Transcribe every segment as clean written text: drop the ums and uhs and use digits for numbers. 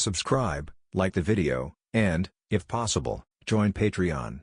subscribe, like the video, and, if possible, join Patreon.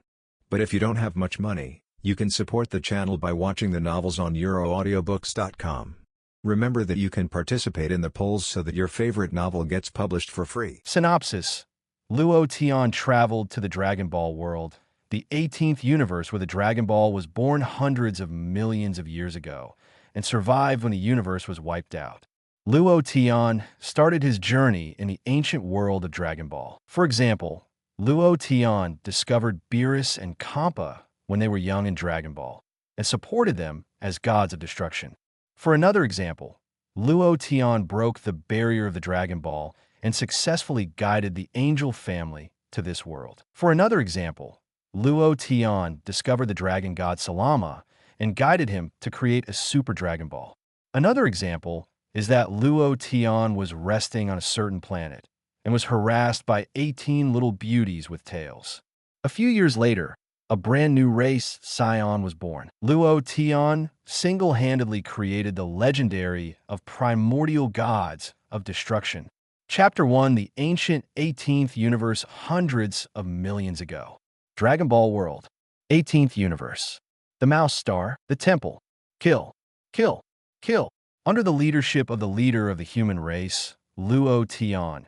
But if you don't have much money, you can support the channel by watching the novels on euroaudiobooks.com. Remember that you can participate in the polls so that your favorite novel gets published for free. Synopsis. Luo Tian traveled to the Dragon Ball world, the 18th universe where the Dragon Ball was born hundreds of millions of years ago, and survived when the universe was wiped out. Luo Tian started his journey in the ancient world of Dragon Ball. For example, Luo Tian discovered Beerus and Champa when they were young in Dragon Ball, and supported them as gods of destruction. For another example, Luo Tian broke the barrier of the Dragon Ball and successfully guided the angel family to this world. For another example, Luo Tian discovered the dragon god Salama and guided him to create a Super Dragon Ball. Another example is that Luo Tian was resting on a certain planet and was harassed by 18 little beauties with tails. A few years later, a brand new race, Saiyan, was born. Luo Tian single-handedly created the legendary of primordial gods of destruction. Chapter 1: The Ancient 18th Universe hundreds of millions ago. Dragon Ball World. 18th Universe. The Mouse Star, the Temple. Kill. Kill. Kill. Under the leadership of the leader of the human race, Luo Tian,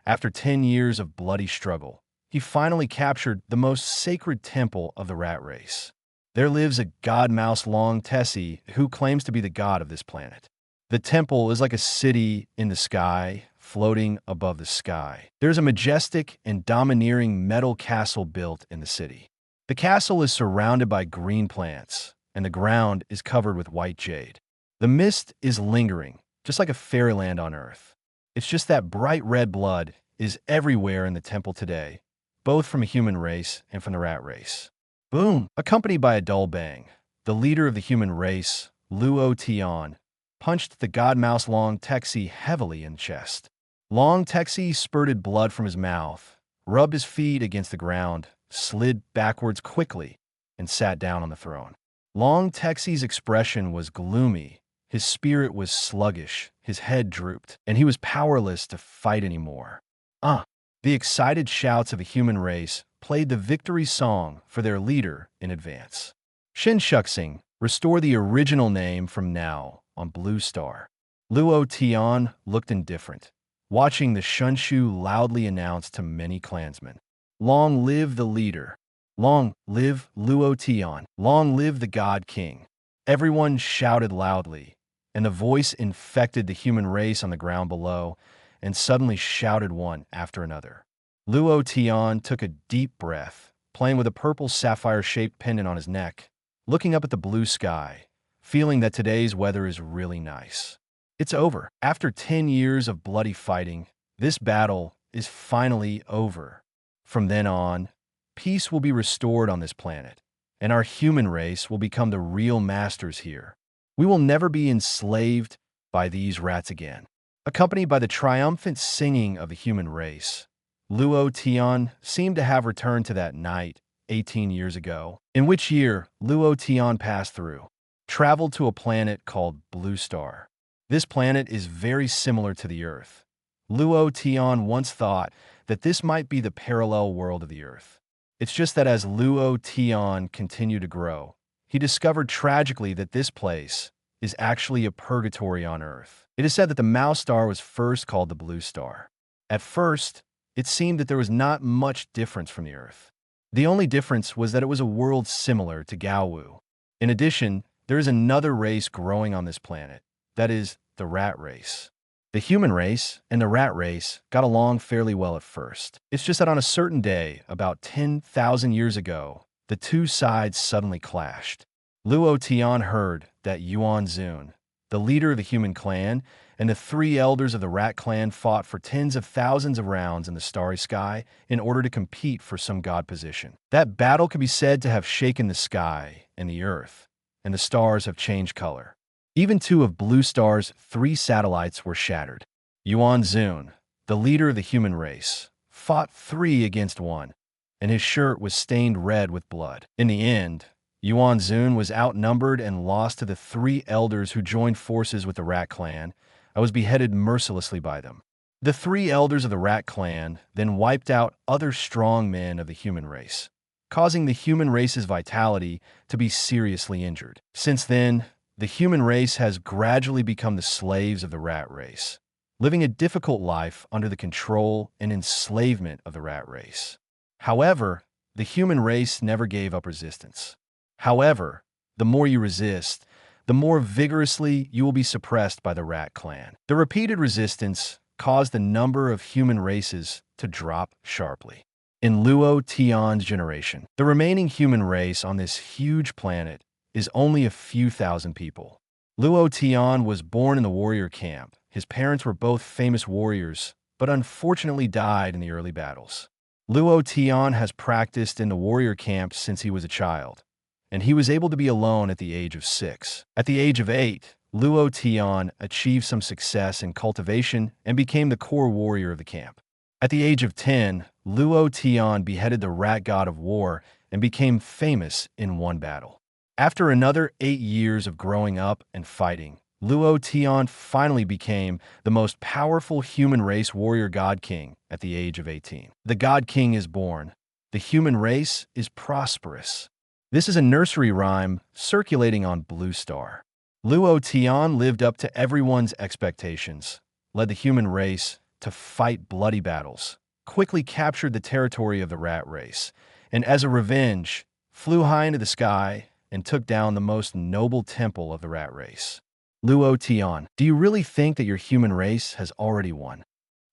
after 10 years of bloody struggle, he finally captured the most sacred temple of the rat race. There lives a god mouse Luo Tian who claims to be the god of this planet. The temple is like a city in the sky, floating above the sky. There's a majestic and domineering metal castle built in the city. The castle is surrounded by green plants, and the ground is covered with white jade. The mist is lingering, just like a fairyland on Earth. It's just that bright red blood is everywhere in the temple today, both from a human race and from the rat race. Boom! Accompanied by a dull bang, the leader of the human race, Luo Tian, punched the god mouse Luo Tian heavily in the chest. Luo Tian spurted blood from his mouth, rubbed his feet against the ground, slid backwards quickly, and sat down on the throne. Luo Tian's expression was gloomy, his spirit was sluggish, his head drooped, and he was powerless to fight anymore. The excited shouts of a human race played the victory song for their leader in advance. Shin Shuxing, restore the original name from now on Blue Star. Luo Tian looked indifferent, watching the Shunshu loudly announce to many clansmen, "Long live the leader! Long live Luo Tian! Long live the God King!" Everyone shouted loudly, and the voice infected the human race on the ground below, and suddenly shouted one after another. Luo Tian took a deep breath, playing with a purple sapphire-shaped pendant on his neck, looking up at the blue sky, feeling that today's weather is really nice. It's over. After 10 years of bloody fighting, this battle is finally over. From then on, peace will be restored on this planet, and our human race will become the real masters here. We will never be enslaved by these rats again. Accompanied by the triumphant singing of the human race, Luo Tian seemed to have returned to that night 18 years ago, in which year Luo Tian passed through, traveled to a planet called Blue Star. This planet is very similar to the Earth. Luo Tian once thought that this might be the parallel world of the Earth. It's just that as Luo Tian continued to grow, he discovered tragically that this place is actually a purgatory on Earth. It is said that the Mouse Star was first called the Blue Star. At first, it seemed that there was not much difference from the Earth. The only difference was that it was a world similar to Gaowu. In addition, there is another race growing on this planet, that is, the rat race. The human race and the rat race got along fairly well at first. It's just that on a certain day, about 10,000 years ago, the two sides suddenly clashed. Luo Tian heard that Yuan Zun, the leader of the human clan, and the 3 elders of the rat clan fought for tens of thousands of rounds in the starry sky in order to compete for some god position. That battle could be said to have shaken the sky and the earth, and the stars have changed color. Even 2 of Blue Star's 3 satellites were shattered. Yuan Zun, the leader of the human race, fought 3 against 1, and his shirt was stained red with blood. In the end, Yuan Zun was outnumbered and lost to the 3 elders who joined forces with the Rat Clan. I was beheaded mercilessly by them. The three elders of the rat clan then wiped out other strong men of the human race, causing the human race's vitality to be seriously injured. Since then, the human race has gradually become the slaves of the rat race, living a difficult life under the control and enslavement of the rat race. However, the human race never gave up resistance. However, the more you resist, the more vigorously you will be suppressed by the rat clan. The repeated resistance caused the number of human races to drop sharply. In Luo Tian's generation, the remaining human race on this huge planet is only a few thousand people. Luo Tian was born in the warrior camp. His parents were both famous warriors, but unfortunately died in the early battles. Luo Tian has practiced in the warrior camp since he was a child, and he was able to be alone at the age of 6. At the age of 8, Luo Tian achieved some success in cultivation and became the core warrior of the camp. At the age of 10, Luo Tian beheaded the rat god of war and became famous in one battle. After another 8 years of growing up and fighting, Luo Tian finally became the most powerful human race warrior god king at the age of 18. The god king is born. The human race is prosperous. This is a nursery rhyme circulating on Blue Star. Luo Tian lived up to everyone's expectations, led the human race to fight bloody battles, quickly captured the territory of the rat race, and as a revenge, flew high into the sky and took down the most noble temple of the rat race. Luo Tian, do you really think that your human race has already won?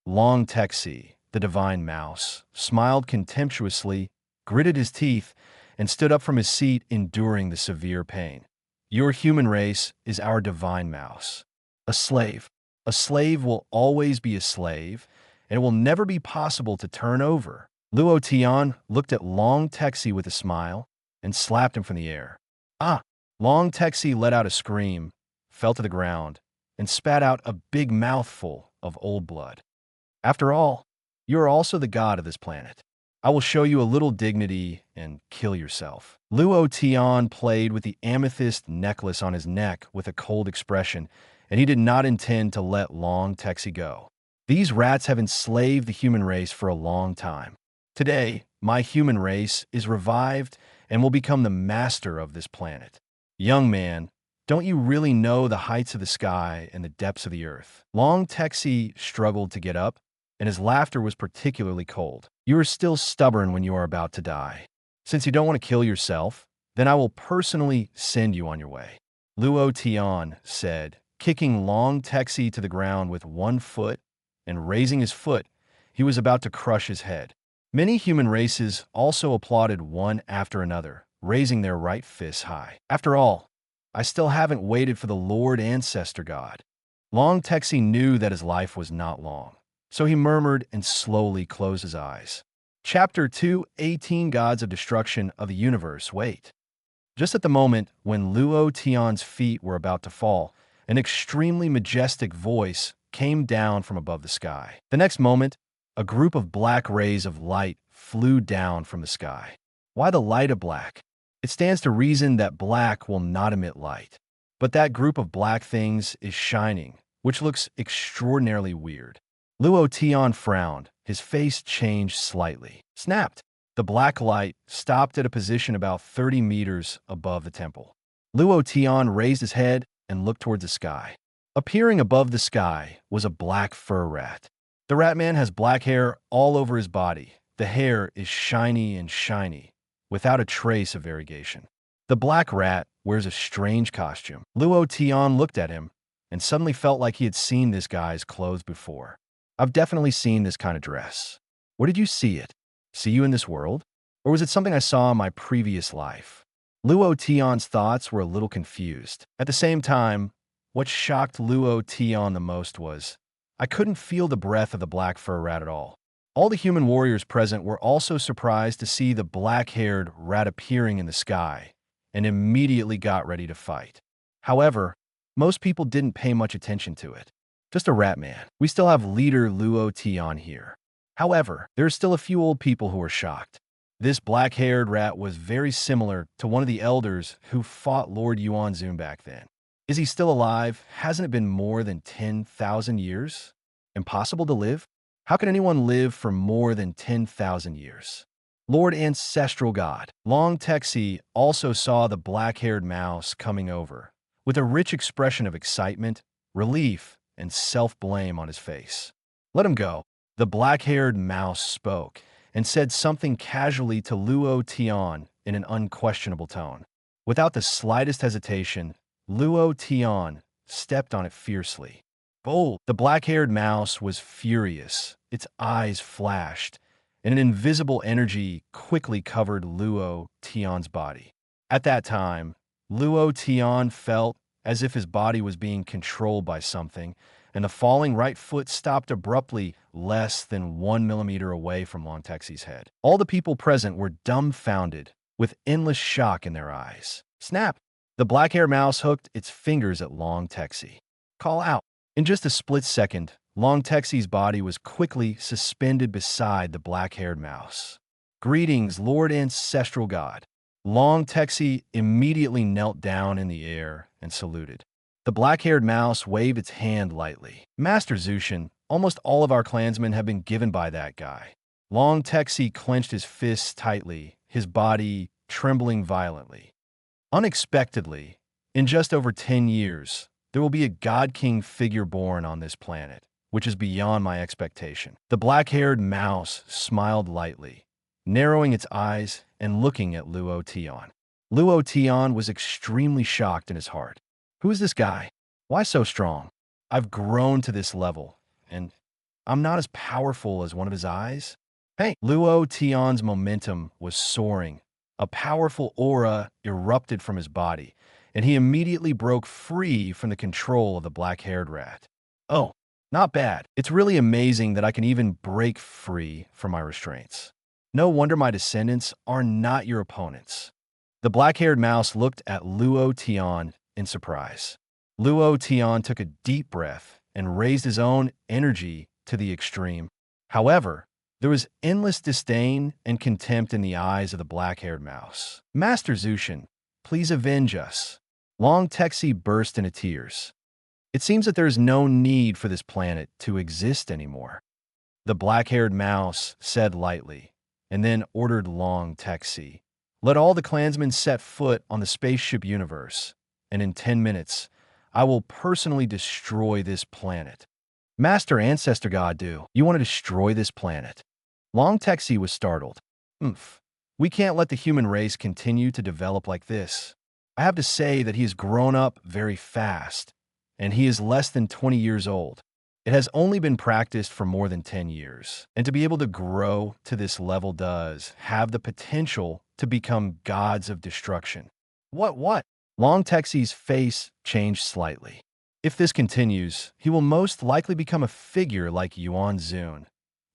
Long Texi, the divine mouse, smiled contemptuously, gritted his teeth, and stood up from his seat, enduring the severe pain. Your human race is our divine mouse. A slave. A slave will always be a slave, and it will never be possible to turn over. Luo Tian looked at Long Texi with a smile and slapped him from the air. Ah! Long Texi let out a scream, fell to the ground, and spat out a big mouthful of old blood. After all, you are also the god of this planet. I will show you a little dignity and kill yourself. Luo Tian played with the amethyst necklace on his neck with a cold expression, and he did not intend to let Long Texi go. These rats have enslaved the human race for a long time. Today, my human race is revived and will become the master of this planet. Young man, don't you really know the heights of the sky and the depths of the earth? Long Texi struggled to get up, and his laughter was particularly cold. You are still stubborn when you are about to die. Since you don't want to kill yourself, then I will personally send you on your way. Luo Tian said, kicking Long Texi to the ground with one foot and raising his foot. He was about to crush his head. Many human races also applauded one after another, raising their right fists high. After all, I still haven't waited for the Lord Ancestor God. Long Texi knew that his life was not long, so he murmured and slowly closed his eyes. Chapter 2, 18 Gods of Destruction of the Universe. Wait. Just at the moment when Luo Tian's feet were about to fall, an extremely majestic voice came down from above the sky. The next moment, a group of black rays of light flew down from the sky. Why the light of black? It stands to reason that black will not emit light. But that group of black things is shining, which looks extraordinarily weird. Luo Tian frowned. His face changed slightly. Snapped. The black light stopped at a position about 30 meters above the temple. Luo Tian raised his head and looked towards the sky. Appearing above the sky was a black fur rat. The rat man has black hair all over his body. The hair is shiny and shiny, without a trace of variegation. The black rat wears a strange costume. Luo Tian looked at him and suddenly felt like he had seen this guy's clothes before. I've definitely seen this kind of dress. Where did you see it? See you in this world? Or was it something I saw in my previous life? Luo Tian's thoughts were a little confused. At the same time, what shocked Luo Tian the most was, I couldn't feel the breath of the black fur rat at all. All the human warriors present were also surprised to see the black-haired rat appearing in the sky, and immediately got ready to fight. However, most people didn't pay much attention to it. Just a rat man. We still have leader Luo Tian here. However, there are still a few old people who are shocked. This black-haired rat was very similar to one of the elders who fought Lord Yuanzun back then. Is he still alive? Hasn't it been more than 10,000 years? Impossible to live? How can anyone live for more than 10,000 years? Lord Ancestral God, Long Texi also saw the black-haired mouse coming over, with a rich expression of excitement, relief, and self-blame on his face. Let him go. The black-haired mouse spoke and said something casually to Luo Tian in an unquestionable tone. Without the slightest hesitation, Luo Tian stepped on it fiercely. Bold. The black-haired mouse was furious. Its eyes flashed, and an invisible energy quickly covered Luo Tian's body. At that time, Luo Tian felt as if his body was being controlled by something, and the falling right foot stopped abruptly less than 1 millimeter away from Long Texi's head. All the people present were dumbfounded, with endless shock in their eyes. Snap! The black-haired mouse hooked its fingers at Long Texi. Call out! In just a split second, Long Texi's body was quickly suspended beside the black-haired mouse. Greetings, Lord Ancestral God. Long Texi immediately knelt down in the air and saluted. The black-haired mouse waved its hand lightly. Master Zushin, almost all of our clansmen have been given by that guy. Long Texi clenched his fists tightly, his body trembling violently. Unexpectedly, in just over 10 years, there will be a God King figure born on this planet, which is beyond my expectation. The black-haired mouse smiled lightly, narrowing its eyes and looking at Luo Tian. Luo Tian was extremely shocked in his heart. Who is this guy? Why so strong? I've grown to this level, and I'm not as powerful as one of his eyes. Hey! Luo Tian's momentum was soaring. A powerful aura erupted from his body, and he immediately broke free from the control of the black-haired rat. Oh, not bad. It's really amazing that I can even break free from my restraints. No wonder my descendants are not your opponents. The black-haired mouse looked at Luo Tian in surprise. Luo Tian took a deep breath and raised his own energy to the extreme. However, there was endless disdain and contempt in the eyes of the black-haired mouse. Master Zushin, please avenge us. Long Texi burst into tears. It seems that there is no need for this planet to exist anymore. The black-haired mouse said lightly, and then ordered Long Texi. Let all the clansmen set foot on the spaceship universe, and in 10 minutes, I will personally destroy this planet. Master Ancestor God, do you want to destroy this planet? Long Texi was startled. We can't let the human race continue to develop like this. I have to say that he has grown up very fast, and he is less than 20 years old. It has only been practiced for more than 10 years, and to be able to grow to this level does have the potential to become gods of destruction. What? Long Texi's face changed slightly. If this continues, he will most likely become a figure like Yuan Zun,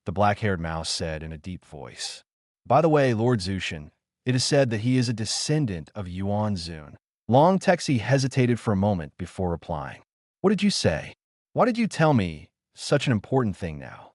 the black-haired mouse said in a deep voice. By the way, Lord Zushin, it is said that he is a descendant of Yuan Zun. Long Texi hesitated for a moment before replying. What did you say? Why did you tell me such an important thing now?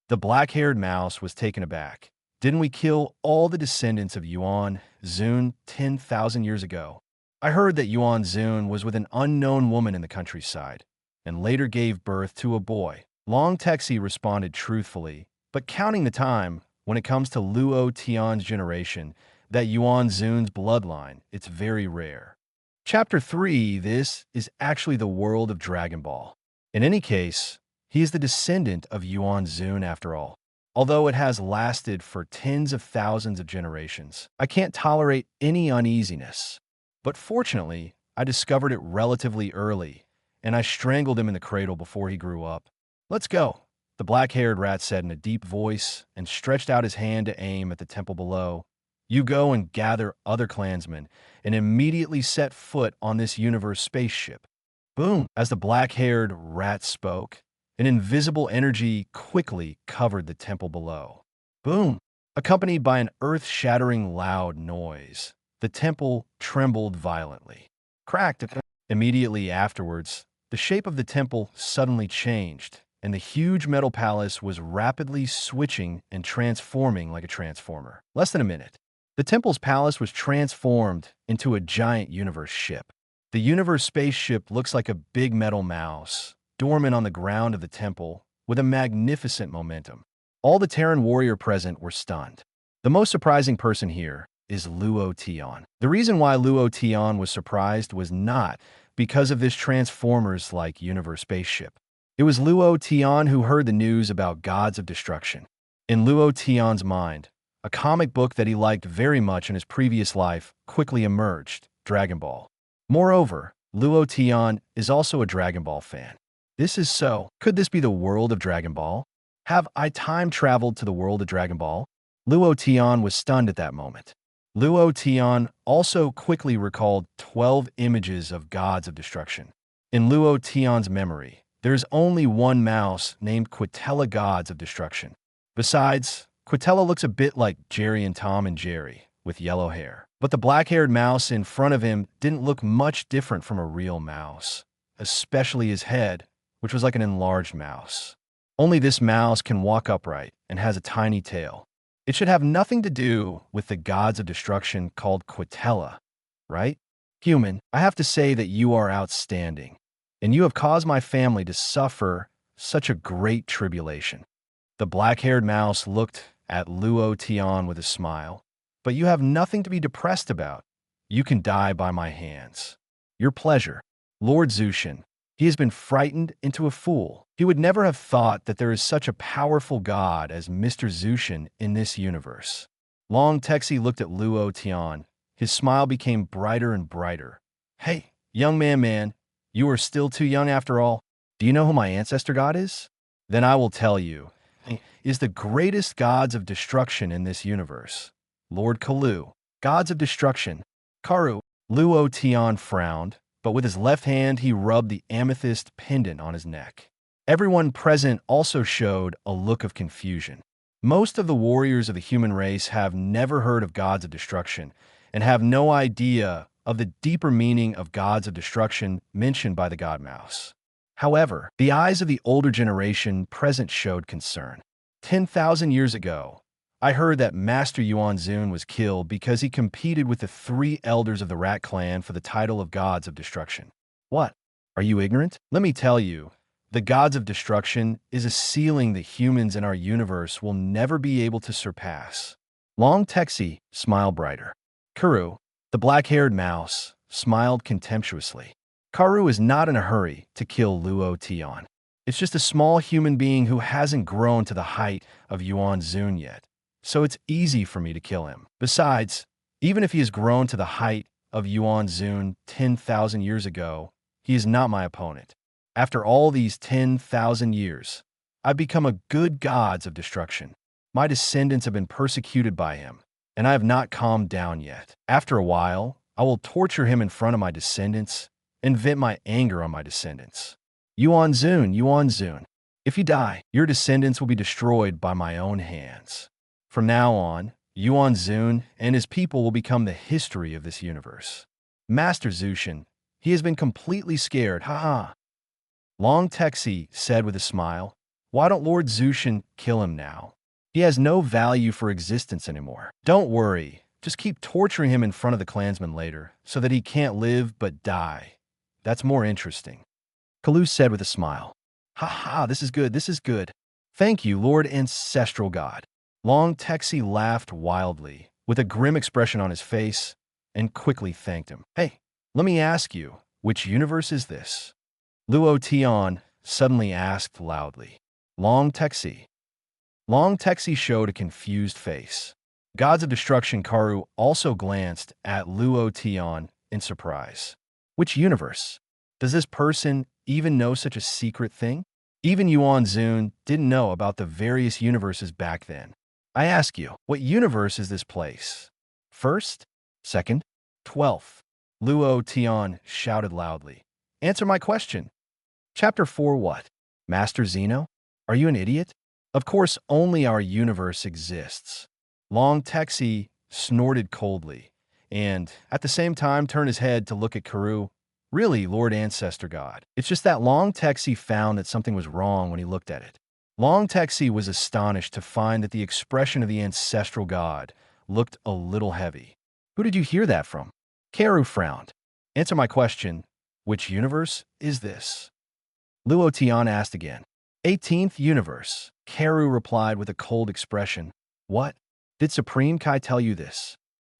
The black-haired mouse was taken aback. Didn't we kill all the descendants of Yuan Zun 10,000 years ago? I heard that Yuan Zun was with an unknown woman in the countryside, and later gave birth to a boy. Long Texi responded truthfully, but counting the time, when it comes to Luo Tian's generation, that Yuan Zun's bloodline, it's very rare. Chapter 3, this is actually the world of Dragon Ball. In any case, he is the descendant of Yuan Zun after all. Although it has lasted for tens of thousands of generations, I can't tolerate any uneasiness. But fortunately, I discovered it relatively early, and I strangled him in the cradle before he grew up. Let's go, the black-haired rat said in a deep voice and stretched out his hand to aim at the temple below. You go and gather other clansmen and immediately set foot on this universe spaceship. Boom! As the black-haired rat spoke, an invisible energy quickly covered the temple below. Boom! Accompanied by an earth-shattering loud noise, the temple trembled violently. Cracked. Immediately afterwards, the shape of the temple suddenly changed, and the huge metal palace was rapidly switching and transforming like a transformer. Less than a minute, the temple's palace was transformed into a giant universe ship. The universe spaceship looks like a big metal mouse, dormant on the ground of the temple, with a magnificent momentum. All the Terran warrior present were stunned. The most surprising person here is Luo Tian. The reason why Luo Tian was surprised was not because of this Transformers-like universe spaceship. It was Luo Tian who heard the news about gods of destruction. In Luo Tian's mind, a comic book that he liked very much in his previous life quickly emerged, Dragon Ball. Moreover, Luo Tian is also a Dragon Ball fan. This is so. Could this be the world of Dragon Ball? Have I time traveled to the world of Dragon Ball? Luo Tian was stunned at that moment. Luo Tian also quickly recalled 12 images of gods of destruction. In Luo Tian's memory, there's only one mouse named Quitella Gods of Destruction. Besides, Quitella looks a bit like Jerry and Tom and Jerry, with yellow hair. But the black-haired mouse in front of him didn't look much different from a real mouse, especially his head, which was like an enlarged mouse. Only this mouse can walk upright and has a tiny tail. It should have nothing to do with the gods of destruction called Quitella, right? Human, I have to say that you are outstanding, and you have caused my family to suffer such a great tribulation. The black-haired mouse looked at Luo Tian with a smile. But you have nothing to be depressed about. You can die by my hands. Your pleasure. Lord Zushin. He has been frightened into a fool. He would never have thought that there is such a powerful god as Mr. Zushin in this universe. Long Texi looked at Luo Tian. His smile became brighter and brighter. Hey, young man, you are still too young after all. Do you know who my ancestor god is? Then I will tell you. He is the greatest gods of destruction in this universe. Lord Kalu. Gods of destruction. Karu. Luo Tian frowned, but with his left hand he rubbed the amethyst pendant on his neck. Everyone present also showed a look of confusion. Most of the warriors of the human race have never heard of gods of destruction and have no idea of the deeper meaning of gods of destruction mentioned by the God Mouse. However, the eyes of the older generation present showed concern. 10,000 years ago, I heard that Master Yuan Zun was killed because he competed with the 3 elders of the Rat Clan for the title of Gods of Destruction. What? Are you ignorant? Let me tell you, the Gods of Destruction is a ceiling that humans in our universe will never be able to surpass. Long Texi smiled brighter. Kuru, the black-haired mouse, smiled contemptuously. Karu is not in a hurry to kill Luo Tian. It's just a small human being who hasn't grown to the height of Yuan Zun yet. So it's easy for me to kill him. Besides, even if he has grown to the height of Yuan Zun 10,000 years ago, he is not my opponent. After all these 10,000 years, I've become a good gods of destruction. My descendants have been persecuted by him, and I have not calmed down yet. After a while, I will torture him in front of my descendants and vent my anger on my descendants. Yuan Zun, if you die, your descendants will be destroyed by my own hands. From now on, Yuan Zun and his people will become the history of this universe. Master Zushin, he has been completely scared, haha. Long Texi said with a smile, why don't Lord Zushin kill him now? He has no value for existence anymore. Don't worry, just keep torturing him in front of the clansmen later, so that he can't live but die. That's more interesting. Kalu said with a smile. Ha, this is good. Thank you, Lord Ancestral God. Long Texi laughed wildly, with a grim expression on his face, and quickly thanked him. Hey, let me ask you, which universe is this? Luo Tian suddenly asked loudly. Long Texi showed a confused face. Gods of Destruction Karu also glanced at Luo Tian in surprise. Which universe? Does this person even know such a secret thing? Even Yuan Zun didn't know about the various universes back then. I ask you, what universe is this place? First? Second? 12th? Luo Tian shouted loudly. Answer my question. Chapter 4 what? Master Zeno? Are you an idiot? Of course only our universe exists. Long Texi snorted coldly, and at the same time turned his head to look at Karu. Really, Lord Ancestor God. It's just that Long Texi found that something was wrong when he looked at it. Long Texi was astonished to find that the expression of the Ancestral God looked a little heavy. Who did you hear that from? Karu frowned. Answer my question. Which universe is this? Luo Tian asked again. 18th universe. Karu replied with a cold expression. What? Did Supreme Kai tell you this?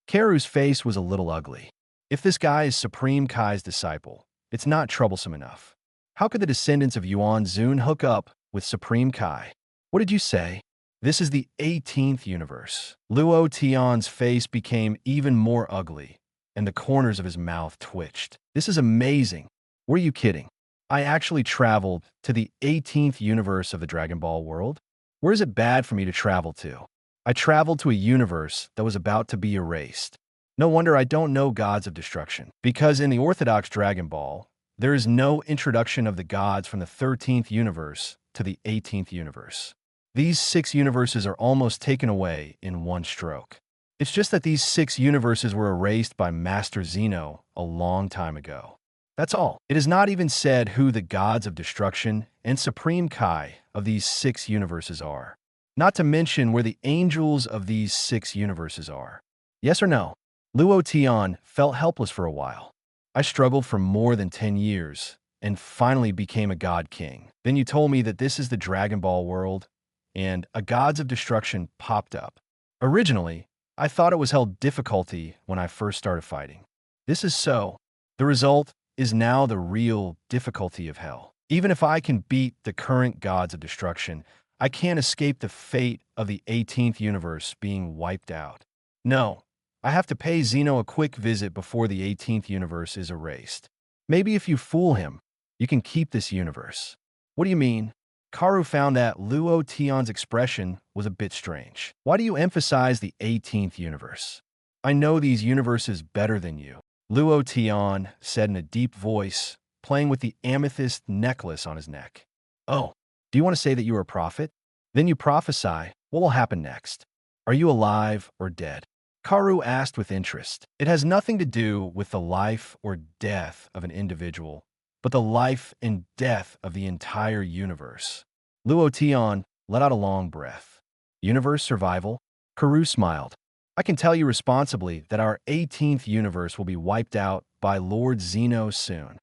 Karu's face was a little ugly. If this guy is Supreme Kai's disciple, it's not troublesome enough. How could the descendants of Yuan Zun hook up with Supreme Kai? What did you say? This is the 18th universe. Luo Tian's face became even more ugly, and the corners of his mouth twitched. This is amazing. Were you kidding? I actually traveled to the 18th universe of the Dragon Ball world. Where is it bad for me to travel to? I traveled to a universe that was about to be erased. No wonder I don't know gods of destruction. Because in the Orthodox Dragon Ball, there is no introduction of the gods from the 13th universe to the 18th universe. These 6 universes are almost taken away in one stroke. It's just that these 6 universes were erased by Master Zeno a long time ago. That's all. It is not even said who the gods of destruction and Supreme Kai of these 6 universes are. Not to mention where the angels of these 6 universes are. Yes or no? Luo Tian felt helpless for a while. I struggled for more than 10 years and finally became a god king. Then you told me that this is the Dragon Ball world and a gods of destruction popped up. Originally, I thought it was hell difficulty when I first started fighting. This is so. The result is now the real difficulty of hell. Even if I can beat the current gods of destruction, I can't escape the fate of the 18th universe being wiped out. No, I have to pay Zeno a quick visit before the 18th universe is erased. Maybe if you fool him, you can keep this universe. What do you mean? Karu found that Luo Tian's expression was a bit strange. Why do you emphasize the 18th universe? I know these universes better than you. Luo Tian said in a deep voice, playing with the amethyst necklace on his neck. Oh, do you want to say that you are a prophet? Then you prophesy. What will happen next? Are you alive or dead? Karu asked with interest. It has nothing to do with the life or death of an individual, but the life and death of the entire universe. Luo Tian let out a long breath. Universe survival? Karu smiled. I can tell you responsibly that our 18th universe will be wiped out by Lord Zeno soon.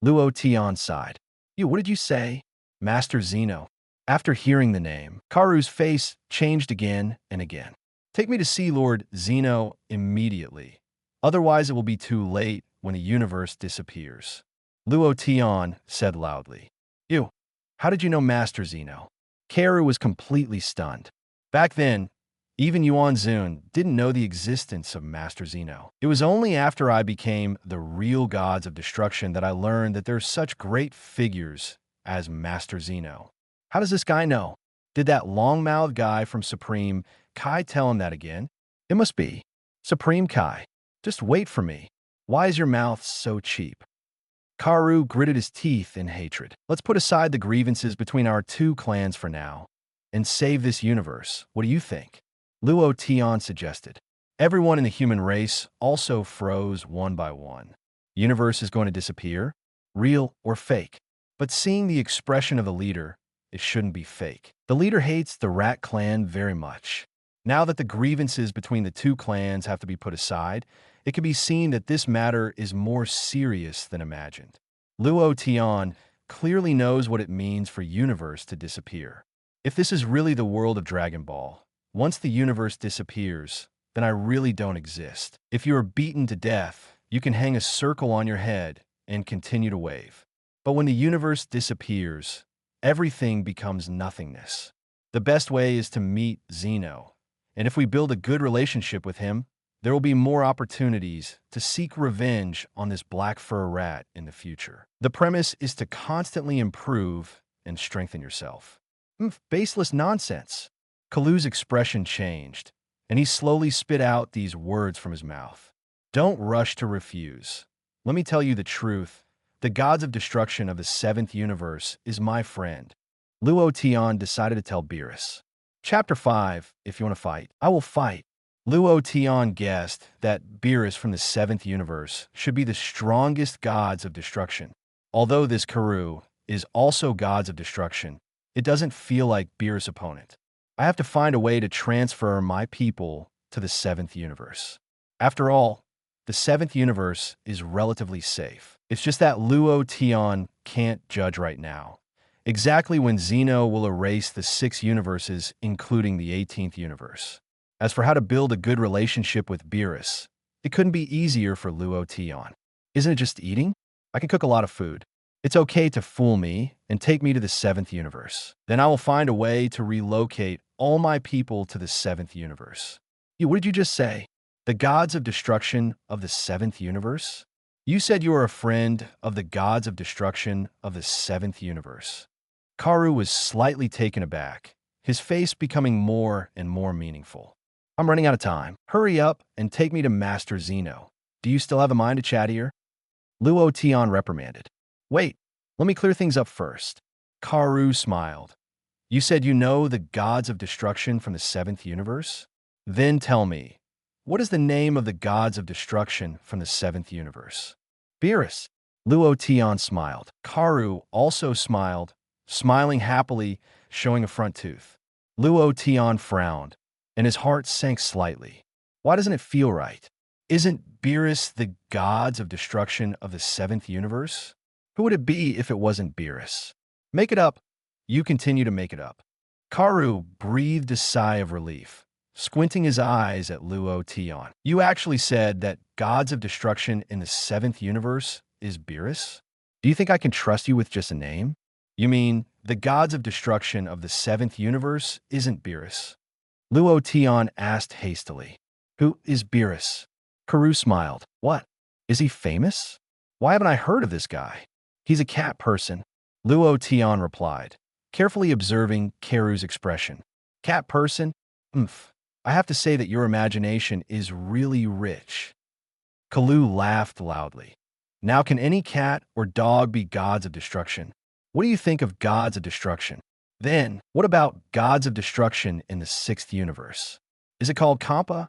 Luo Tian sighed. What did you say? Master Zeno. After hearing the name, Karu's face changed again and again. Take me to see Lord Zeno immediately. Otherwise, it will be too late when the universe disappears. Luo Tian said loudly. How did you know Master Zeno? Karu was completely stunned. Back then, even Yuan Zun didn't know the existence of Master Zeno. It was only after I became the real gods of destruction that I learned that there are such great figures as Master Zeno. How does this guy know? Did that long-mouthed guy from Supreme Kai tell him that again? It must be. Supreme Kai, just wait for me. Why is your mouth so cheap? Karu gritted his teeth in hatred. Let's put aside the grievances between our 2 clans for now and save this universe. What do you think? Luo Tian suggested. Everyone in the human race also froze one by one. Universe is going to disappear, real or fake. But seeing the expression of the leader, it shouldn't be fake. The leader hates the Rat clan very much. Now that the grievances between the 2 clans have to be put aside, it can be seen that this matter is more serious than imagined. Luo Tian clearly knows what it means for universe to disappear. If this is really the world of Dragon Ball, once the universe disappears, then I really don't exist. If you are beaten to death, you can hang a circle on your head and continue to wave. But when the universe disappears, everything becomes nothingness. The best way is to meet Zeno, and if we build a good relationship with him, there will be more opportunities to seek revenge on this black fur rat in the future. The premise is to constantly improve and strengthen yourself. Baseless nonsense. Kalu's expression changed, and he slowly spit out these words from his mouth. Don't rush to refuse. Let me tell you the truth. The gods of destruction of the 7th universe is my friend. Luo Tian decided to tell Beerus. Chapter 5, if you want to fight, I will fight. Luo Tian guessed that Beerus from the 7th universe should be the strongest gods of destruction. Although this Karu is also gods of destruction, it doesn't feel like Beerus' opponent. I have to find a way to transfer my people to the 7th universe. After all, the 7th universe is relatively safe. It's just that Luo Tian can't judge right now, exactly when Zeno will erase the 6 universes, including the 18th universe. As for how to build a good relationship with Beerus, it couldn't be easier for Luo Tian. Isn't it just eating? I can cook a lot of food. It's okay to fool me and take me to the 7th universe. Then I will find a way to relocate all my people to the 7th universe. What did you just say? The gods of destruction of the 7th universe? You said you were a friend of the gods of destruction of the 7th universe. Karu was slightly taken aback, his face becoming more and more meaningful. I'm running out of time. Hurry up and take me to Master Zeno. Do you still have a mind to chat here? Luo Tian reprimanded. Wait, let me clear things up first. Karu smiled. You said you know the gods of destruction from the 7th universe? Then tell me, what is the name of the gods of destruction from the 7th universe? Beerus. Luo Tian smiled. Karu also smiled, smiling happily, showing a front tooth. Luo Tian frowned, and his heart sank slightly. Why doesn't it feel right? Isn't Beerus the gods of destruction of the 7th universe? Who would it be if it wasn't Beerus? Make it up. You continue to make it up. Karu breathed a sigh of relief, squinting his eyes at Luo Tian. You actually said that gods of destruction in the 7th universe is Beerus? Do you think I can trust you with just a name? You mean the gods of destruction of the 7th universe isn't Beerus? Luo Tian asked hastily. Who is Beerus? Karu smiled. What? Is he famous? Why haven't I heard of this guy? He's a cat person, Luo Tian replied, carefully observing Karu's expression. Cat person? I have to say that your imagination is really rich. Kalu laughed loudly. Now can any cat or dog be gods of destruction? What do you think of gods of destruction? Then, what about gods of destruction in the 6th universe? Is it called Champa?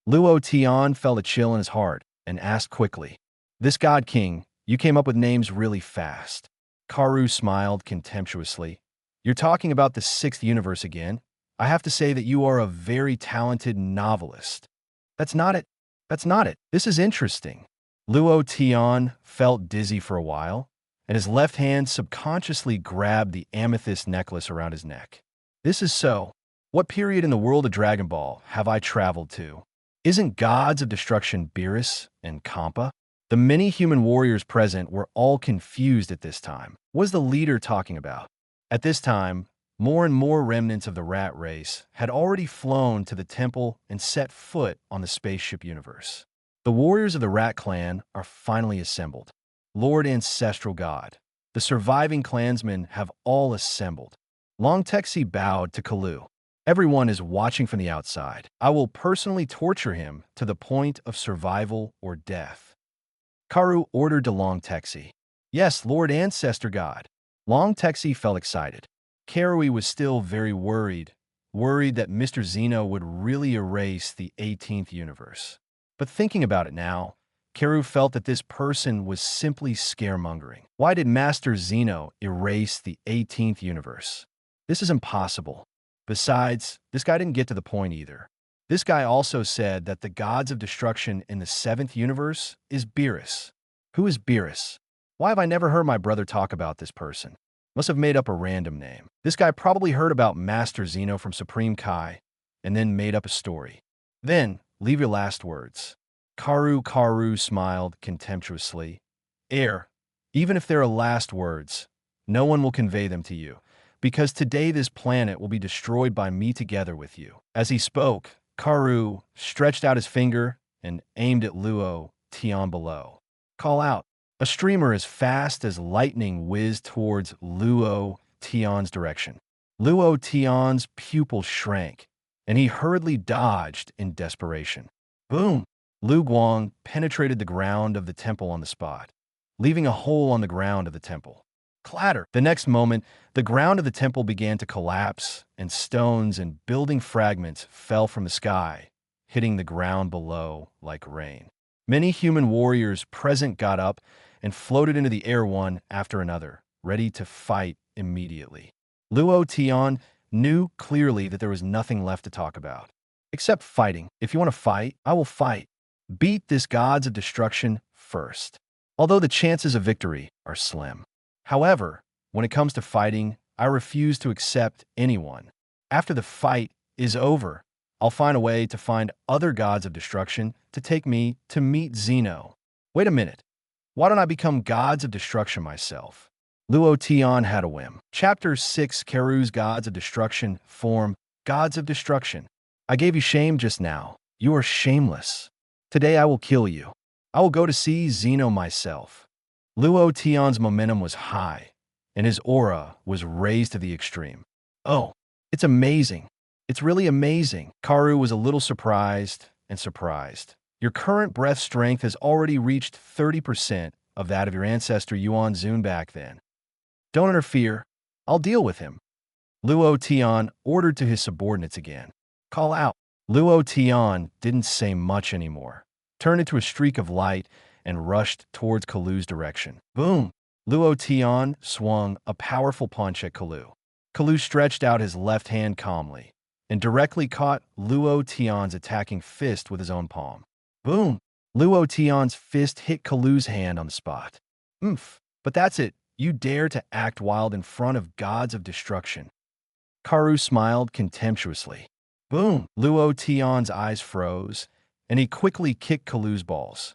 Luo Tian felt a chill in his heart and asked quickly. This god king, you came up with names really fast. Karu smiled contemptuously. You're talking about the 6th universe again? I have to say that you are a very talented novelist. That's not it. That's not it. This is interesting. Luo Tian felt dizzy for a while, and his left hand subconsciously grabbed the amethyst necklace around his neck. This is so. What period in the world of Dragon Ball have I traveled to? Isn't gods of destruction Beerus and Champa? The many human warriors present were all confused at this time. What was the leader talking about? At this time, more and more remnants of the rat race had already flown to the temple and set foot on the spaceship universe. The warriors of the rat clan are finally assembled. Lord Ancestral God, the surviving clansmen have all assembled. Long Texi bowed to Kalu. Everyone is watching from the outside. I will personally torture him to the point of survival or death. Karu ordered to Long Texi. Yes, Lord Ancestor God. Long Texi felt excited. Karui was still very worried that Mr. Zeno would really erase the 18th universe. But thinking about it now, Karu felt that this person was simply scaremongering. Why did Master Zeno erase the 18th universe? This is impossible. Besides, this guy didn't get to the point either. This guy also said that the gods of destruction in the 7th universe is Beerus. Who is Beerus? Why have I never heard my brother talk about this person? Must have made up a random name. This guy probably heard about Master Zeno from Supreme Kai and then made up a story. Then, leave your last words. Karu smiled contemptuously. Even if they are last words, no one will convey them to you, because today this planet will be destroyed by me together with you. As he spoke, Karu stretched out his finger and aimed at Luo Tian below. Call out. A streamer as fast as lightning whizzed towards Luo Tian's direction. Luo Tian's pupil shrank, and he hurriedly dodged in desperation. Boom! Lu Guang penetrated the ground of the temple on the spot, leaving a hole on the ground of the temple. Clatter! The next moment, the ground of the temple began to collapse, and stones and building fragments fell from the sky, hitting the ground below like rain. Many human warriors present got up and floated into the air one after another, ready to fight immediately. Luo Tian knew clearly that there was nothing left to talk about. Except fighting. If you want to fight, I will fight. Beat this gods of destruction first. Although the chances of victory are slim. However, When it comes to fighting, I refuse to accept anyone. After the fight is over, I'll find a way to find other gods of destruction to take me to meet Zeno. Wait a minute. Why don't I become gods of destruction myself? Luo Tian had a whim. Chapter 6 Karu's Gods of Destruction form Gods of Destruction. I gave you shame just now. You are shameless. Today I will kill you. I will go to see Zeno myself. Luo Tian's momentum was high, and his aura was raised to the extreme. Oh, it's amazing. It's really amazing. Karu was a little surprised and surprised. Your current breath strength has already reached 30% of that of your ancestor Yuan Zun back then. Don't interfere. I'll deal with him. Luo Tian ordered to his subordinates again. Call out. Luo Tian didn't say much anymore, turned into a streak of light and rushed towards Kalu's direction. Boom! Luo Tian swung a powerful punch at Kalu. Kalu stretched out his left hand calmly and directly caught Luo Tian's attacking fist with his own palm. Boom! Luo Tian's fist hit Kalu's hand on the spot. But that's it. You dare to act wild in front of gods of destruction. Karu smiled contemptuously. Boom! Luo Tian's eyes froze, and he quickly kicked Kalu's balls.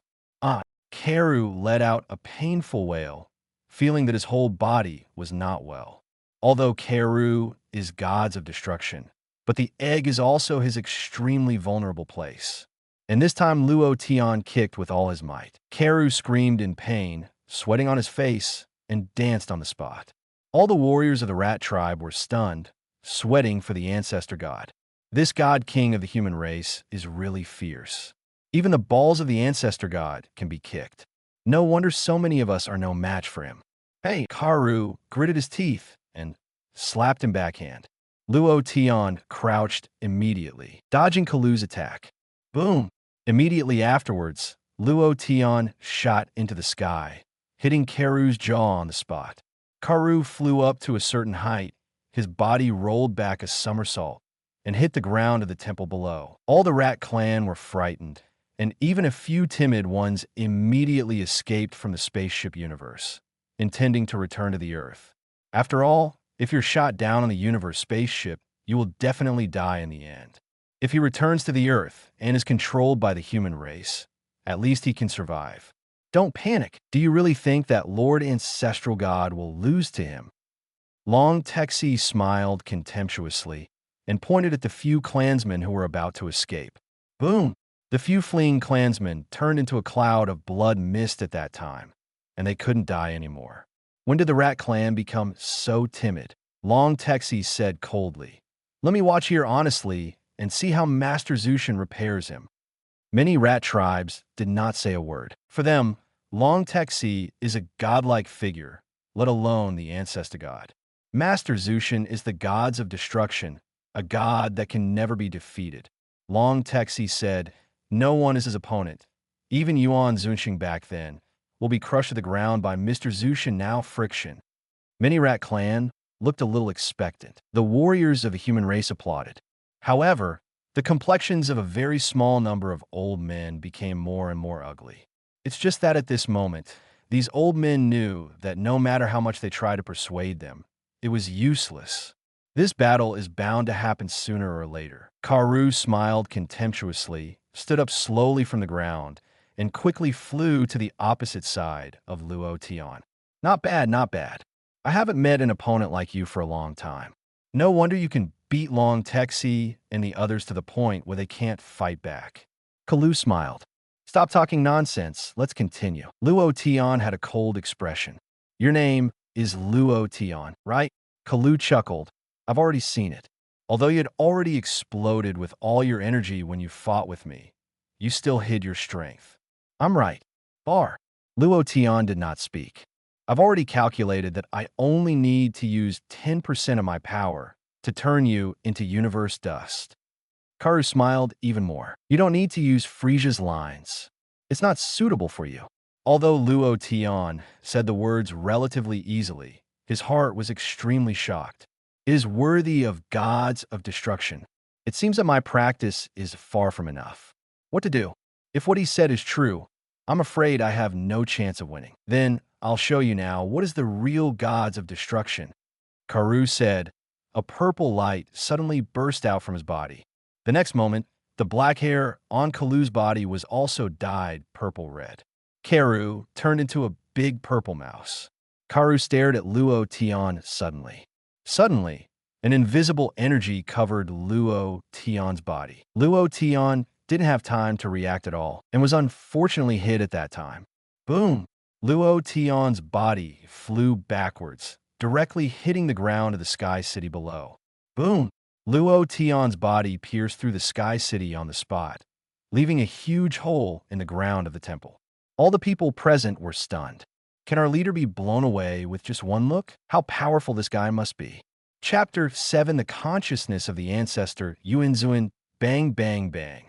Karu let out a painful wail, feeling that his whole body was not well. Although Karu is gods of destruction, but the egg is also his extremely vulnerable place. And this time Luo Tian kicked with all his might. Karu screamed in pain, sweating on his face, and danced on the spot. All the warriors of the rat tribe were stunned, sweating for the ancestor god. This god king of the human race is really fierce. Even the balls of the ancestor god can be kicked. No wonder so many of us are no match for him. Hey! Karu gritted his teeth and slapped him backhand. Luo Tian crouched immediately, dodging Kalu's attack. Boom! Immediately afterwards, Luo Tian shot into the sky, hitting Karu's jaw on the spot. Karu flew up to a certain height. His body rolled back a somersault and hit the ground of the temple below. All the rat clan were frightened, and even a few timid ones immediately escaped from the spaceship universe, intending to return to the Earth. After all, if you're shot down on the universe spaceship, you will definitely die in the end. If he returns to the Earth and is controlled by the human race, at least he can survive. Don't panic. Do you really think that Lord Ancestral God will lose to him? Long Texi smiled contemptuously and pointed at the few clansmen who were about to escape. Boom! The few fleeing clansmen turned into a cloud of blood mist at that time, and they couldn't die anymore. When did the rat clan become so timid? Long Texi said coldly. Let me watch here honestly and see how Master Zushin repairs him. Many rat tribes did not say a word. For them, Long Texi is a godlike figure, let alone the ancestor god. Master Zushin is the gods of destruction, a god that can never be defeated. Long Texi said, no one is his opponent. Even Yuan Zunshin back then will be crushed to the ground by Mr. Zushin now friction. Many rat clan looked a little expectant. The warriors of the human race applauded. However, the complexions of a very small number of old men became more and more ugly. It's just that at this moment, these old men knew that no matter how much they tried to persuade them, it was useless. This battle is bound to happen sooner or later. Karu smiled contemptuously, stood up slowly from the ground, and quickly flew to the opposite side of Luo Tian. Not bad, not bad. I haven't met an opponent like you for a long time. No wonder you can beat Long Texi and the others to the point where they can't fight back. Kalu smiled. Stop talking nonsense. Let's continue. Luo Tian had a cold expression. Your name is Luo Tian, right? Kalu chuckled. I've already seen it. Although you had already exploded with all your energy when you fought with me, you still hid your strength. I'm right. Bar. Luo Tian did not speak. I've already calculated that I only need to use 10% of my power to turn you into universe dust. Karu smiled even more. You don't need to use Frisia's lines. It's not suitable for you. Although Luo Tian said the words relatively easily, his heart was extremely shocked. It is worthy of gods of destruction. It seems that my practice is far from enough. What to do? If what he said is true, I'm afraid I have no chance of winning. Then I'll show you now. What is the real gods of destruction? Karu said. A purple light suddenly burst out from his body. The next moment, the black hair on Kalu's body was also dyed purple-red. Karu turned into a big purple mouse. Karu stared at Luo Tian suddenly. Suddenly, an invisible energy covered Luo Tian's body. Luo Tian didn't have time to react at all and was unfortunately hit at that time. Boom! Luo Tian's body flew backwards, directly hitting the ground of the Sky City below. Boom! Luo Tian's body pierced through the Sky City on the spot, leaving a huge hole in the ground of the temple. All the people present were stunned. Can our leader be blown away with just one look? How powerful this guy must be. Chapter 7: The Consciousness of the Ancestor Yuanzun. Bang, bang, bang.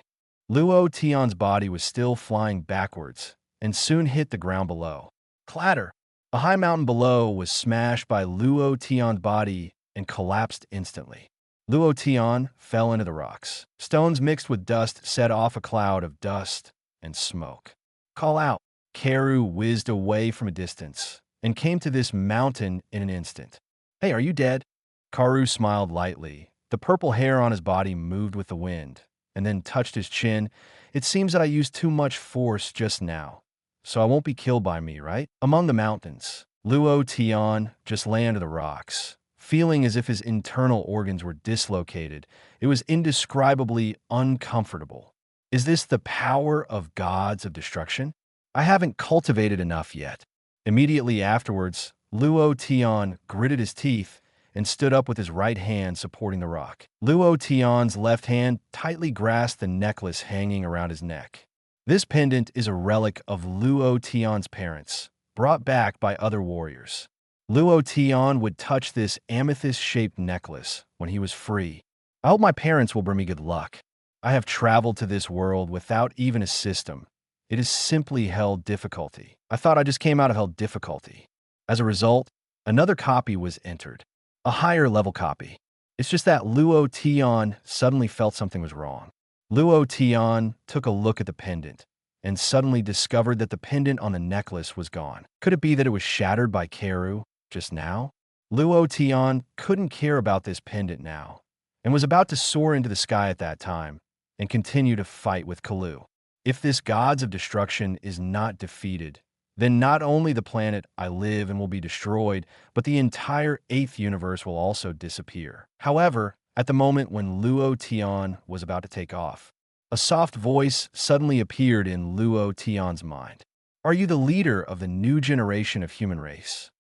Luo Tian's body was still flying backwards and soon hit the ground below. Clatter! A high mountain below was smashed by Luo Tian's body and collapsed instantly. Luo Tian fell into the rocks. Stones mixed with dust set off a cloud of dust and smoke. Call out! Karu whizzed away from a distance and came to this mountain in an instant. Hey, are you dead? Karu smiled lightly. The purple hair on his body moved with the wind and then touched his chin. It seems that I used too much force just now, so I won't be killed by me, right? Among the mountains, Luo Tian just lay under the rocks, feeling as if his internal organs were dislocated. It was indescribably uncomfortable. Is this the power of gods of destruction? I haven't cultivated enough yet. Immediately afterwards, Luo Tian gritted his teeth and stood up with his right hand supporting the rock. Luo Tian's left hand tightly grasped the necklace hanging around his neck. This pendant is a relic of Luo Tian's parents, brought back by other warriors. Luo Tian would touch this amethyst-shaped necklace when he was free. I hope my parents will bring me good luck. I have traveled to this world without even a system. It is simply hell difficulty. I thought I just came out of hell difficulty. As a result, another copy was entered. A higher level copy. It's just that Luo Tian suddenly felt something was wrong. Luo Tian took a look at the pendant and suddenly discovered that the pendant on the necklace was gone. Could it be that it was shattered by Karu just now? Luo Tian couldn't care about this pendant now and was about to soar into the sky at that time and continue to fight with Kalu. If this gods of destruction is not defeated, then not only the planet I live in will be destroyed, but the entire 8th universe will also disappear. However, at the moment when Luo Tian was about to take off, a soft voice suddenly appeared in Luo Tian's mind. Are you the leader of the new generation of human race?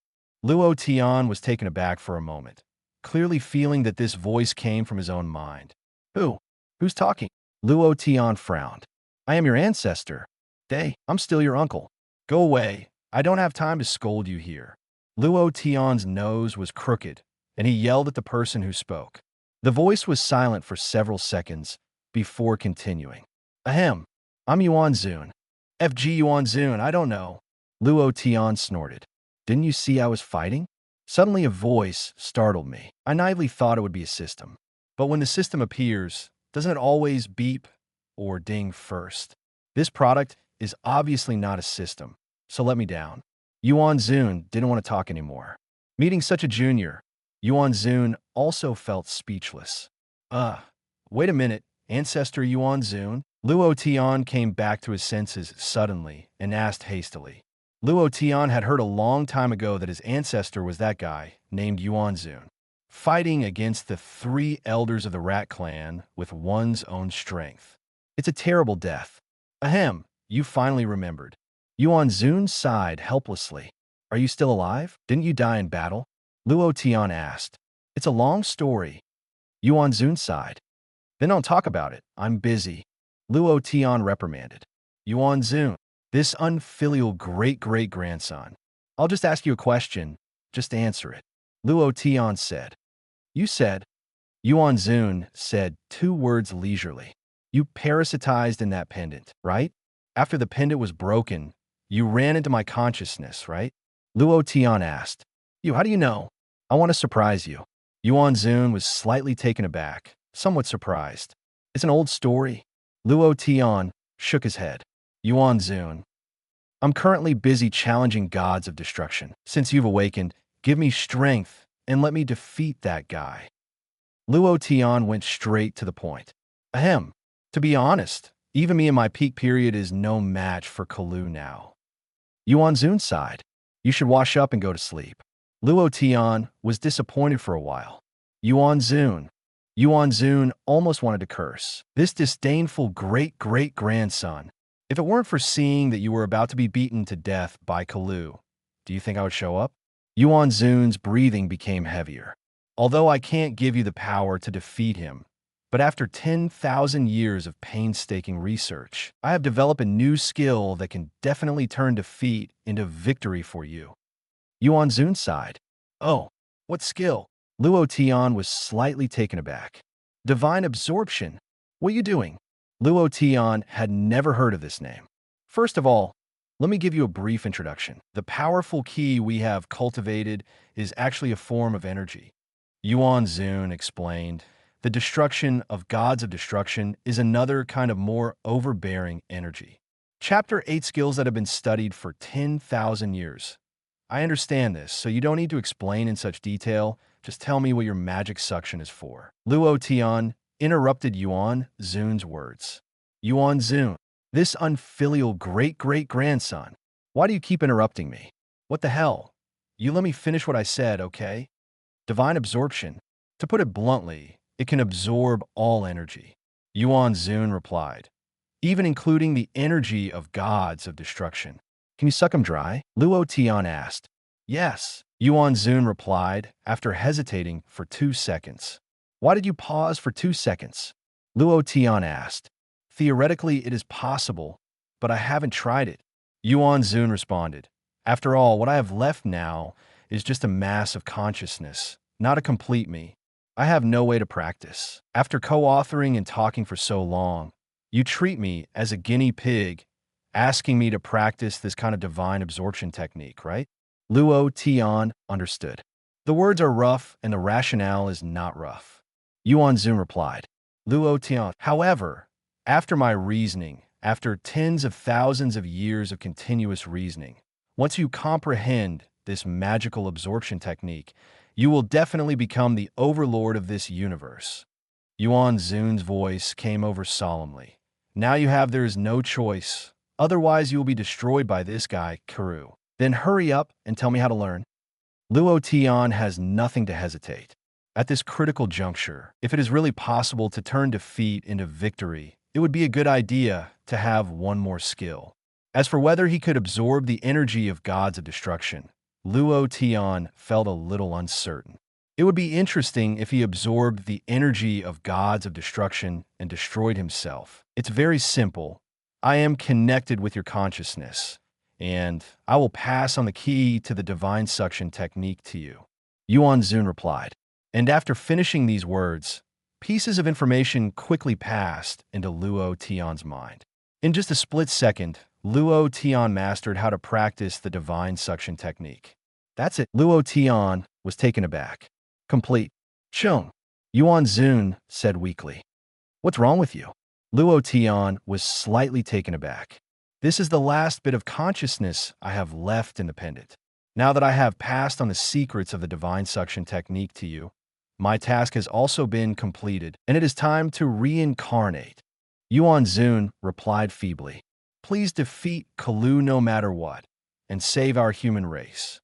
Luo Tian was taken aback for a moment, clearly feeling that this voice came from his own mind. Who? Who's talking? Luo Tian frowned. I am your ancestor. I'm still your uncle. Go away. I don't have time to scold you here. Luo Tian's nose was crooked, and he yelled at the person who spoke. The voice was silent for several seconds before continuing. Ahem. I'm Yuanzun. FG Yuanzun, I don't know. Luo Tian snorted. Didn't you see I was fighting? Suddenly a voice startled me. I naively thought it would be a system. But when the system appears, doesn't it always beep or ding first? This product is obviously not a system, so let me down. Yuanzun didn't want to talk anymore. Meeting such a junior, Yuanzun also felt speechless. Wait a minute, Ancestor Yuanzun? Luo Tian came back to his senses suddenly and asked hastily. Luo Tian had heard a long time ago that his ancestor was that guy named Yuanzun, fighting against the 3 elders of the Rat clan with one's own strength. It's a terrible death. Ahem, you finally remembered. Yuanzun sighed helplessly. Are you still alive? Didn't you die in battle? Luo Tian asked. It's a long story. Yuanzun sighed. Then don't talk about it. I'm busy. Luo Tian reprimanded. Yuanzun, this unfilial great-great-grandson. I'll just ask you a question. Just answer it. Luo Tian said. You said. Yuanzun said 2 words leisurely. You parasitized in that pendant, right? After the pendant was broken, you ran into my consciousness, right? Luo Tian asked. How do you know? I want to surprise you. Yuanzun was slightly taken aback, somewhat surprised. It's an old story. Luo Tian shook his head. Yuanzun, I'm currently busy challenging gods of destruction. Since you've awakened, give me strength and let me defeat that guy. Luo Tian went straight to the point. Ahem. To be honest, even me in my peak period is no match for Kalu now. Yuan Zun sighed. You should wash up and go to sleep. Luo Tian was disappointed for a while. Yuan Zun almost wanted to curse. This disdainful great-great-grandson. If it weren't for seeing that you were about to be beaten to death by Kalu, do you think I would show up? Yuan Zun's breathing became heavier. Although I can't give you the power to defeat him, but after 10,000 years of painstaking research, I have developed a new skill that can definitely turn defeat into victory for you. Yuan Zun sighed. Oh, what skill? Luo Tian was slightly taken aback. Divine absorption. What are you doing? Luo Tian had never heard of this name. First of all, let me give you a brief introduction. The powerful key we have cultivated is actually a form of energy. Yuan Zun explained, the destruction of gods of destruction is another kind of more overbearing energy. Chapter 8 skills that have been studied for 10,000 years. I understand this, so you don't need to explain in such detail. Just tell me what your magic suction is for. Luo Tian interrupted Yuan Zun's words. Yuan Zun, this unfilial great-great-grandson. Why do you keep interrupting me? What the hell? You let me finish what I said, okay? Divine absorption. To put it bluntly, it can absorb all energy. Yuan Zun replied, even including the energy of gods of destruction. Can you suck them dry? Luo Tian asked. Yes, Yuan Zun replied after hesitating for 2 seconds. Why did you pause for 2 seconds? Luo Tian asked. Theoretically, it is possible, but I haven't tried it. Yuan Zun responded. After all, what I have left now is just a mass of consciousness, not a complete me. I have no way to practice. After co-authoring and talking for so long, you treat me as a guinea pig, asking me to practice this kind of divine absorption technique, right? Luo Tian understood. The words are rough and the rationale is not rough. Yuan Zun replied. Luo Tian, however, after my reasoning, after tens of thousands of years of continuous reasoning, once you comprehend this magical absorption technique, you will definitely become the overlord of this universe. Yuan Zun's voice came over solemnly. Now there is no choice. Otherwise, you will be destroyed by this guy, Karu. Then hurry up and tell me how to learn. Luo Tian has nothing to hesitate. At this critical juncture, if it is really possible to turn defeat into victory, it would be a good idea to have one more skill. As for whether he could absorb the energy of gods of destruction, Luo Tian felt a little uncertain. It would be interesting if he absorbed the energy of gods of destruction and destroyed himself. It's very simple. I am connected with your consciousness, and I will pass on the key to the divine suction technique to you. Yuan Zun replied. And after finishing these words, pieces of information quickly passed into Luo Tian's mind. In just a split second, Luo Tian mastered how to practice the divine suction technique. That's it. Luo Tian was taken aback. Complete. Chung. Yuan Zun said weakly. What's wrong with you? Luo Tian was slightly taken aback. This is the last bit of consciousness I have left independent. Now that I have passed on the secrets of the divine suction technique to you, my task has also been completed, and it is time to reincarnate. Yuan Zun replied feebly. Please defeat Kalu no matter what, and save our human race.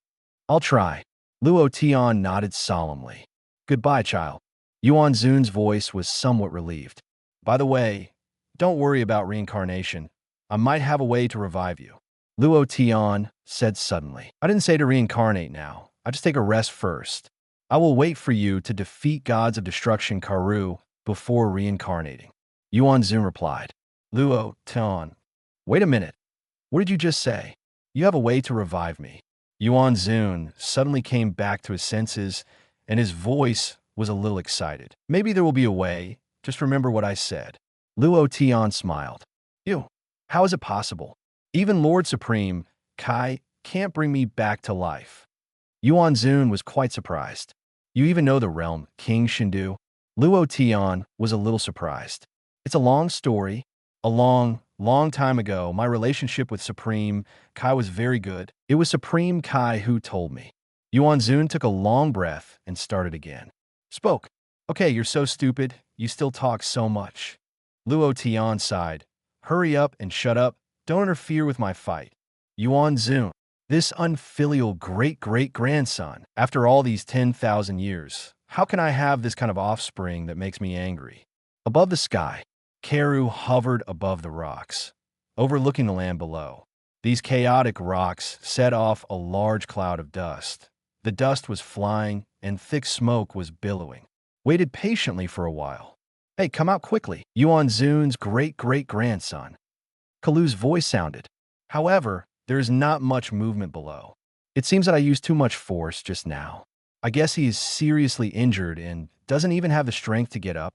I'll try. Luo Tian nodded solemnly. Goodbye, child. Yuan Zun's voice was somewhat relieved. By the way, don't worry about reincarnation. I might have a way to revive you. Luo Tian said suddenly. I didn't say to reincarnate now. I just take a rest first. I will wait for you to defeat gods of destruction Karu before reincarnating. Yuan Zun replied. Luo Tian. Wait a minute. What did you just say? You have a way to revive me. Yuan Zun suddenly came back to his senses, and his voice was a little excited. Maybe there will be a way. Just remember what I said. Luo Tian smiled. You. How is it possible? Even Lord Supreme, Kai, can't bring me back to life. Yuan Zun was quite surprised. You even know the realm, King Shindu? Luo Tian was a little surprised. It's a long story, a long, Long time ago, my relationship with Supreme Kai was very good. It was Supreme Kai who told me. Yuan Zun took a long breath and started again. Spoke. Okay, you're so stupid. You still talk so much. Luo Tian sighed. Hurry up and shut up. Don't interfere with my fight. Yuan Zun. This unfilial great-great-grandson, after all these 10,000 years, how can I have this kind of offspring that makes me angry? Above the sky, Karu hovered above the rocks, overlooking the land below. These chaotic rocks set off a large cloud of dust. The dust was flying, and thick smoke was billowing. Waited patiently for a while. Hey, come out quickly, Yuan Zun's great-great-grandson. Kalu's voice sounded. However, there is not much movement below. It seems that I used too much force just now. I guess he is seriously injured and doesn't even have the strength to get up.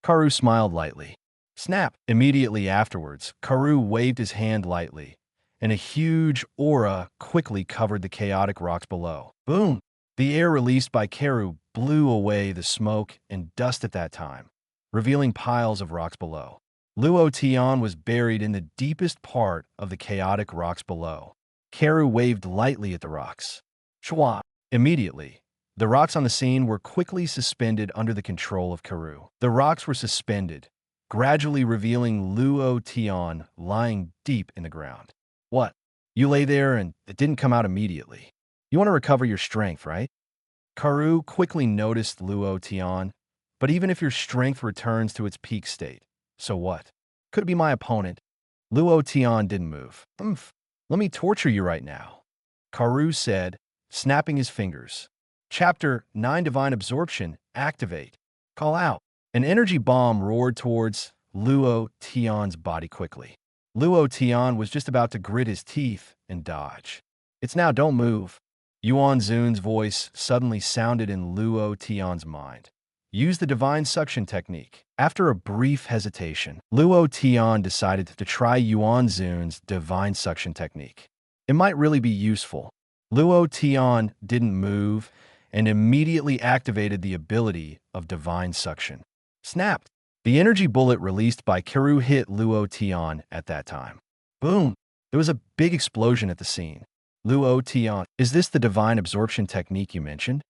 Karu smiled lightly. Snap! Immediately afterwards, Karu waved his hand lightly, and a huge aura quickly covered the chaotic rocks below. Boom! The air released by Karu blew away the smoke and dust at that time, revealing piles of rocks below. Luo Tian was buried in the deepest part of the chaotic rocks below. Karu waved lightly at the rocks. Shwa! Immediately, the rocks on the scene were quickly suspended under the control of Karu. The rocks were suspended, gradually revealing Luo Tian lying deep in the ground. What? You lay there and it didn't come out immediately. You want to recover your strength, right? Karu quickly noticed Luo Tian, but even if your strength returns to its peak state, so what? Could it be my opponent? Luo Tian didn't move. Let me torture you right now, Karu said, snapping his fingers. Chapter 9 Divine Absorption, activate. Call out. An energy bomb roared towards Luo Tian's body quickly. Luo Tian was just about to grit his teeth and dodge. It's now, don't move. Yuan Zun's voice suddenly sounded in Luo Tian's mind. Use the divine suction technique. After a brief hesitation, Luo Tian decided to try Yuan Zun's divine suction technique. It might really be useful. Luo Tian didn't move and immediately activated the ability of divine suction. Snapped. The energy bullet released by Karu hit Luo Tian at that time. Boom! There was a big explosion at the scene. Luo Tian, is this the divine absorption technique you mentioned?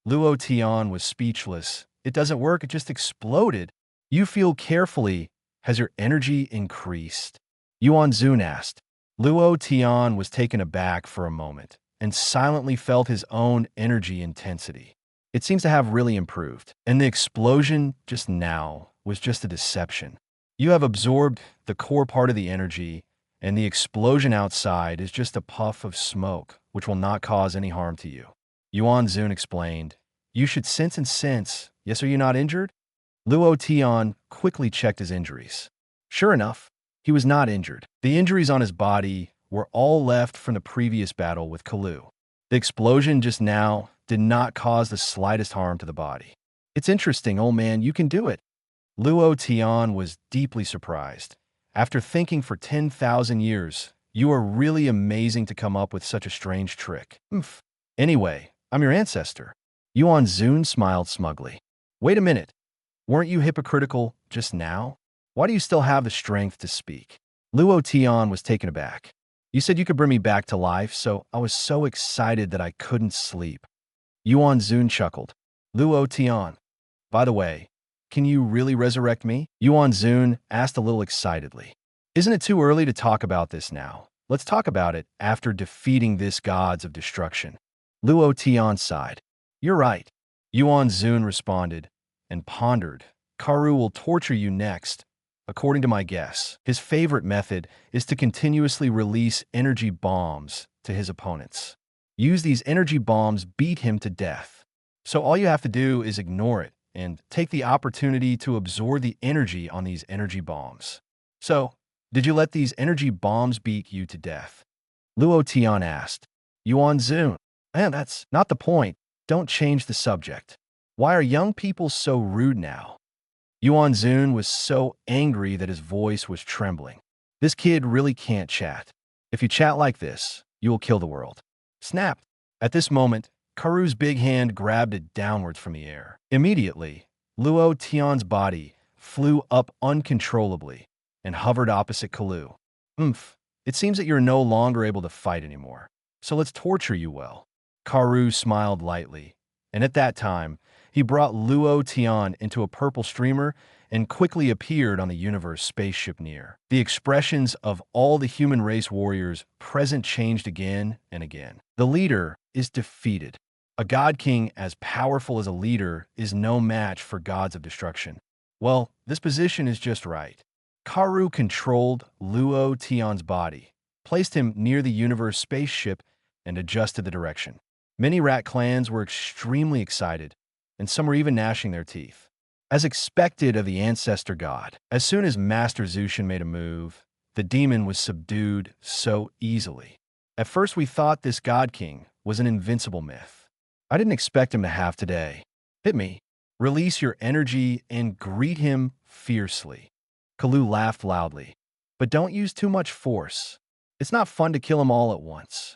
Luo Tian was speechless. It doesn't work, it just exploded. You feel carefully. Has your energy increased? Yuan Zun asked. Luo Tian was taken aback for a moment and silently felt his own energy intensity. It seems to have really improved, and the explosion just now was just a deception. You have absorbed the core part of the energy, and the explosion outside is just a puff of smoke, which will not cause any harm to you. Yuan Zun explained. You should sense and sense. Yes, are you not injured? Luo Tian quickly checked his injuries. Sure enough, he was not injured. The injuries on his body were all left from the previous battle with Kalu. The explosion just now did not cause the slightest harm to the body. It's interesting, old man, you can do it. Luo Tian was deeply surprised. After thinking for 10,000 years, you are really amazing to come up with such a strange trick. Anyway, I'm your ancestor. Yuan Zun smiled smugly. Wait a minute. Weren't you hypocritical just now? Why do you still have the strength to speak? Luo Tian was taken aback. You said you could bring me back to life, so I was so excited that I couldn't sleep. Yuan Zun chuckled. Luo Tian, by the way, can you really resurrect me? Yuan Zun asked a little excitedly. Isn't it too early to talk about this now? Let's talk about it after defeating this gods of destruction. Luo Tian sighed. You're right. Yuan Zun responded and pondered. Karu will torture you next. According to my guess, his favorite method is to continuously release energy bombs to his opponents. Use these energy bombs beat him to death. So all you have to do is ignore it and take the opportunity to absorb the energy on these energy bombs. So, did you let these energy bombs beat you to death? Luo Tian asked. Yuan Zun, man, that's not the point. Don't change the subject. Why are young people so rude now? Yuan Zun was so angry that his voice was trembling. This kid really can't chat. If you chat like this, you will kill the world. Snap! At this moment, Karu's big hand grabbed it downwards from the air. Immediately, Luo Tian's body flew up uncontrollably, and hovered opposite Kalu. It seems that you're no longer able to fight anymore. So let's torture you well. Karu smiled lightly, and at that time, he brought Luo Tian into a purple streamer and quickly appeared on the universe spaceship near. The expressions of all the human race warriors present changed again and again. The leader is defeated. A god king as powerful as a leader is no match for gods of destruction. Well, this position is just right. Karu controlled Luo Tian's body, placed him near the universe spaceship, and adjusted the direction. Many rat clans were extremely excited, and some were even gnashing their teeth. As expected of the ancestor god, as soon as Master Zushin made a move, the demon was subdued so easily. At first we thought this god king was an invincible myth. I didn't expect him to have today. Hit me. Release your energy and greet him fiercely. Kalu laughed loudly. But don't use too much force. It's not fun to kill them all at once.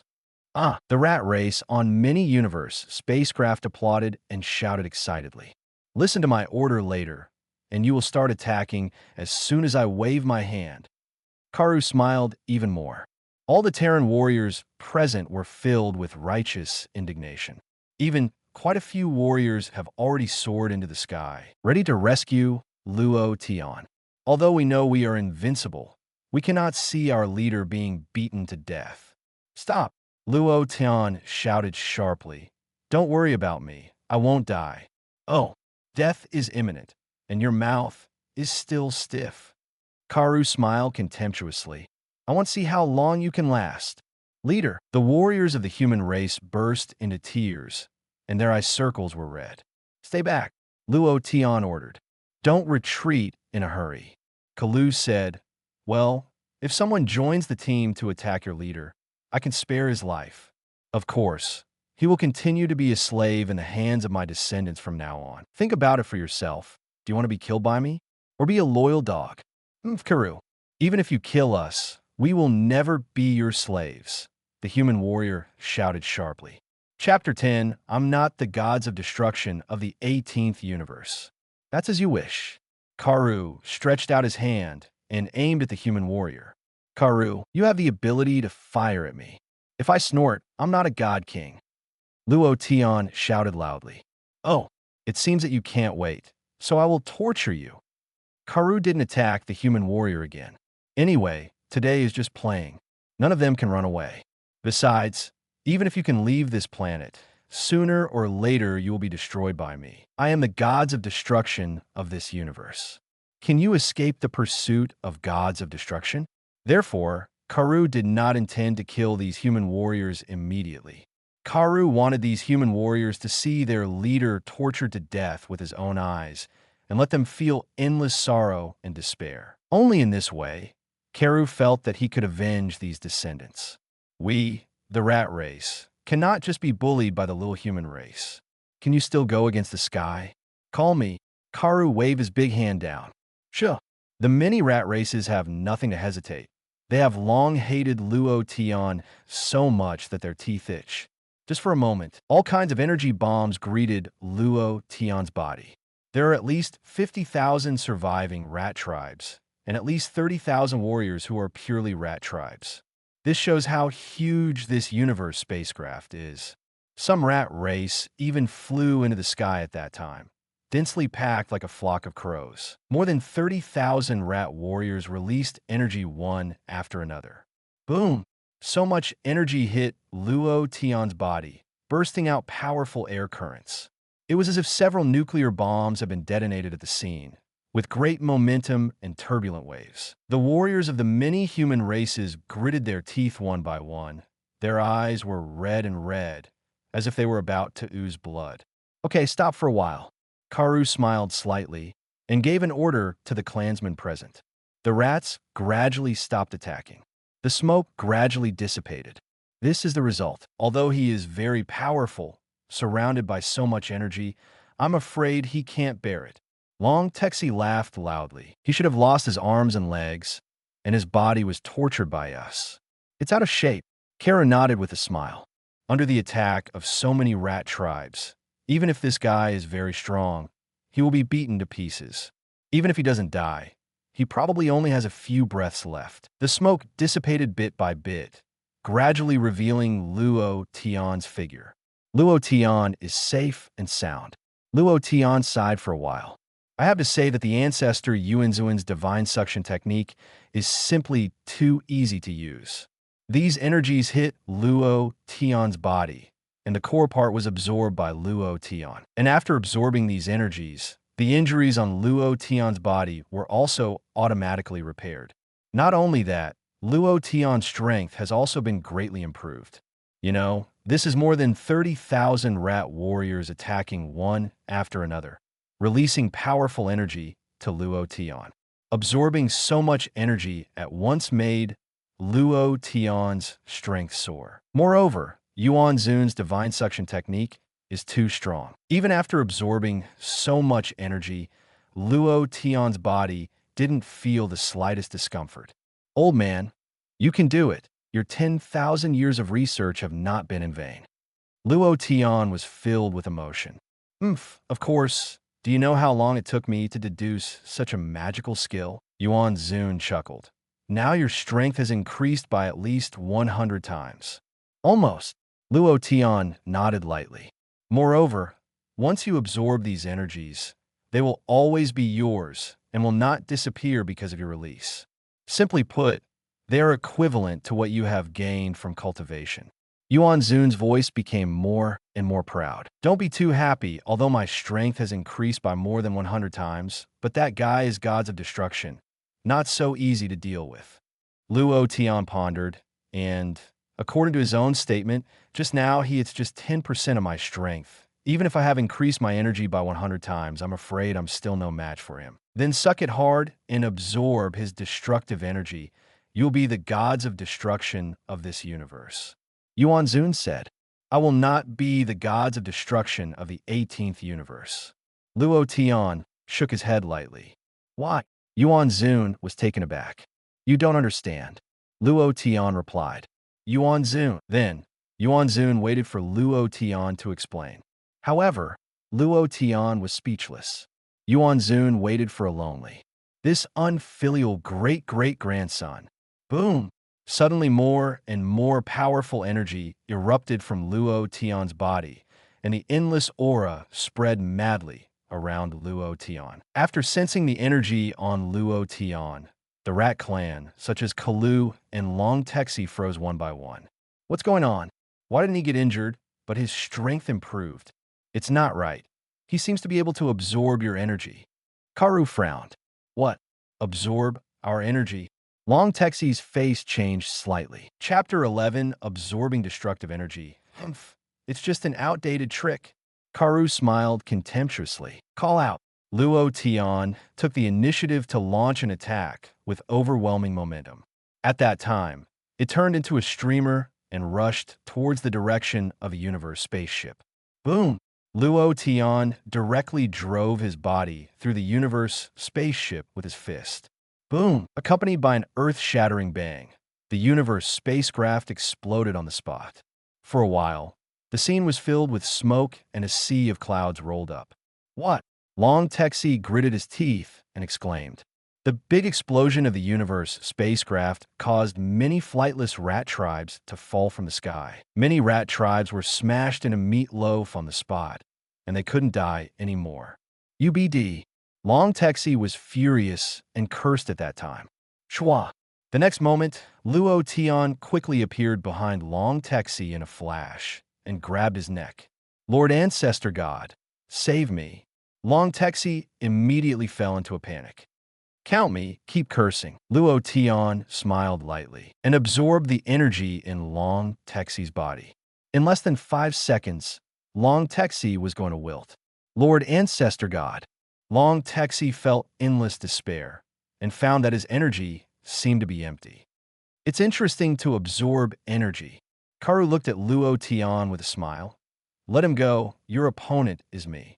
The rat race on mini-universe spacecraft applauded and shouted excitedly. Listen to my order later, and you will start attacking as soon as I wave my hand. Karu smiled even more. All the Terran warriors present were filled with righteous indignation. Even quite a few warriors have already soared into the sky, ready to rescue Luo Tian. Although we know we are invincible, we cannot see our leader being beaten to death. Stop! Luo Tian shouted sharply. Don't worry about me. I won't die. Oh, death is imminent, and your mouth is still stiff. Karu smiled contemptuously. I want to see how long you can last. Leader, the warriors of the human race burst into tears, and their eye circles were red. Stay back, Luo Tian ordered. Don't retreat in a hurry. Kalu said, well, if someone joins the team to attack your leader, I can spare his life. Of course, he will continue to be a slave in the hands of my descendants from now on. Think about it for yourself. Do you want to be killed by me? Or be a loyal dog? Karu, even if you kill us, we will never be your slaves, the human warrior shouted sharply. Chapter 10, I'm not the gods of destruction of the 18th universe. That's as you wish. Karu stretched out his hand and aimed at the human warrior. Karu, you have the ability to fire at me. If I snort, I'm not a god king. Luo Tian shouted loudly. Oh, it seems that you can't wait, so I will torture you. Karu didn't attack the human warrior again. Anyway, today is just playing. None of them can run away. Besides, even if you can leave this planet, sooner or later you will be destroyed by me. I am the gods of destruction of this universe. Can you escape the pursuit of gods of destruction? Therefore, Karu did not intend to kill these human warriors immediately. Karu wanted these human warriors to see their leader tortured to death with his own eyes and let them feel endless sorrow and despair. Only in this way, Karu felt that he could avenge these descendants. We, the rat race, cannot just be bullied by the little human race. Can you still go against the sky? Call me. Karu waved his big hand down. Sure. The many rat races have nothing to hesitate. They have long hated Luo Tian so much that their teeth itch. Just for a moment, all kinds of energy bombs greeted Luo Tian's body. There are at least 50,000 surviving rat tribes, and at least 30,000 warriors who are purely rat tribes. This shows how huge this universe spacecraft is. Some rat race even flew into the sky at that time, densely packed like a flock of crows. More than 30,000 rat warriors released energy one after another. Boom! So much energy hit Luo Tian's body, bursting out powerful air currents. It was as if several nuclear bombs had been detonated at the scene, with great momentum and turbulent waves. The warriors of the many human races gritted their teeth one by one. Their eyes were red and red, as if they were about to ooze blood. Okay, stop for a while. Karu smiled slightly and gave an order to the clansmen present. The rats gradually stopped attacking. The smoke gradually dissipated. This is the result. Although he is very powerful, surrounded by so much energy, I'm afraid he can't bear it. Long Texi laughed loudly. He should have lost his arms and legs, and his body was tortured by us. It's out of shape. Kara nodded with a smile. Under the attack of so many rat tribes, even if this guy is very strong, he will be beaten to pieces. Even if he doesn't die, he probably only has a few breaths left. The smoke dissipated bit by bit, gradually revealing Luo Tian's figure. Luo Tian is safe and sound. Luo Tian sighed for a while. I have to say that the ancestor Yuanzuan's divine suction technique is simply too easy to use. These energies hit Luo Tian's body, and the core part was absorbed by Luo Tian. And after absorbing these energies, the injuries on Luo Tian's body were also automatically repaired. Not only that, Luo Tian's strength has also been greatly improved. You know, this is more than 30,000 rat warriors attacking one after another, releasing powerful energy to Luo Tian. Absorbing so much energy at once made Luo Tian's strength soar. Moreover, Yuanzun's divine suction technique is too strong. Even after absorbing so much energy, Luo Tian's body didn't feel the slightest discomfort. Old man, you can do it. Your 10,000 years of research have not been in vain. Luo Tian was filled with emotion. Of course. Do you know how long it took me to deduce such a magical skill? Yuanzun chuckled. Now your strength has increased by at least 100 times. Almost. Luo Tian nodded lightly. Moreover, once you absorb these energies, they will always be yours and will not disappear because of your release. Simply put, they are equivalent to what you have gained from cultivation. Yuanzun's voice became more and more proud. Don't be too happy, although my strength has increased by more than 100 times, but that guy is gods of destruction. Not so easy to deal with. Luo Tian pondered, and, according to his own statement, just now he hits just 10% of my strength. Even if I have increased my energy by 100 times, I'm afraid I'm still no match for him. Then suck it hard and absorb his destructive energy. You'll be the gods of destruction of this universe. Yuanzun said, I will not be the gods of destruction of the 18th universe. Luo Tian shook his head lightly. Why? Yuanzun was taken aback. You don't understand. Luo Tian replied. Yuanzun. Then, Yuanzun waited for Luo Tian to explain. However, Luo Tian was speechless. Yuanzun waited for a lonely. This unfilial great-great-grandson. Boom! Suddenly more and more powerful energy erupted from Luo Tian's body, and the endless aura spread madly around Luo Tian. After sensing the energy on Luo Tian, the rat clan, such as Kalu and Long Texi, froze one by one. What's going on? Why didn't he get injured, but his strength improved? It's not right. He seems to be able to absorb your energy. Karu frowned. What? Absorb our energy? Long Texi's face changed slightly. Chapter 11, Absorbing Destructive Energy. It's just an outdated trick. Karu smiled contemptuously. Call out. Luo Tian took the initiative to launch an attack with overwhelming momentum. At that time, it turned into a streamer and rushed towards the direction of a universe spaceship. Boom! Luo Tian directly drove his body through the universe spaceship with his fist. Boom! Accompanied by an earth-shattering bang, the universe spacecraft exploded on the spot. For a while, the scene was filled with smoke and a sea of clouds rolled up. What? Long Texi gritted his teeth and exclaimed. The big explosion of the universe spacecraft caused many flightless rat tribes to fall from the sky. Many rat tribes were smashed in a meatloaf on the spot, and they couldn't die anymore. UBD. Long Texi was furious and cursed at that time. Shwa. The next moment, Luo Tian quickly appeared behind Long Texi in a flash and grabbed his neck. Lord Ancestor God, save me. Long Texi immediately fell into a panic. Count me, keep cursing. Luo Tian smiled lightly and absorbed the energy in Long Texi's body. In less than 5 seconds, Long Texi was going to wilt. Lord Ancestor God. Long Texi felt endless despair and found that his energy seemed to be empty. It's interesting to absorb energy. Karu looked at Luo Tian with a smile. Let him go. Your opponent is me.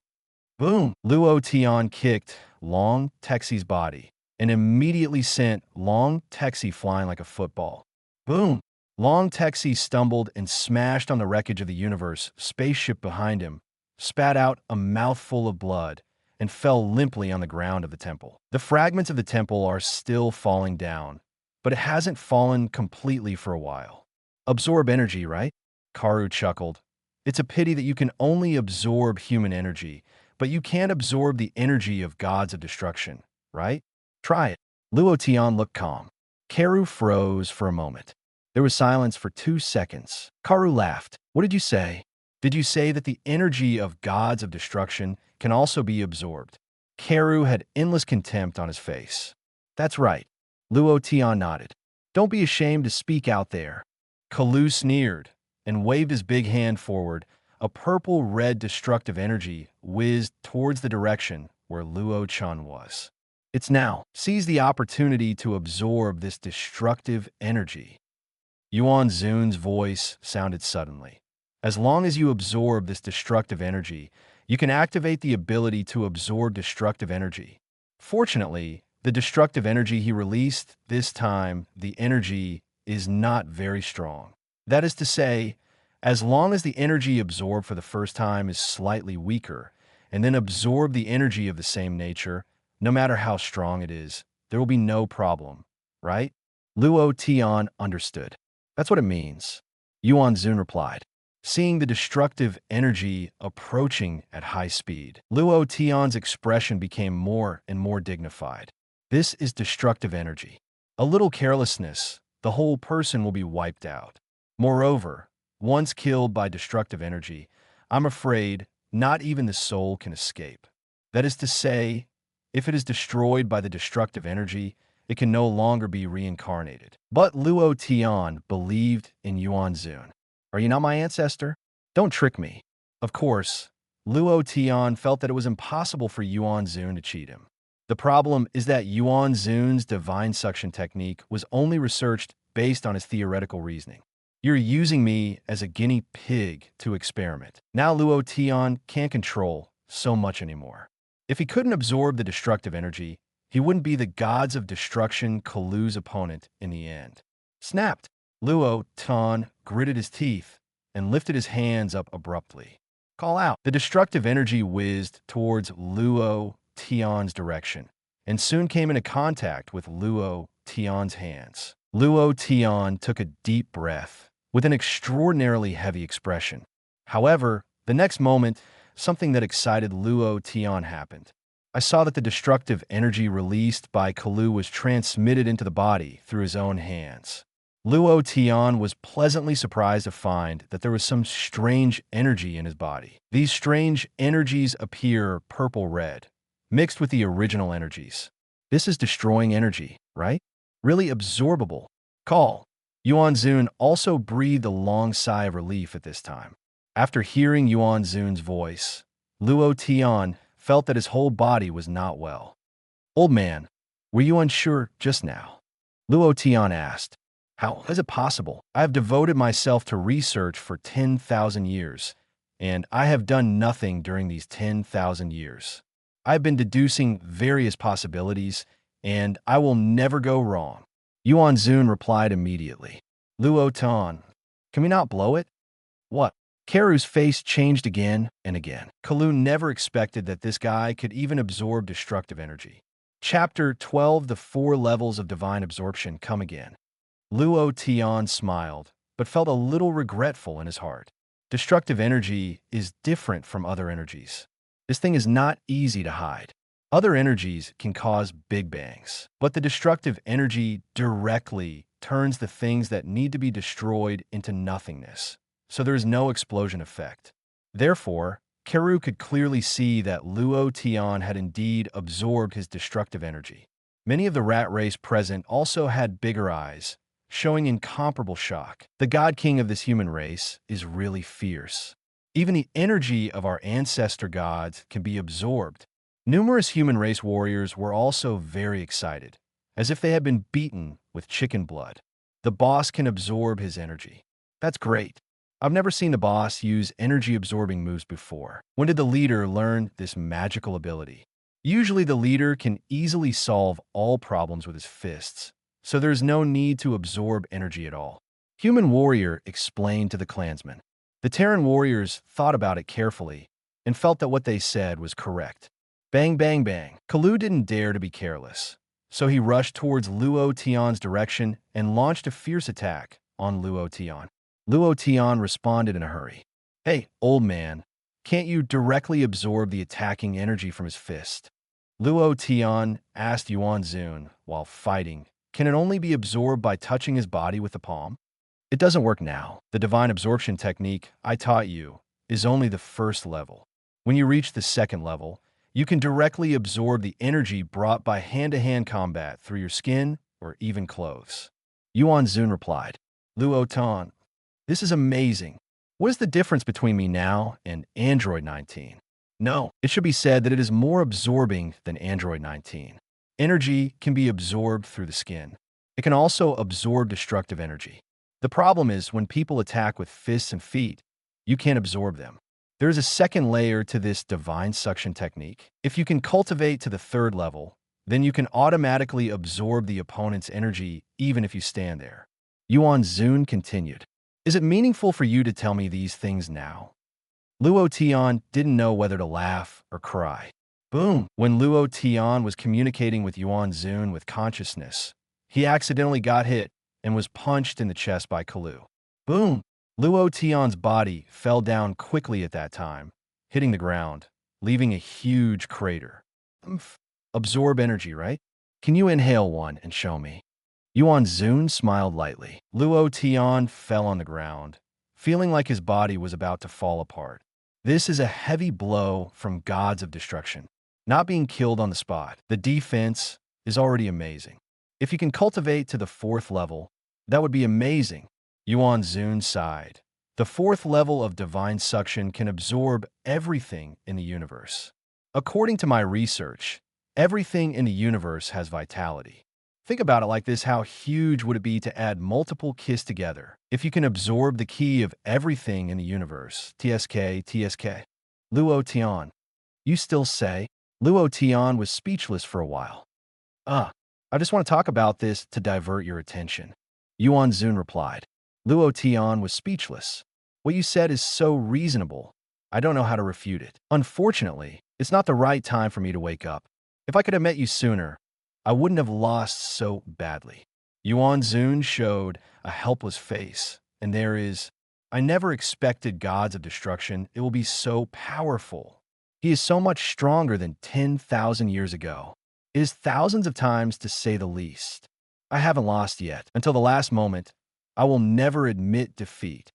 Boom! Luo Tian kicked Long Texi's body and immediately sent Long Texi flying like a football. Boom! Long Texi stumbled and smashed on the wreckage of the universe spaceship behind him, spat out a mouthful of blood, and fell limply on the ground of the temple. The fragments of the temple are still falling down, but it hasn't fallen completely for a while. Absorb energy, right? Karu chuckled. It's a pity that you can only absorb human energy, but you can't absorb the energy of gods of destruction, right? Try it. Luo Tian looked calm. Karu froze for a moment. There was silence for 2 seconds. Karu laughed. What did you say? Did you say that the energy of gods of destruction can also be absorbed? Karu had endless contempt on his face. That's right. Luo Tian nodded. Don't be ashamed to speak out there. Kalu sneered and waved his big hand forward. A purple-red destructive energy whizzed towards the direction where Luo Tian was. It's now. Seize the opportunity to absorb this destructive energy. Yuan Zun's voice sounded suddenly. As long as you absorb this destructive energy, you can activate the ability to absorb destructive energy. Fortunately, the destructive energy he released this time, the energy is not very strong. That is to say, as long as the energy absorbed for the first time is slightly weaker, and then absorb the energy of the same nature, no matter how strong it is, there will be no problem, right? Luo Tian understood. That's what it means. Yuan Zun replied, seeing the destructive energy approaching at high speed. Luo Tian's expression became more and more dignified. This is destructive energy. A little carelessness, the whole person will be wiped out. Moreover, once killed by destructive energy, I'm afraid not even the soul can escape. That is to say, if it is destroyed by the destructive energy, it can no longer be reincarnated. But Luo Tian believed in Yuan Zun. Are you not my ancestor? Don't trick me. Of course, Luo Tian felt that it was impossible for Yuan Zun to cheat him. The problem is that Yuan Zun's divine suction technique was only researched based on his theoretical reasoning. You're using me as a guinea pig to experiment. Now Luo Tian can't control so much anymore. If he couldn't absorb the destructive energy, he wouldn't be the gods of destruction Kalu's opponent in the end. Snapped. Luo Tian gritted his teeth and lifted his hands up abruptly. Call out. The destructive energy whizzed towards Luo Tian's direction and soon came into contact with Luo Tian's hands. Luo Tian took a deep breath with an extraordinarily heavy expression. However, the next moment, something that excited Luo Tian happened. I saw that the destructive energy released by Kalu was transmitted into the body through his own hands. Luo Tian was pleasantly surprised to find that there was some strange energy in his body. These strange energies appear purple-red, mixed with the original energies. This is destroying energy, right? Really absorbable. Call. Yuan Zun also breathed a long sigh of relief at this time. After hearing Yuan Zun's voice, Luo Tian felt that his whole body was not well. Old man, were you unsure just now? Luo Tian asked. How is it possible? I have devoted myself to research for 10,000 years, and I have done nothing during these 10,000 years. I've been deducing various possibilities, and I will never go wrong. Yuan Zun replied immediately. Luo Tian, can we not blow it? What? Karu's face changed again and again. Kalu never expected that this guy could even absorb destructive energy. Chapter 12, The 4 Levels of Divine Absorption, come again. Luo Tian smiled, but felt a little regretful in his heart. Destructive energy is different from other energies. This thing is not easy to hide. Other energies can cause big bangs, but the destructive energy directly turns the things that need to be destroyed into nothingness, so there is no explosion effect. Therefore, Karu could clearly see that Luo Tian had indeed absorbed his destructive energy. Many of the rat race present also had bigger eyes, showing incomparable shock. The God King of this human race is really fierce. Even the energy of our ancestor gods can be absorbed. Numerous human race warriors were also very excited, as if they had been beaten with chicken blood. The boss can absorb his energy. That's great. I've never seen the boss use energy-absorbing moves before. When did the leader learn this magical ability? Usually the leader can easily solve all problems with his fists, so there's no need to absorb energy at all. Human warrior explained to the clansmen. The Terran warriors thought about it carefully and felt that what they said was correct. Bang, bang, bang. Kalu didn't dare to be careless, so he rushed towards Luo Tian's direction and launched a fierce attack on Luo Tian. Luo Tian responded in a hurry. Hey, old man, can't you directly absorb the attacking energy from his fist? Luo Tian asked Yuan Zun while fighting. Can it only be absorbed by touching his body with the palm? It doesn't work now. The divine absorption technique I taught you is only the first level. When you reach the second level, you can directly absorb the energy brought by hand-to-hand combat through your skin or even clothes. Yuan Zun replied, Luo Tian, this is amazing. What is the difference between me now and Android 19? No, it should be said that it is more absorbing than Android 19. Energy can be absorbed through the skin. It can also absorb destructive energy. The problem is when people attack with fists and feet, you can't absorb them. There is a second layer to this divine suction technique. If you can cultivate to the third level, then you can automatically absorb the opponent's energy even if you stand there. Yuan Zun continued, is it meaningful for you to tell me these things now? Luo Tian didn't know whether to laugh or cry. Boom! When Luo Tian was communicating with Yuan Zun with consciousness, he accidentally got hit and was punched in the chest by Kalu. Boom! Luo Tian's body fell down quickly at that time, hitting the ground, leaving a huge crater. Absorb energy, right? Can you inhale one and show me? Yuan Zun smiled lightly. Luo Tian fell on the ground, feeling like his body was about to fall apart. This is a heavy blow from gods of destruction. Not being killed on the spot, the defense is already amazing. If you can cultivate to the fourth level, that would be amazing. Yuan Zun sighed. The fourth level of divine suction can absorb everything in the universe. According to my research, everything in the universe has vitality. Think about it like this, how huge would it be to add multiple Kiss together? If you can absorb the key of everything in the universe, TSK. Luo Tian, you still say? Luo Tian was speechless for a while. I just want to talk about this to divert your attention. Yuan Zun replied. Luo Tian was speechless. What you said is so reasonable. I don't know how to refute it. Unfortunately, it's not the right time for me to wake up. If I could have met you sooner, I wouldn't have lost so badly. Yuan Zun showed a helpless face, and I never expected gods of destruction. It will be so powerful. He is so much stronger than 10,000 years ago. It is thousands of times to say the least. I haven't lost yet. Until the last moment, I will never admit defeat.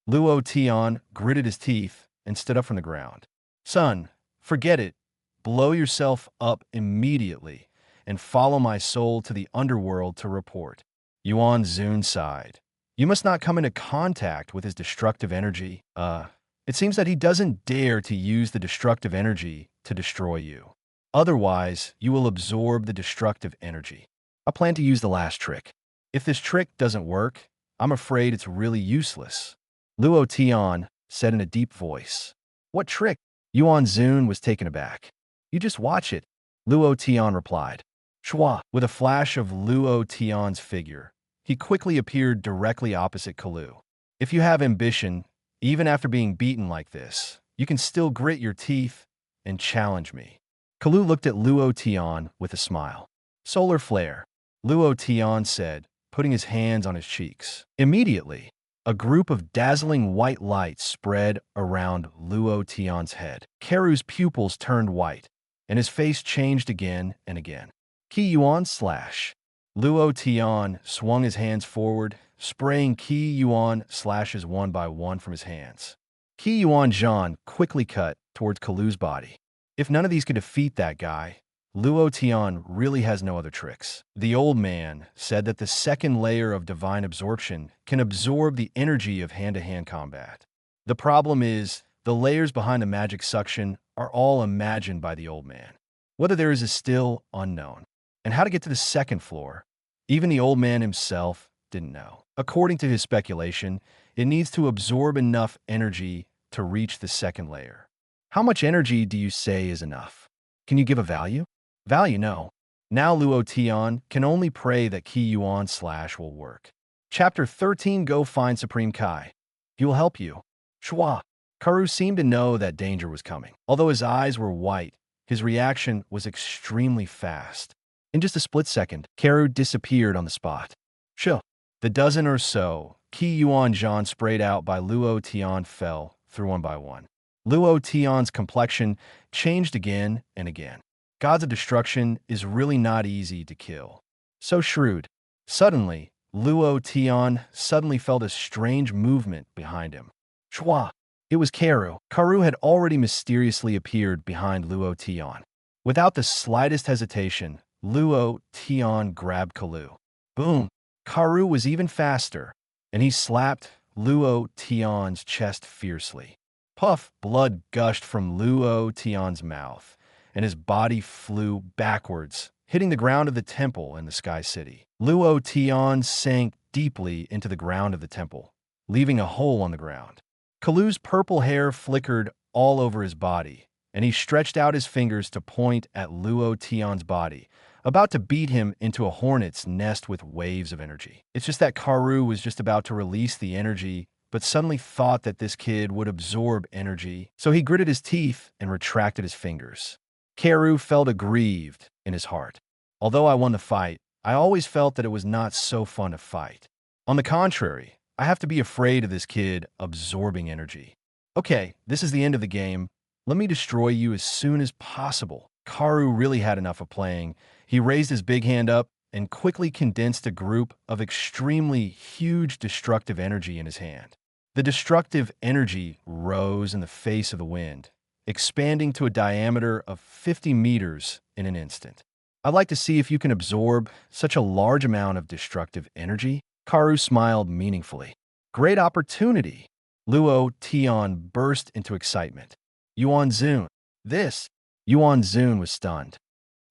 Luo Tian gritted his teeth and stood up from the ground. Son, forget it. Blow yourself up immediately and follow my soul to the underworld to report. Yuan Zun sighed. You must not come into contact with his destructive energy. It seems that he doesn't dare to use the destructive energy to destroy you. Otherwise, you will absorb the destructive energy. I plan to use the last trick. If this trick doesn't work, I'm afraid it's really useless. Luo Tian said in a deep voice. What trick? Yuan Zun was taken aback. You just watch it. Luo Tian replied. Shua, with a flash of Luo Tian's figure, he quickly appeared directly opposite Kalu. If you have ambition, even after being beaten like this, you can still grit your teeth and challenge me. Kalu looked at Luo Tian with a smile. Solar flare, Luo Tian said, putting his hands on his cheeks. Immediately, a group of dazzling white lights spread around Luo Tian's head. Karu's pupils turned white, and his face changed again and again. Ki Yuan slash. Luo Tian swung his hands forward, spraying Ki Yuan slashes one by one from his hands. Ki Yuan Zhan quickly cut towards Kalu's body. If none of these could defeat that guy, Luo Tian really has no other tricks. The old man said that the second layer of divine absorption can absorb the energy of hand-to-hand combat. The problem is, the layers behind the magic suction are all imagined by the old man. Whether there is still unknown. And how to get to the second floor, even the old man himself didn't know. According to his speculation, it needs to absorb enough energy to reach the second layer. How much energy do you say is enough? Can you give a value? Value, no. Now Luo Tian can only pray that Ki Yuan slash will work. Chapter 13. Go find Supreme Kai. He will help you. Shua. Karu seemed to know that danger was coming. Although his eyes were white, His reaction was extremely fast. In just a split second, Karu disappeared on the spot. Sure. The dozen or so Ki Yuan Zhan sprayed out by Luo Tian fell through one by one. Luo Tian's complexion changed again and again. Gods of destruction is really not easy to kill. So shrewd. Suddenly, Luo Tian suddenly felt a strange movement behind him. Chua! It was Karu. Karu had already mysteriously appeared behind Luo Tian. Without the slightest hesitation, Luo Tian grabbed Kalu. Boom! Karu was even faster, and he slapped Luo Tian's chest fiercely. Puff! Blood gushed from Luo Tian's mouth, and his body flew backwards, hitting the ground of the temple in the Sky City. Luo Tian sank deeply into the ground of the temple, leaving a hole on the ground. Kalu's purple hair flickered all over his body, and he stretched out his fingers to point at Luo Tian's body, about to beat him into a hornet's nest with waves of energy. It's just that Karu was just about to release the energy, but suddenly thought that this kid would absorb energy, so he gritted his teeth and retracted his fingers. Karu felt aggrieved in his heart. Although I won the fight, I always felt that it was not so fun to fight. On the contrary, I have to be afraid of this kid absorbing energy. Okay, this is the end of the game. Let me destroy you as soon as possible. Karu really had enough of playing. He raised his big hand up and quickly condensed a group of extremely huge destructive energy in his hand. The destructive energy rose in the face of the wind, expanding to a diameter of 50 meters in an instant. I'd like to see if you can absorb such a large amount of destructive energy. Karu smiled meaningfully. Great opportunity. Luo Tian burst into excitement. Yuan Zun. This. Yuan Zun was stunned.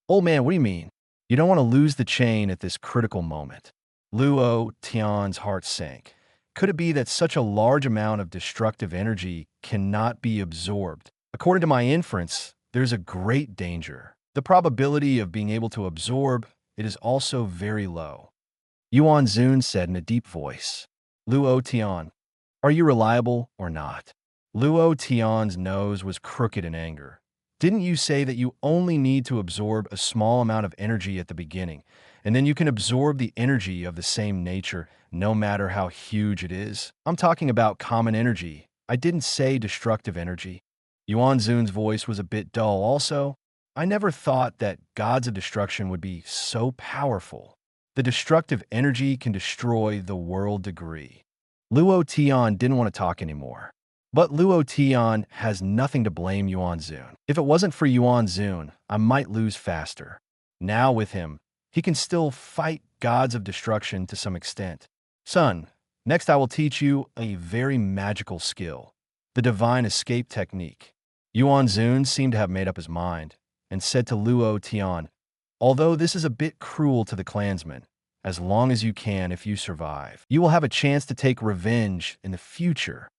Old man, what do you mean? You don't want to lose the chain at this critical moment. Luo Tian's heart sank. Could it be that such a large amount of destructive energy cannot be absorbed? According to my inference, there's a great danger. The probability of being able to absorb it is also very low. Yuan Zun said in a deep voice. Luo Tian, are you reliable or not? Luo Tian's nose was crooked in anger. Didn't you say that you only need to absorb a small amount of energy at the beginning, and then you can absorb the energy of the same nature, no matter how huge it is? I'm talking about common energy. I didn't say destructive energy. Yuan Zun's voice was a bit dull also. I never thought that gods of destruction would be so powerful. The destructive energy can destroy the world degree. Luo Tian didn't want to talk anymore. But Luo Tian has nothing to blame Yuan Zun. If it wasn't for Yuan Zun, I might lose faster. Now with him, he can still fight gods of destruction to some extent. Son, next I will teach you a very magical skill, the divine escape technique. Yuan Zun seemed to have made up his mind and said to Luo Tian, although this is a bit cruel to the clansmen, as long as you can if you survive, you will have a chance to take revenge in the future.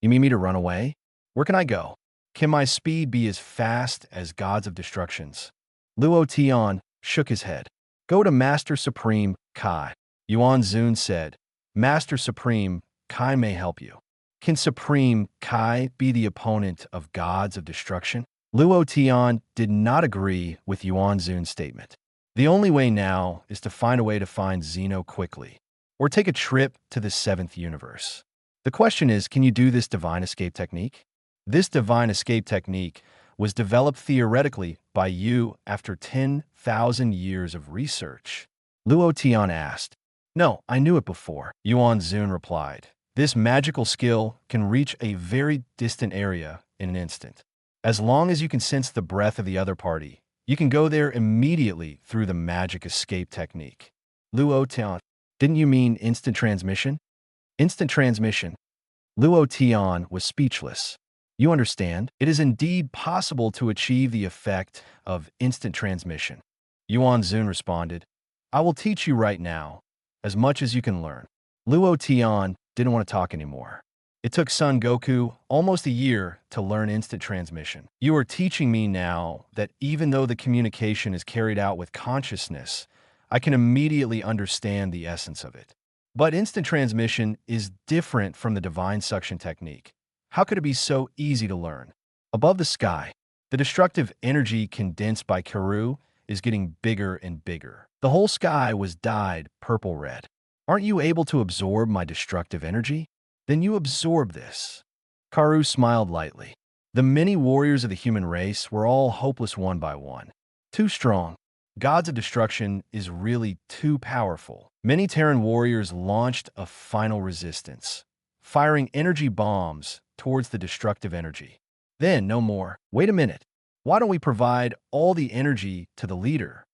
You mean me to run away? Where can I go? Can my speed be as fast as gods of destructions? Luo Tian shook his head. Go to Master Supreme Kai. Yuan Zun said, Master Supreme Kai may help you. Can Supreme Kai be the opponent of gods of destruction? Luo Tian did not agree with Yuan Zun's statement. The only way now is to find a way to find Zeno quickly, or take a trip to the 7th universe. The question is, can you do this divine escape technique? This divine escape technique was developed theoretically by you after 10,000 years of research. Luo Tian asked. No, I knew it before, Yuan Zun replied. This magical skill can reach a very distant area in an instant. As long as you can sense the breath of the other party, you can go there immediately through the magic escape technique. Luo Tian, didn't you mean instant transmission? Instant transmission. Luo Tian was speechless. You understand? It is indeed possible to achieve the effect of instant transmission. Yuan Zun responded, I will teach you right now, as much as you can learn. Luo Tian didn't want to talk anymore. It took Son Goku almost a year to learn instant transmission. You are teaching me now that even though the communication is carried out with consciousness, I can immediately understand the essence of it. But instant transmission is different from the divine suction technique. How could it be so easy to learn? Above the sky, The destructive energy condensed by Karu is getting bigger and bigger. The whole sky was dyed purple-red. Aren't you able to absorb my destructive energy? Then you absorb this. Karu smiled lightly. The many warriors of the human race were all hopeless one by one. Too strong. Gods of destruction is really too powerful. Many Terran warriors launched a final resistance, firing energy bombs towards the destructive energy. Then, no more. Wait a minute. Why don't we provide all the energy to the leader?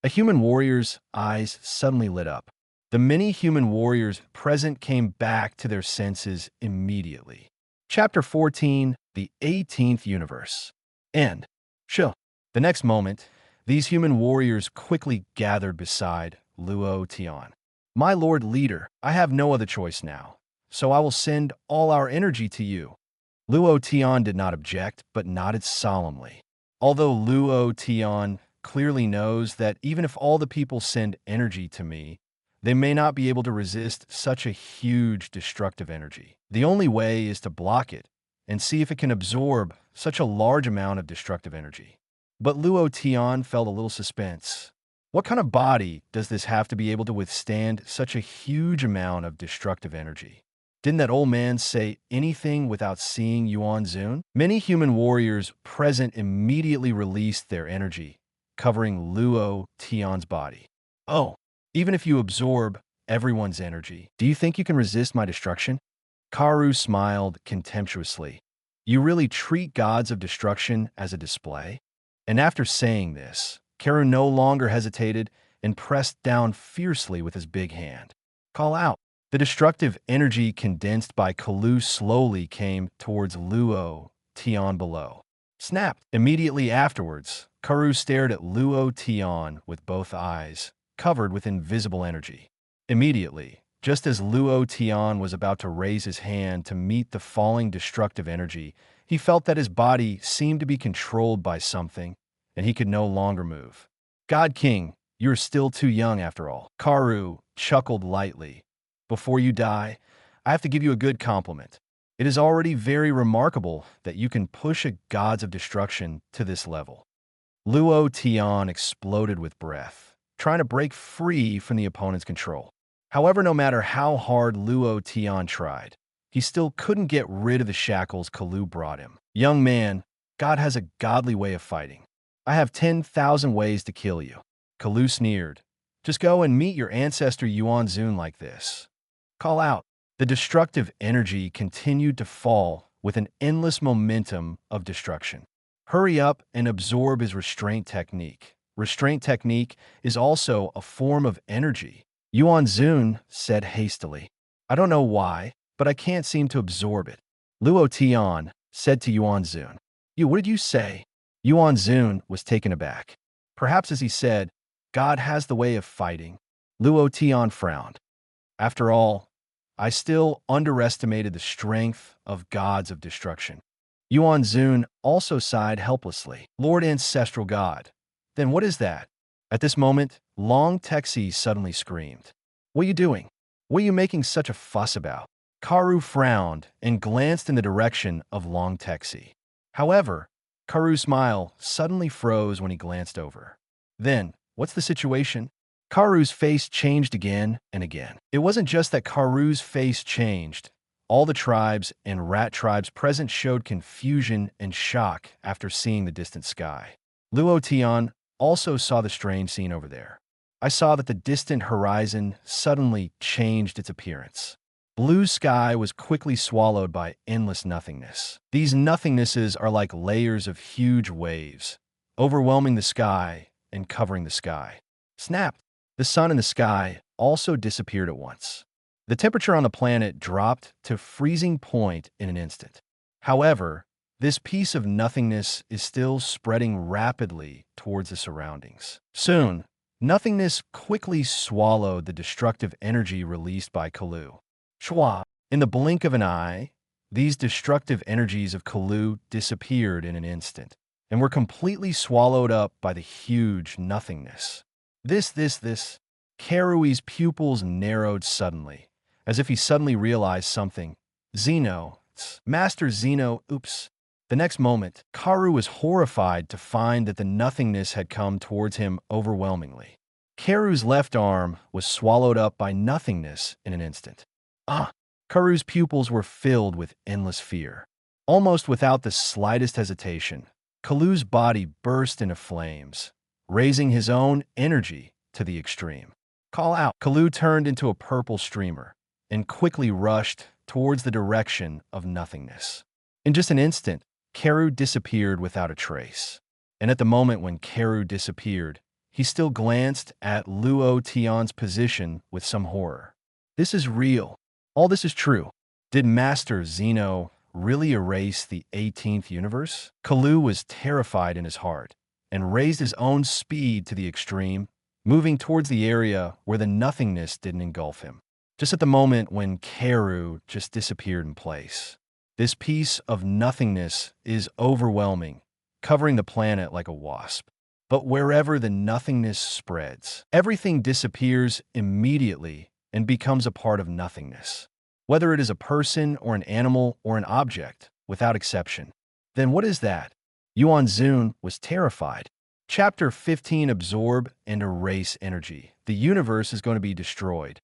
A human warrior's eyes suddenly lit up. The many human warriors present came back to their senses immediately. Chapter 14, the 18th Universe. End. Chill. The next moment, these human warriors quickly gathered beside Luo Tian. My lord leader, I have no other choice now, so I will send all our energy to you. Luo Tian did not object, but nodded solemnly. Although Luo Tian clearly knows that even if all the people send energy to me, they may not be able to resist such a huge destructive energy. The only way is to block it and see if it can absorb such a large amount of destructive energy. But Luo Tian felt a little suspense. What kind of body does this have to be able to withstand such a huge amount of destructive energy? Didn't that old man say anything without seeing Yuan Zun? Many human warriors present immediately released their energy, covering Luo Tian's body. Oh, even if you absorb everyone's energy, do you think you can resist my destruction? Karu smiled contemptuously. You really treat gods of destruction as a display? And after saying this, Karu no longer hesitated and pressed down fiercely with his big hand. Call out. The destructive energy condensed by Kalu slowly came towards Luo Tian below. Snapped. Immediately afterwards, Karu stared at Luo Tian with both eyes, covered with invisible energy. Immediately, just as Luo Tian was about to raise his hand to meet the falling destructive energy, he felt that his body seemed to be controlled by something, and he could no longer move. God King, you're still too young after all. Karu chuckled lightly. Before you die, I have to give you a good compliment. It is already very remarkable that you can push a gods of destruction to this level. Luo Tian exploded with breath, trying to break free from the opponent's control. However, no matter how hard Luo Tian tried, he still couldn't get rid of the shackles Kalu brought him. Young man, God has a godly way of fighting. I have 10,000 ways to kill you. Kalu sneered. Just go and meet your ancestor Yuan Zun like this. Call out. The destructive energy continued to fall with an endless momentum of destruction. Hurry up and absorb his restraint technique. Restraint technique is also a form of energy. Yuan Zun said hastily. I don't know why, but I can't seem to absorb it. Luo Tian said to Yuan Zun. What did you say? Yuan Zun was taken aback. Perhaps as he said, God has the way of fighting. Luo Tian frowned. After all, I still underestimated the strength of gods of destruction. Yuan Zun also sighed helplessly. Lord Ancestral God. Then what is that? At this moment, Long Texi suddenly screamed. What are you doing? What are you making such a fuss about? Karu frowned and glanced in the direction of Long Texi. However, Karu's smile suddenly froze when he glanced over. Then, what's the situation? Karu's face changed again and again. It wasn't just that Karu's face changed. All the tribes and rat tribes present showed confusion and shock after seeing the distant sky. Luo Tian also saw the strange scene over there. I saw that the distant horizon suddenly changed its appearance. Blue sky was quickly swallowed by endless nothingness. These nothingnesses are like layers of huge waves, overwhelming the sky and covering the sky. Snapped. The sun and the sky also disappeared at once. The temperature on the planet dropped to freezing point in an instant. However, this piece of nothingness is still spreading rapidly towards the surroundings. Soon, nothingness quickly swallowed the destructive energy released by Kalu. Shwa! In the blink of an eye, these destructive energies of Kalu disappeared in an instant and were completely swallowed up by the huge nothingness. This. Karui's pupils narrowed suddenly, as if he suddenly realized something. Zeno. Master Zeno, oops. The next moment, Karu was horrified to find that the nothingness had come towards him overwhelmingly. Karu's left arm was swallowed up by nothingness in an instant. Karu's pupils were filled with endless fear. Almost without the slightest hesitation, Kalu's body burst into flames, raising his own energy to the extreme. Call out! Kalu turned into a purple streamer and quickly rushed towards the direction of nothingness. In just an instant, Karu disappeared without a trace. And at the moment when Karu disappeared, he still glanced at Luo Tian's position with some horror. This is real. All this is true. Did Master Zeno really erase the 18th universe? Kalu was terrified in his heart and raised his own speed to the extreme, moving towards the area where the nothingness didn't engulf him. Just at the moment when Karu just disappeared in place. This piece of nothingness is overwhelming, covering the planet like a wasp. But wherever the nothingness spreads, everything disappears immediately and becomes a part of nothingness. Whether it is a person or an animal or an object, without exception. Then what is that? Yuan Zun was terrified. Chapter 15: Absorb and Erase Energy. The universe is going to be destroyed.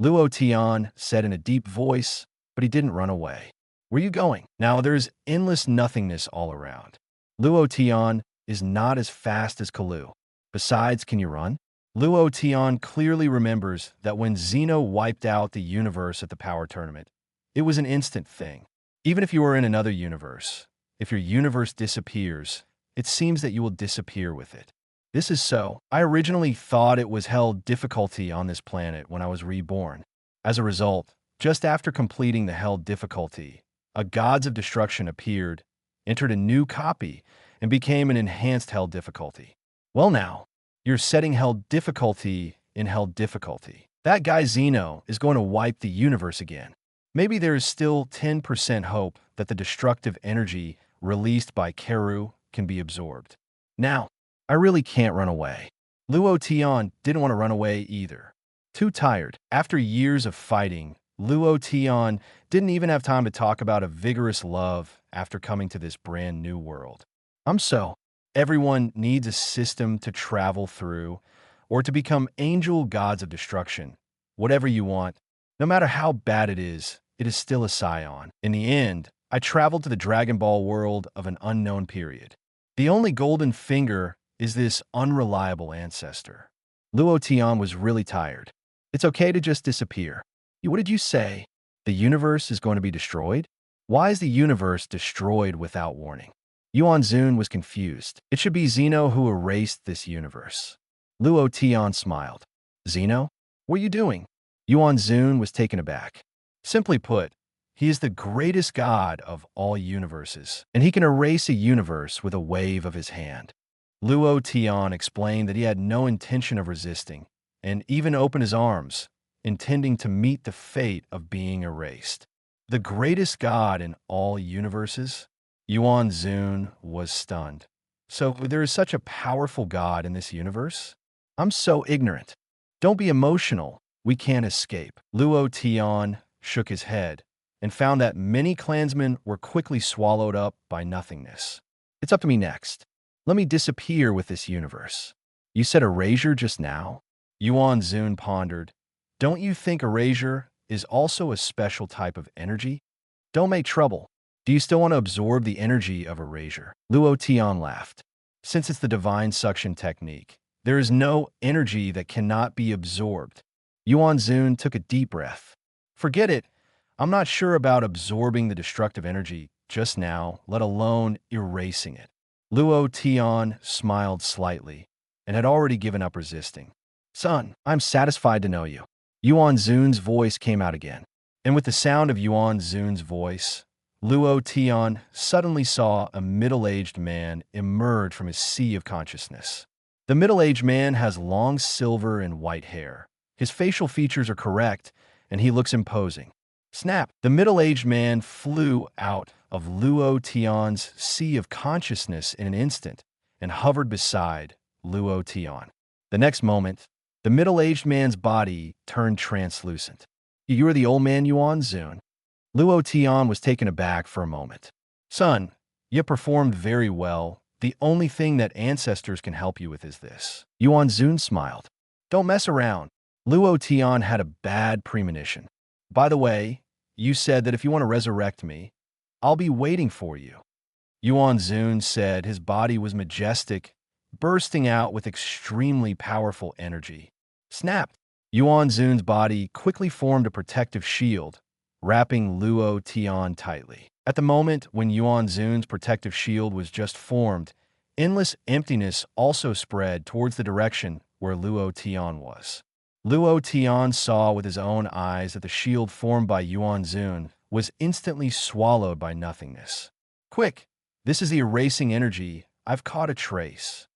Luo Tian said in a deep voice, but he didn't run away. Where are you going? Now there's endless nothingness all around. Luo Tian is not as fast as Kalu. Besides, can you run? Luo Tian clearly remembers that when Zeno wiped out the universe at the power tournament, it was an instant thing. Even if you are in another universe, if your universe disappears, it seems that you will disappear with it. This is so. I originally thought it was hell difficulty on this planet when I was reborn. As a result, just after completing the hell difficulty, a Gods of Destruction appeared, entered a new copy, and became an enhanced hell difficulty. Well now, you're setting hell difficulty in hell difficulty. That guy Zeno is going to wipe the universe again. Maybe there is still 10% hope that the destructive energy released by Karu can be absorbed. Now, I really can't run away. Luo Tian didn't want to run away either. Too tired. After years of fighting, Luo Tian didn't even have time to talk about a vigorous love after coming to this brand new world. Everyone needs a system to travel through or to become angel gods of destruction. Whatever you want, no matter how bad it is still a Saiyan. In the end, I traveled to the Dragon Ball world of an unknown period. The only golden finger is this unreliable ancestor. Luo Tian was really tired. It's okay to just disappear. What did you say? The universe is going to be destroyed? Why is the universe destroyed without warning? Yuan Zun was confused. It should be Zeno who erased this universe. Luo Tian smiled. Zeno? What are you doing? Yuan Zun was taken aback. Simply put, he is the greatest god of all universes, and he can erase a universe with a wave of his hand. Luo Tian explained that he had no intention of resisting, and even opened his arms, intending to meet the fate of being erased. The greatest god in all universes? Yuan Zun was stunned. So there is such a powerful god in this universe? I'm so ignorant. Don't be emotional. We can't escape. Luo Tian shook his head and found that many clansmen were quickly swallowed up by nothingness. It's up to me next. Let me disappear with this universe. You said erasure just now? Yuan Zun pondered. Don't you think erasure is also a special type of energy? Don't make trouble. Do you still want to absorb the energy of erasure? Luo Tian laughed. Since it's the divine suction technique, there is no energy that cannot be absorbed. Yuan Zun took a deep breath. Forget it. I'm not sure about absorbing the destructive energy just now, let alone erasing it. Luo Tian smiled slightly and had already given up resisting. Son, I'm satisfied to know you. Yuan Zun's voice came out again. And with the sound of Yuan Zun's voice, Luo Tian suddenly saw a middle-aged man emerge from his sea of consciousness. The middle-aged man has long silver and white hair. His facial features are correct, and he looks imposing. Snap! The middle-aged man flew out of Luo Tian's sea of consciousness in an instant and hovered beside Luo Tian. The next moment, the middle-aged man's body turned translucent. You are the old man Yuan Zun? Luo Tian was taken aback for a moment. Son, You performed very well. The only thing that ancestors can help you with is this. Yuan Zun smiled. Don't mess around. Luo Tian had a bad premonition. By the way, you said that if you want to resurrect me, I'll be waiting for you. Yuan Zun said his body was majestic, bursting out with extremely powerful energy. Snapped. Yuan Zun's body quickly formed a protective shield, wrapping Luo Tian tightly. At the moment when Yuan Zun's protective shield was just formed, endless emptiness also spread towards the direction where Luo Tian was. Luo Tian saw with his own eyes that the shield formed by Yuan Zun was instantly swallowed by nothingness. Quick! This is the erasing energy. I've caught a trace.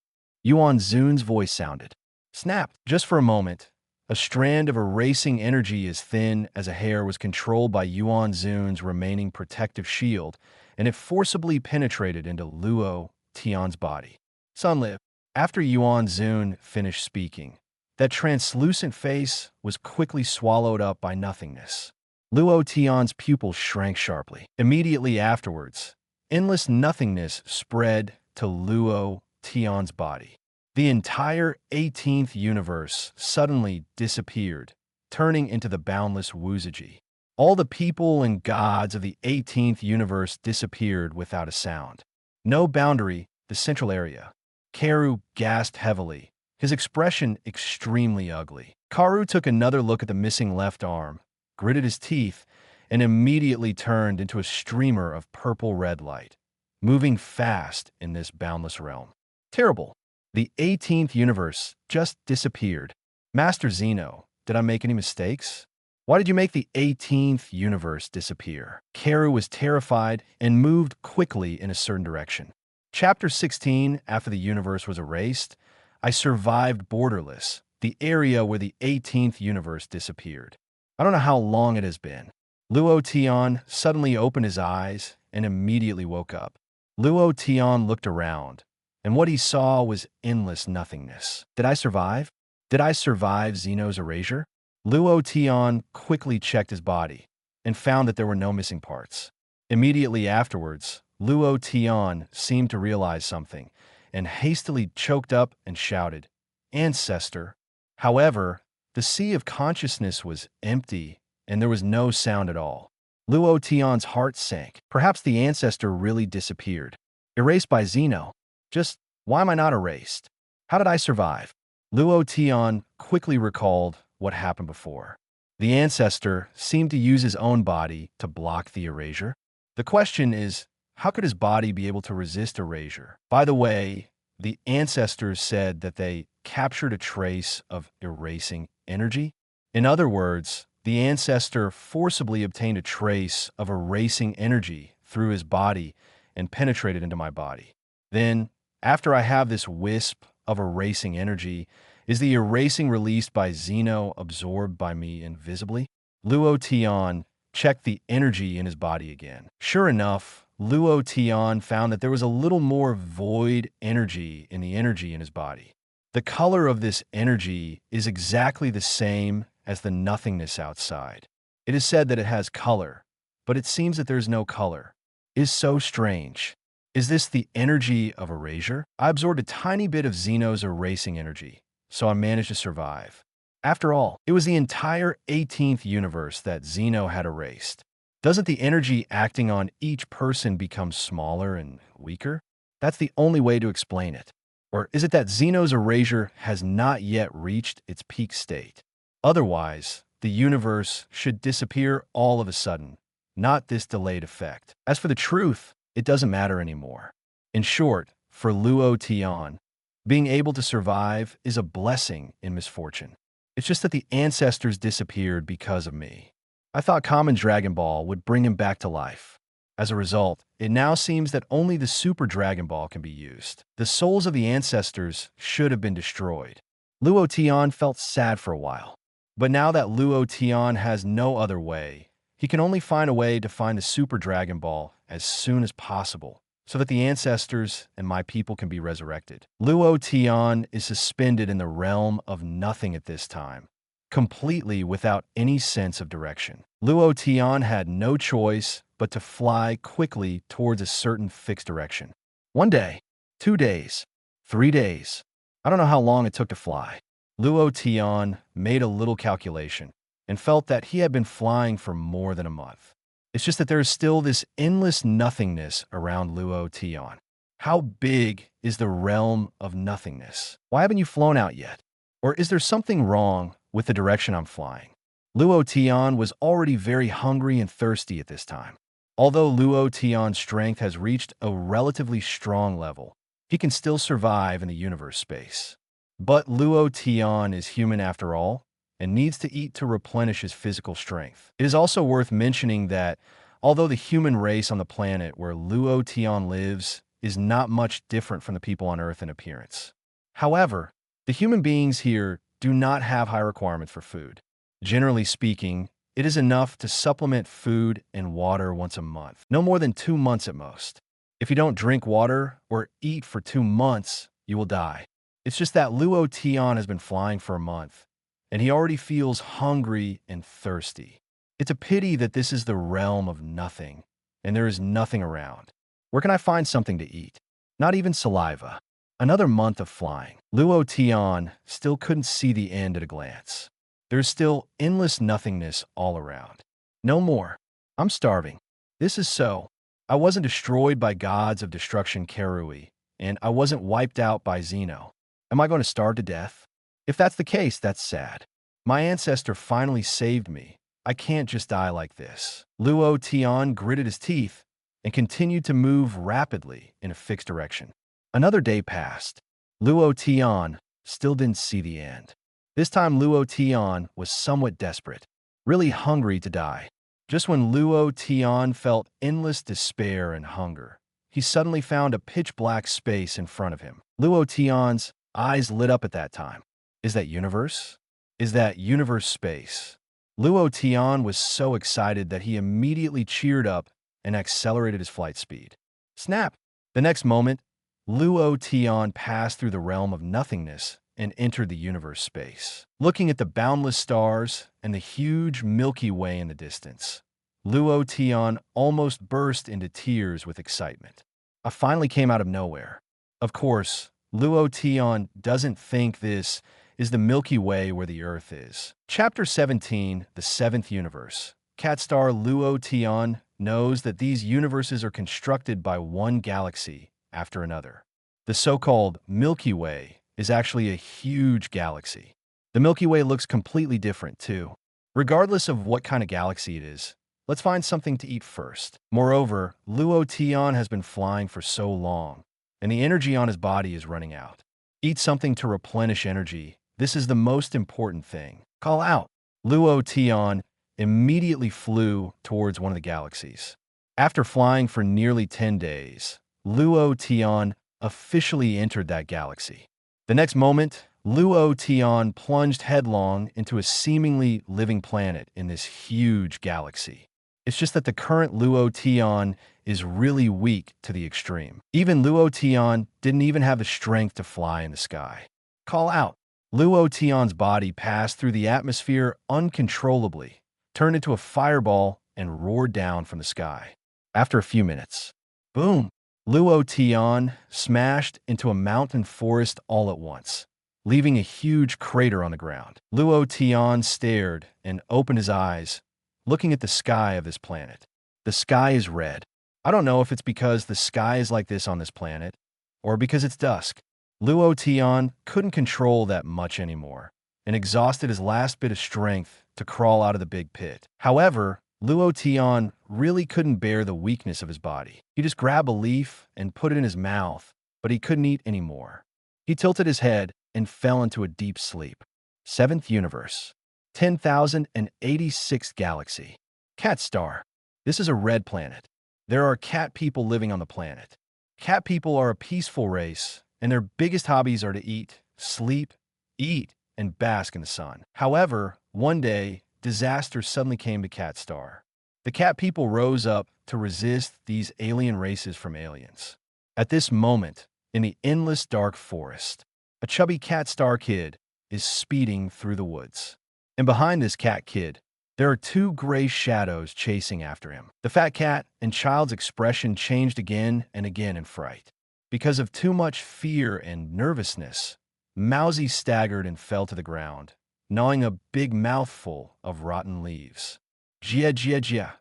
Yuan Zun's voice sounded. Snapped. Just for a moment, a strand of erasing energy as thin as a hair was controlled by Yuan Zun's remaining protective shield, and it forcibly penetrated into Luo Tian's body. Sunlive. After Yuan Zun finished speaking, that translucent face was quickly swallowed up by nothingness. Luo Tian's pupils shrank sharply. Immediately afterwards, endless nothingness spread to Luo Tian's body. The entire 18th universe suddenly disappeared, turning into the boundless Wuzaji. All the people and gods of the 18th universe disappeared without a sound. No boundary, the central area. Karu gasped heavily, his expression extremely ugly. Karu took another look at the missing left arm, gritted his teeth, and immediately turned into a streamer of purple-red light, moving fast in this boundless realm. Terrible. The 18th universe just disappeared. Master Zeno, did I make any mistakes? Why did you make the 18th universe disappear? Karu was terrified and moved quickly in a certain direction. Chapter 16, after the universe was erased, I survived Borderless, the area where the 18th universe disappeared. I don't know how long it has been. Luo Tian suddenly opened his eyes and immediately woke up. Luo Tian looked around, and what he saw was endless nothingness. Did I survive? Did I survive Zeno's erasure? Luo Tian quickly checked his body and found that there were no missing parts. Immediately afterwards, Luo Tian seemed to realize something and hastily choked up and shouted, Ancestor. However, the sea of consciousness was empty and there was no sound at all. Luo Tian's heart sank. Perhaps the ancestor really disappeared. Erased by Zeno. Just, why am I not erased? How did I survive? Luo Tian quickly recalled what happened before. The ancestor seemed to use his own body to block the erasure. The question is, how could his body be able to resist erasure? By the way, the ancestors said that they captured a trace of erasing energy. In other words, the ancestor forcibly obtained a trace of erasing energy through his body and penetrated into my body. Then, after I have this wisp of erasing energy, is the erasing released by Zeno absorbed by me invisibly? Luo Tian checked the energy in his body again. Sure enough, Luo Tian found that there was a little more void energy in his body. The color of this energy is exactly the same as the nothingness outside. It is said that it has color, but it seems that there's no color. It is so strange. Is this the energy of erasure? I absorbed a tiny bit of Zeno's erasing energy, so I managed to survive. After all, it was the entire 18th universe that Zeno had erased. Doesn't the energy acting on each person become smaller and weaker? That's the only way to explain it. Or is it that Zeno's erasure has not yet reached its peak state? Otherwise, the universe should disappear all of a sudden, not this delayed effect. As for the truth, it doesn't matter anymore. In short, for Luo Tian, being able to survive is a blessing in misfortune. It's just that the ancestors disappeared because of me. I thought common Dragon Ball would bring him back to life. As a result, it now seems that only the Super Dragon Ball can be used. The souls of the ancestors should have been destroyed. Luo Tian felt sad for a while. But now that Luo Tian has no other way, he can only find a way to find the Super Dragon Ball as soon as possible, so that the ancestors and my people can be resurrected. Luo Tian is suspended in the realm of nothing at this time, completely without any sense of direction. Luo Tian had no choice but to fly quickly towards a certain fixed direction. 1 day, 2 days, 3 days. I don't know how long it took to fly. Luo Tian made a little calculation and felt that he had been flying for more than a month. It's just that there is still this endless nothingness around Luo Tian. How big is the realm of nothingness? Why haven't you flown out yet? Or is there something wrong with the direction I'm flying? Luo Tian was already very hungry and thirsty at this time. Although Luo Tian's strength has reached a relatively strong level, he can still survive in the universe space. But Luo Tian is human after all, and needs to eat to replenish his physical strength. It is also worth mentioning that although the human race on the planet where Luo Tian lives is not much different from the people on Earth in appearance. However, the human beings here do not have high requirements for food. Generally speaking, it is enough to supplement food and water once a month, no more than 2 months at most. If you don't drink water or eat for 2 months, you will die. It's just that Luo Tian has been flying for a month, and he already feels hungry and thirsty. It's a pity that this is the realm of nothing, and there is nothing around. Where can I find something to eat? Not even saliva. Another month of flying. Luo Tian still couldn't see the end at a glance. There's still endless nothingness all around. No more. I'm starving. This is so. I wasn't destroyed by gods of destruction Karui, and I wasn't wiped out by Zeno. Am I going to starve to death? If that's the case, that's sad. My ancestor finally saved me. I can't just die like this. Luo Tian gritted his teeth and continued to move rapidly in a fixed direction. Another day passed. Luo Tian still didn't see the end. This time Luo Tian was somewhat desperate, really hungry to die. Just when Luo Tian felt endless despair and hunger, he suddenly found a pitch-black space in front of him. Luo Tian's eyes lit up at that time. Is that universe? Is that universe space? Luo Tian was so excited that he immediately cheered up and accelerated his flight speed. Snap! The next moment, Luo Tian passed through the realm of nothingness and entered the universe space. Looking at the boundless stars and the huge Milky Way in the distance, Luo Tian almost burst into tears with excitement. I finally came out of nowhere. Of course, Luo Tian doesn't think this is the Milky Way where the Earth is. Chapter 17, The Seventh Universe. Cat star Luo Tian knows that these universes are constructed by one galaxy after another. The so-called Milky Way is actually a huge galaxy. The Milky Way looks completely different, too. Regardless of what kind of galaxy it is, let's find something to eat first. Moreover, Luo Tian has been flying for so long, and the energy on his body is running out. Eat something to replenish energy. This is the most important thing. Call out. Luo Tian immediately flew towards one of the galaxies. After flying for nearly 10 days, Luo Tian officially entered that galaxy. The next moment, Luo Tian plunged headlong into a seemingly living planet in this huge galaxy. It's just that the current Luo Tian is really weak to the extreme. Even Luo Tian didn't even have the strength to fly in the sky. Call out. Luo Tian's body passed through the atmosphere uncontrollably, turned into a fireball, and roared down from the sky. After a few minutes, boom! Luo Tian smashed into a mountain forest all at once, leaving a huge crater on the ground. Luo Tian stared and opened his eyes, looking at the sky of this planet. The sky is red. I don't know if it's because the sky is like this on this planet, or because it's dusk. Luo Tian couldn't control that much anymore, and exhausted his last bit of strength to crawl out of the big pit. However, Luo Tian really couldn't bear the weakness of his body. He just grabbed a leaf and put it in his mouth, but he couldn't eat anymore. He tilted his head and fell into a deep sleep. Seventh Universe. 10,086th Galaxy. Cat Star. This is a red planet. There are cat people living on the planet. Cat people are a peaceful race, and their biggest hobbies are to eat, sleep, eat, and bask in the sun. However, one day, disaster suddenly came to Cat Star. The cat people rose up to resist these alien races from aliens. At this moment, in the endless dark forest, a chubby Cat Star kid is speeding through the woods. And behind this cat kid, there are two gray shadows chasing after him. The fat cat and child's expression changed again and again in fright. Because of too much fear and nervousness, Mousy staggered and fell to the ground, gnawing a big mouthful of rotten leaves. Jia, jia, jia.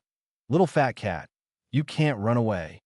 Little fat cat, you can't run away.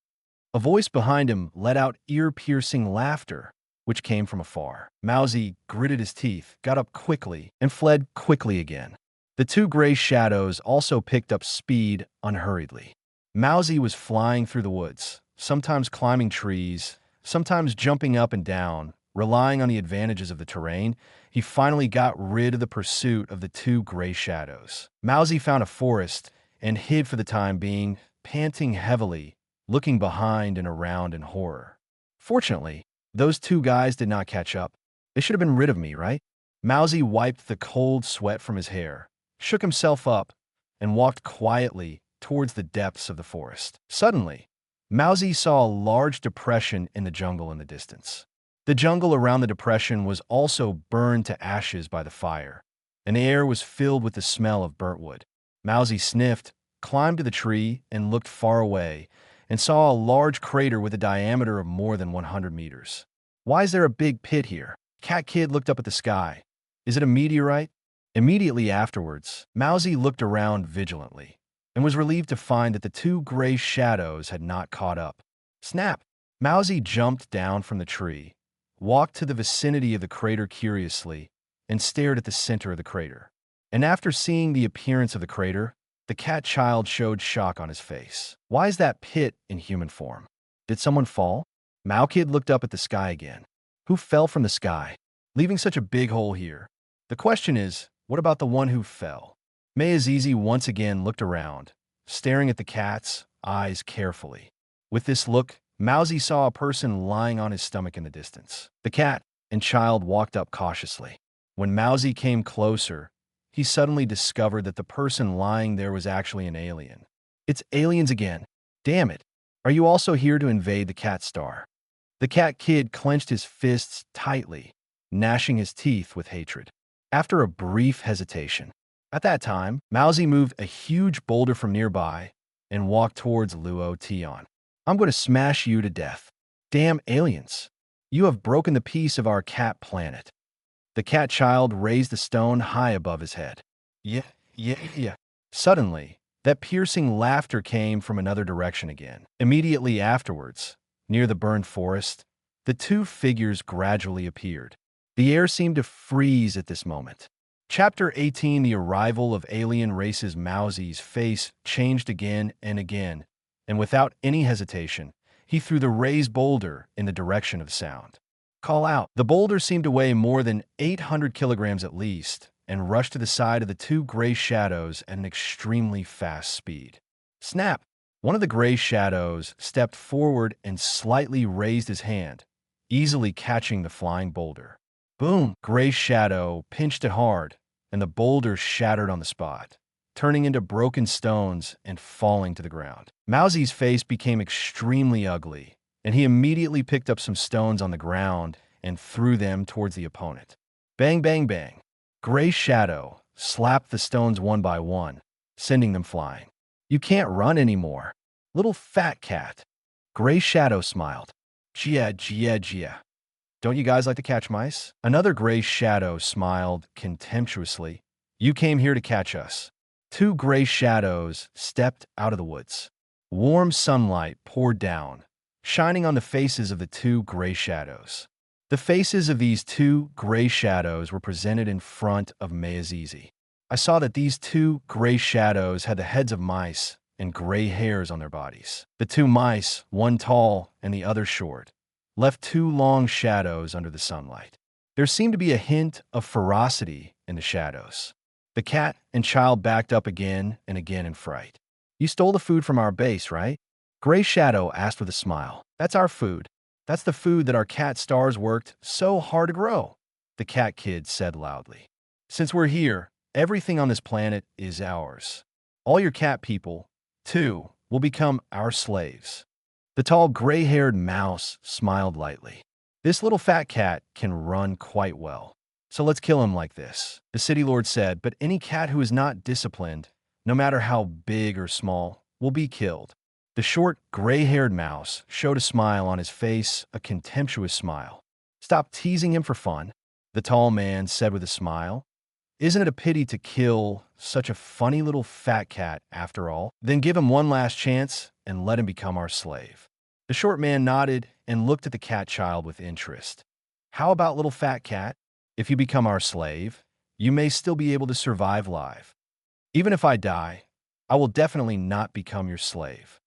A voice behind him let out ear-piercing laughter, which came from afar. Mousy gritted his teeth, got up quickly, and fled quickly again. The two gray shadows also picked up speed unhurriedly. Mousy was flying through the woods, sometimes climbing trees, sometimes jumping up and down, relying on the advantages of the terrain. He finally got rid of the pursuit of the two gray shadows. Mousy found a forest and hid for the time being, panting heavily, looking behind and around in horror. Fortunately, those two guys did not catch up. They should have been rid of me, right? Mousy wiped the cold sweat from his hair, shook himself up, and walked quietly towards the depths of the forest. Suddenly, Mousy saw a large depression in the jungle in the distance. The jungle around the depression was also burned to ashes by the fire, and the air was filled with the smell of burnt wood. Mousy sniffed, climbed to the tree, and looked far away, and saw a large crater with a diameter of more than 100 meters. Why is there a big pit here? Cat Kid looked up at the sky. Is it a meteorite? Immediately afterwards, Mousy looked around vigilantly, and was relieved to find that the two gray shadows had not caught up. Snap! Mousy jumped down from the tree, walked to the vicinity of the crater curiously, and stared at the center of the crater. And after seeing the appearance of the crater, the cat child showed shock on his face. Why is that pit in human form? Did someone fall? Mao Kid looked up at the sky again. Who fell from the sky, leaving such a big hole here? The question is, what about the one who fell? May Azizi once again looked around, staring at the cat's eyes carefully. With this look, Mousy saw a person lying on his stomach in the distance. The cat and child walked up cautiously. When Mousy came closer, he suddenly discovered that the person lying there was actually an alien. It's aliens again. Damn it. Are you also here to invade the cat star? The cat kid clenched his fists tightly, gnashing his teeth with hatred. After a brief hesitation, at that time, Mousy moved a huge boulder from nearby and walked towards Luo Tian. I'm going to smash you to death. Damn aliens. You have broken the peace of our cat planet. The cat child raised the stone high above his head. Yeah. Suddenly, that piercing laughter came from another direction again. Immediately afterwards, near the burned forest, the two figures gradually appeared. The air seemed to freeze at this moment. Chapter 18, The Arrival of Alien Races. Mousy's face changed again and again, and without any hesitation, he threw the raised boulder in the direction of sound. Call out. The boulder seemed to weigh more than 800 kilograms at least, and rushed to the side of the two gray shadows at an extremely fast speed. Snap! One of the gray shadows stepped forward and slightly raised his hand, easily catching the flying boulder. Boom! Gray shadow pinched it hard, and the boulder shattered on the spot, turning into broken stones and falling to the ground. Mousy's face became extremely ugly, and he immediately picked up some stones on the ground and threw them towards the opponent. Bang, bang, bang. Gray shadow slapped the stones one by one, sending them flying. You can't run anymore. Little fat cat. Gray shadow smiled. Gia. Don't you guys like to catch mice? Another gray shadow smiled contemptuously. You came here to catch us. Two gray shadows stepped out of the woods. Warm sunlight poured down, shining on the faces of the two gray shadows. The faces of these two gray shadows were presented in front of Mayazizi. I saw that these two gray shadows had the heads of mice and gray hairs on their bodies. The two mice, one tall and the other short, left two long shadows under the sunlight. There seemed to be a hint of ferocity in the shadows. The cat and child backed up again and again in fright. You stole the food from our base, right? Gray Shadow asked with a smile. That's our food. That's the food that our cat stars worked so hard to grow, the cat kid said loudly. Since we're here, everything on this planet is ours. All your cat people, too, will become our slaves. The tall gray-haired mouse smiled lightly. This little fat cat can run quite well. So let's kill him like this, the city lord said, but any cat who is not disciplined, no matter how big or small, will be killed. The short, gray-haired mouse showed a smile on his face, a contemptuous smile. Stop teasing him for fun, the tall man said with a smile. Isn't it a pity to kill such a funny little fat cat after all? Then give him one last chance and let him become our slave. The short man nodded and looked at the cat child with interest. How about little fat cat? If you become our slave, you may still be able to survive live. Even if I die, I will definitely not become your slave.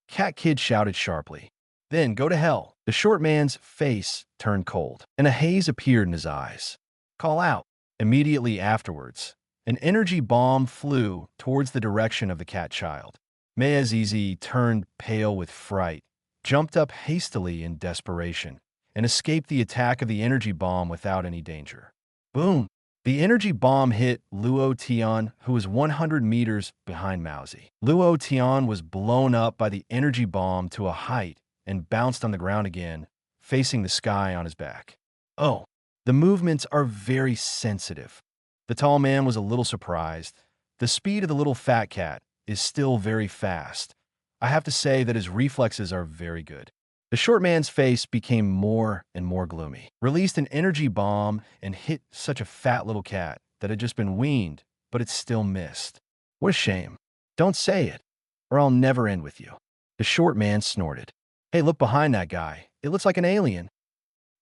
Cat Kid shouted sharply. Then go to hell. The short man's face turned cold, and a haze appeared in his eyes. Call out. Immediately afterwards, an energy bomb flew towards the direction of the cat child. Meazizi turned pale with fright, jumped up hastily in desperation, and escaped the attack of the energy bomb without any danger. Boom! The energy bomb hit Luo Tian, who was 100 meters behind Mauzi. Luo Tian was blown up by the energy bomb to a height and bounced on the ground again, facing the sky on his back. Oh, the movements are very sensitive. The tall man was a little surprised. The speed of the little fat cat is still very fast. I have to say that his reflexes are very good. The short man's face became more and more gloomy. Released an energy bomb and hit such a fat little cat that had just been weaned, but it still missed. What a shame. Don't say it, or I'll never end with you. The short man snorted. Hey, look behind that guy. It looks like an alien.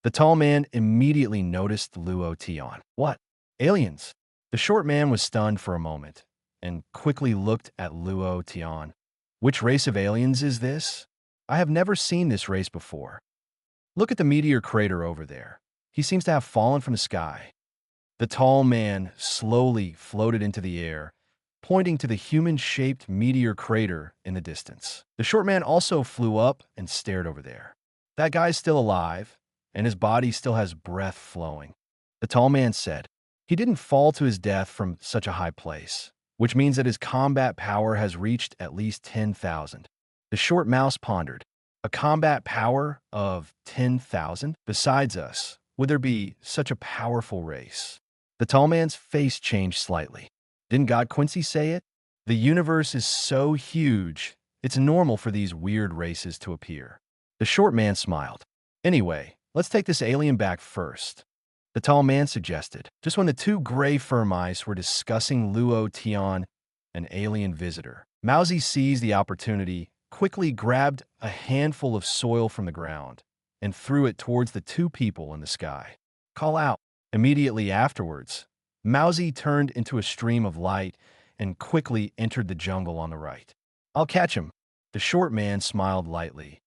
The tall man immediately noticed Luo Tian. What? Aliens? The short man was stunned for a moment and quickly looked at Luo Tian. Which race of aliens is this? I have never seen this race before. Look at the meteor crater over there. He seems to have fallen from the sky. The tall man slowly floated into the air, pointing to the human-shaped meteor crater in the distance. The short man also flew up and stared over there. That guy's still alive, and his body still has breath flowing. The tall man said, he didn't fall to his death from such a high place, which means that his combat power has reached at least 10,000. The short mouse pondered. A combat power of 10,000? Besides us, would there be such a powerful race? The tall man's face changed slightly. Didn't God Quincy say it? The universe is so huge, it's normal for these weird races to appear. The short man smiled. Anyway, let's take this alien back first. The tall man suggested. Just when the two gray fur mice were discussing Luo Tian, an alien visitor, Mauzi seized the opportunity, quickly grabbed a handful of soil from the ground, and threw it towards the two people in the sky. Call out. Immediately afterwards, Mauzi turned into a stream of light and quickly entered the jungle on the right. I'll catch him. The short man smiled lightly.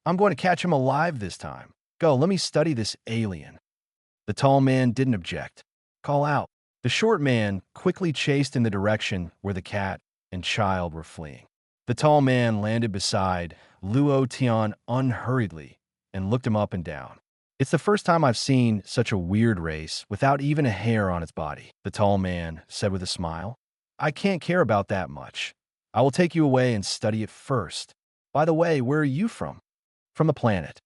I'm going to catch him alive this time. Go, let me study this alien. The tall man didn't object. Call out. The short man quickly chased in the direction where the cat and child were fleeing. The tall man landed beside Luo Tian unhurriedly and looked him up and down. It's the first time I've seen such a weird race without even a hair on its body, the tall man said with a smile. I can't care about that much. I will take you away and study it first. By the way, where are you from? From the planet.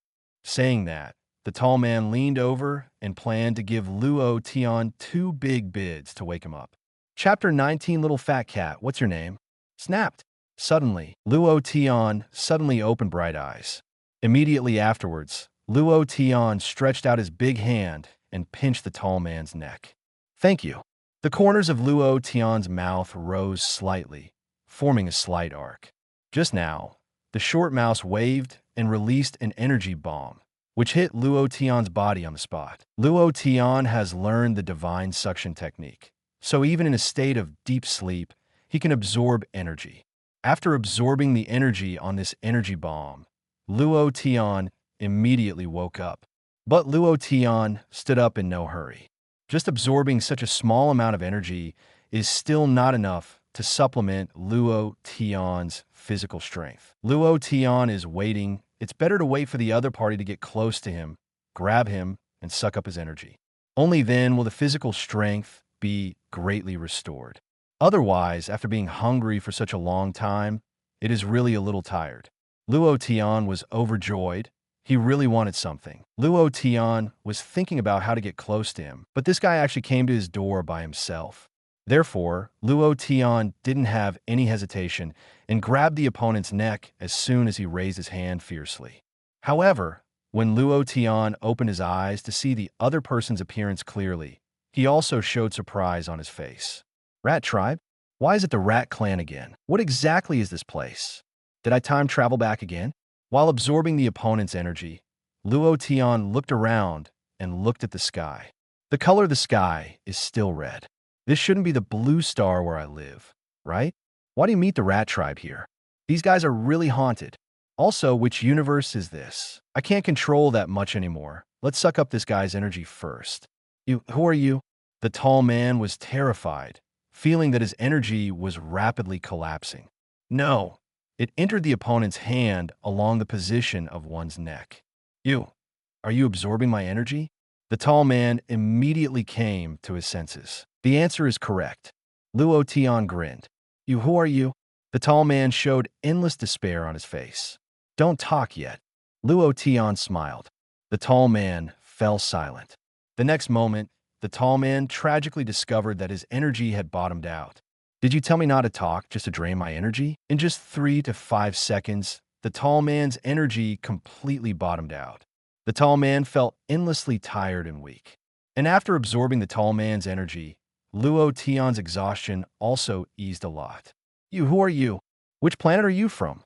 Saying that, the tall man leaned over and planned to give Luo Tian 2 big bids to wake him up. Chapter 19, Little Fat Cat, what's your name? Snapped. Suddenly, Luo Tian suddenly opened bright eyes. Immediately afterwards, Luo Tian stretched out his big hand and pinched the tall man's neck. Thank you. The corners of Luo Tian's mouth rose slightly, forming a slight arc. Just now, the short mouse waved and released an energy bomb, which hit Luo Tian's body on the spot. Luo Tian has learned the divine suction technique, so even in a state of deep sleep, he can absorb energy. After absorbing the energy on this energy bomb, Luo Tian immediately woke up. But Luo Tian stood up in no hurry. Just absorbing such a small amount of energy is still not enough to supplement Luo Tian's physical strength. Luo Tian is waiting. It's better to wait for the other party to get close to him, grab him, and suck up his energy. Only then will the physical strength be greatly restored. Otherwise, after being hungry for such a long time, it is really a little tired. Luo Tian was overjoyed He really wanted something. Luo Tian was thinking about how to get close to him, but this guy actually came to his door by himself. Therefore, Luo Tian didn't have any hesitation and grabbed the opponent's neck as soon as he raised his hand fiercely. However, when Luo Tian opened his eyes to see the other person's appearance clearly, he also showed surprise on his face. Rat tribe? Why is it the Rat clan again? What exactly is this place? Did I time travel back again? While absorbing the opponent's energy, Luo Tian looked around and looked at the sky. The color of the sky is still red. This shouldn't be the blue star where I live, right? Why do you meet the Rat tribe here? These guys are really haunted. Also, which universe is this? I can't control that much anymore. Let's suck up this guy's energy first. Who are you? The tall man was terrified, feeling that his energy was rapidly collapsing. No, it entered the opponent's hand along the position of one's neck. Are you absorbing my energy? The tall man immediately came to his senses. The answer is correct. Luo Tian grinned. Who are you? The tall man showed endless despair on his face. Don't talk yet. Luo Tian smiled. The tall man fell silent. The next moment, the tall man tragically discovered that his energy had bottomed out. Did you tell me not to talk just to drain my energy? In just 3 to 5 seconds, the tall man's energy completely bottomed out. The tall man felt endlessly tired and weak. And after absorbing the tall man's energy, Luo Tian's exhaustion also eased a lot. Who are you? Which planet are you from?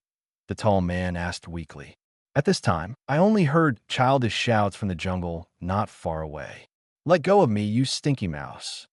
The tall man asked weakly. At this time, I only heard childish shouts from the jungle not far away. Let go of me, you stinky mouse.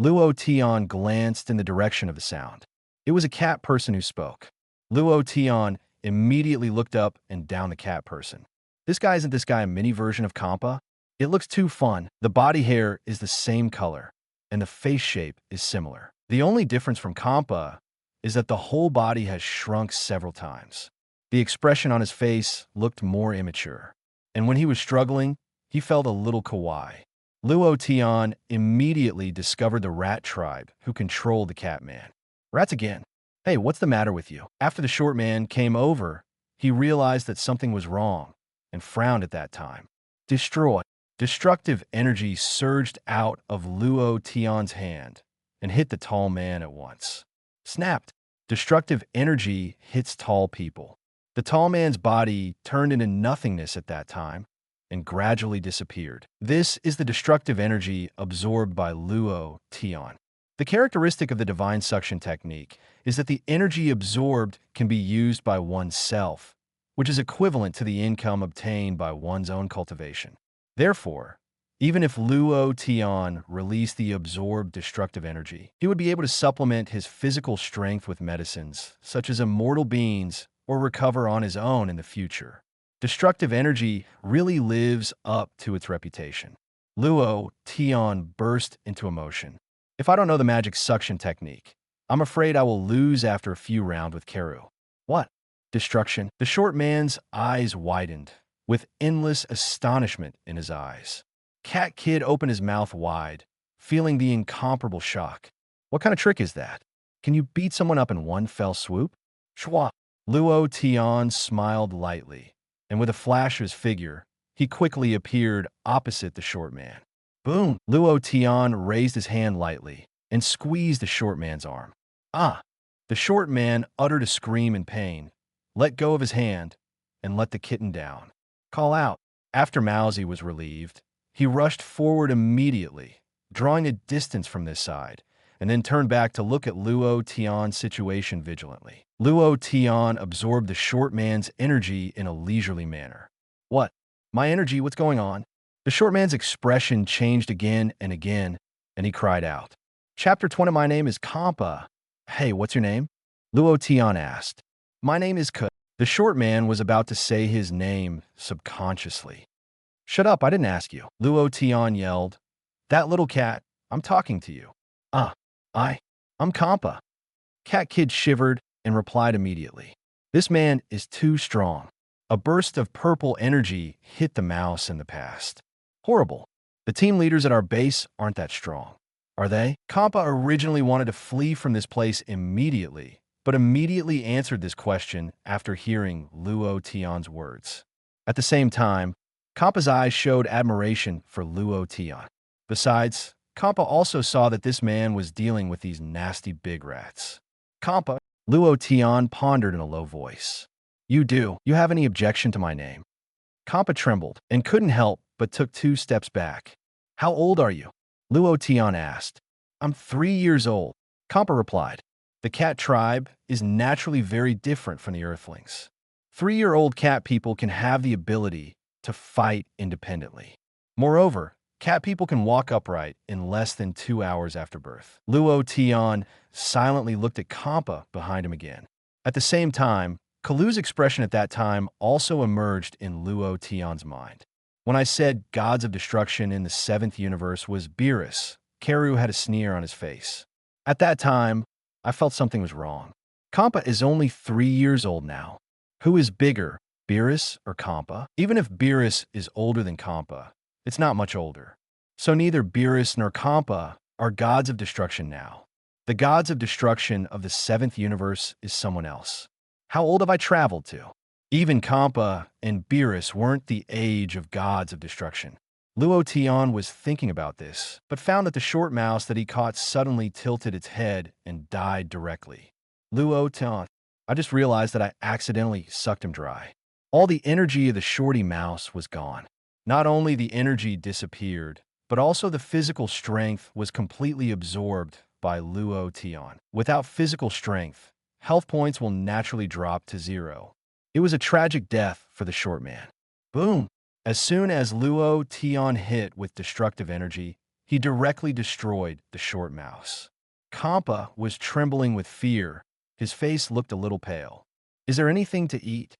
Luo Tian glanced in the direction of the sound. It was a cat person who spoke. Luo Tian immediately looked up and down the cat person. Isn't this guy a mini version of Champa? It looks too fun. The body hair is the same color, and the face shape is similar. The only difference from Champa is that the whole body has shrunk several times. The expression on his face looked more immature, and when he was struggling, he felt a little kawaii. Luo Tian immediately discovered the Rat tribe who controlled the cat man. Rats again. Hey, what's the matter with you? After the short man came over, he realized that something was wrong and frowned at that time. Destroy. Destructive energy surged out of Luo Tian's hand and hit the tall man at once. Snapped. Destructive energy hits tall people. The tall man's body turned into nothingness at that time and gradually disappeared. This is the destructive energy absorbed by Luo Tian. The characteristic of the divine suction technique is that the energy absorbed can be used by oneself, which is equivalent to the income obtained by one's own cultivation. Therefore, even if Luo Tian released the absorbed destructive energy, he would be able to supplement his physical strength with medicines, such as immortal beans, or recover on his own in the future. Destructive energy really lives up to its reputation. Luo Tian burst into emotion. If I don't know the magic suction technique, I'm afraid I will lose after a few rounds with Keru. What? Destruction? The short man's eyes widened, with endless astonishment in his eyes. Cat Kid opened his mouth wide, feeling the incomparable shock. What kind of trick is that? Can you beat someone up in one fell swoop? Shwa. Luo Tian smiled lightly, and with a flash of his figure, he quickly appeared opposite the short man. Boom! Luo Tian raised his hand lightly and squeezed the short man's arm. Ah! The short man uttered a scream in pain, let go of his hand, and let the kitten down. Call out. After Mousie was relieved, he rushed forward immediately, drawing a distance from this side, and then turned back to look at Luo Tian's situation vigilantly. Luo Tian absorbed the short man's energy in a leisurely manner. What? My energy? What's going on? The short man's expression changed again and again, and he cried out. Chapter 20. My name is Champa. Hey, what's your name? Luo Tian asked. My name is K. The short man was about to say his name subconsciously. Shut up, I didn't ask you. Luo Tian yelled. That little cat, I'm talking to you. I'm Champa. Cat Kid shivered and replied immediately. This man is too strong. A burst of purple energy hit the mouse in the past. Horrible. The team leaders at our base aren't that strong, are they? Champa originally wanted to flee from this place immediately, but immediately answered this question after hearing Luo Tian's words. At the same time, Kampa's eyes showed admiration for Luo Tian. Besides, Kampa also saw that this man was dealing with these nasty big rats. Kampa, Luo Tian pondered in a low voice. You have any objection to my name? Kampa trembled and couldn't help but took 2 steps back. How old are you? Luo Tian asked. I'm 3 years old, Kampa replied. The cat tribe is naturally very different from the Earthlings. 3-year-old cat people can have the ability to fight independently. Moreover, cat people can walk upright in less than 2 hours after birth. Luo Tian silently looked at Kampa behind him again. At the same time, Kalu's expression at that time also emerged in Luo Tian's mind. When I said gods of destruction in the 7th universe was Beerus, Karu had a sneer on his face. At that time, I felt something was wrong. Kampa is only 3 years old now. Who is bigger, Beerus or Kampa? Even if Beerus is older than Kampa, it's not much older. So neither Beerus nor Kampa are gods of destruction now. The gods of destruction of the 7th universe is someone else. How old have I traveled to? Even Kampa and Beerus weren't the age of gods of destruction. Luo Tian was thinking about this, but found that the short mouse that he caught suddenly tilted its head and died directly. Luo Tian, I just realized that I accidentally sucked him dry. All the energy of the shorty mouse was gone. Not only the energy disappeared, but also the physical strength was completely absorbed by Luo Tian. Without physical strength, health points will naturally drop to 0. It was a tragic death for the short man. Boom! As soon as Luo Tian hit with destructive energy, he directly destroyed the short mouse. Kampa was trembling with fear. His face looked a little pale. Is there anything to eat?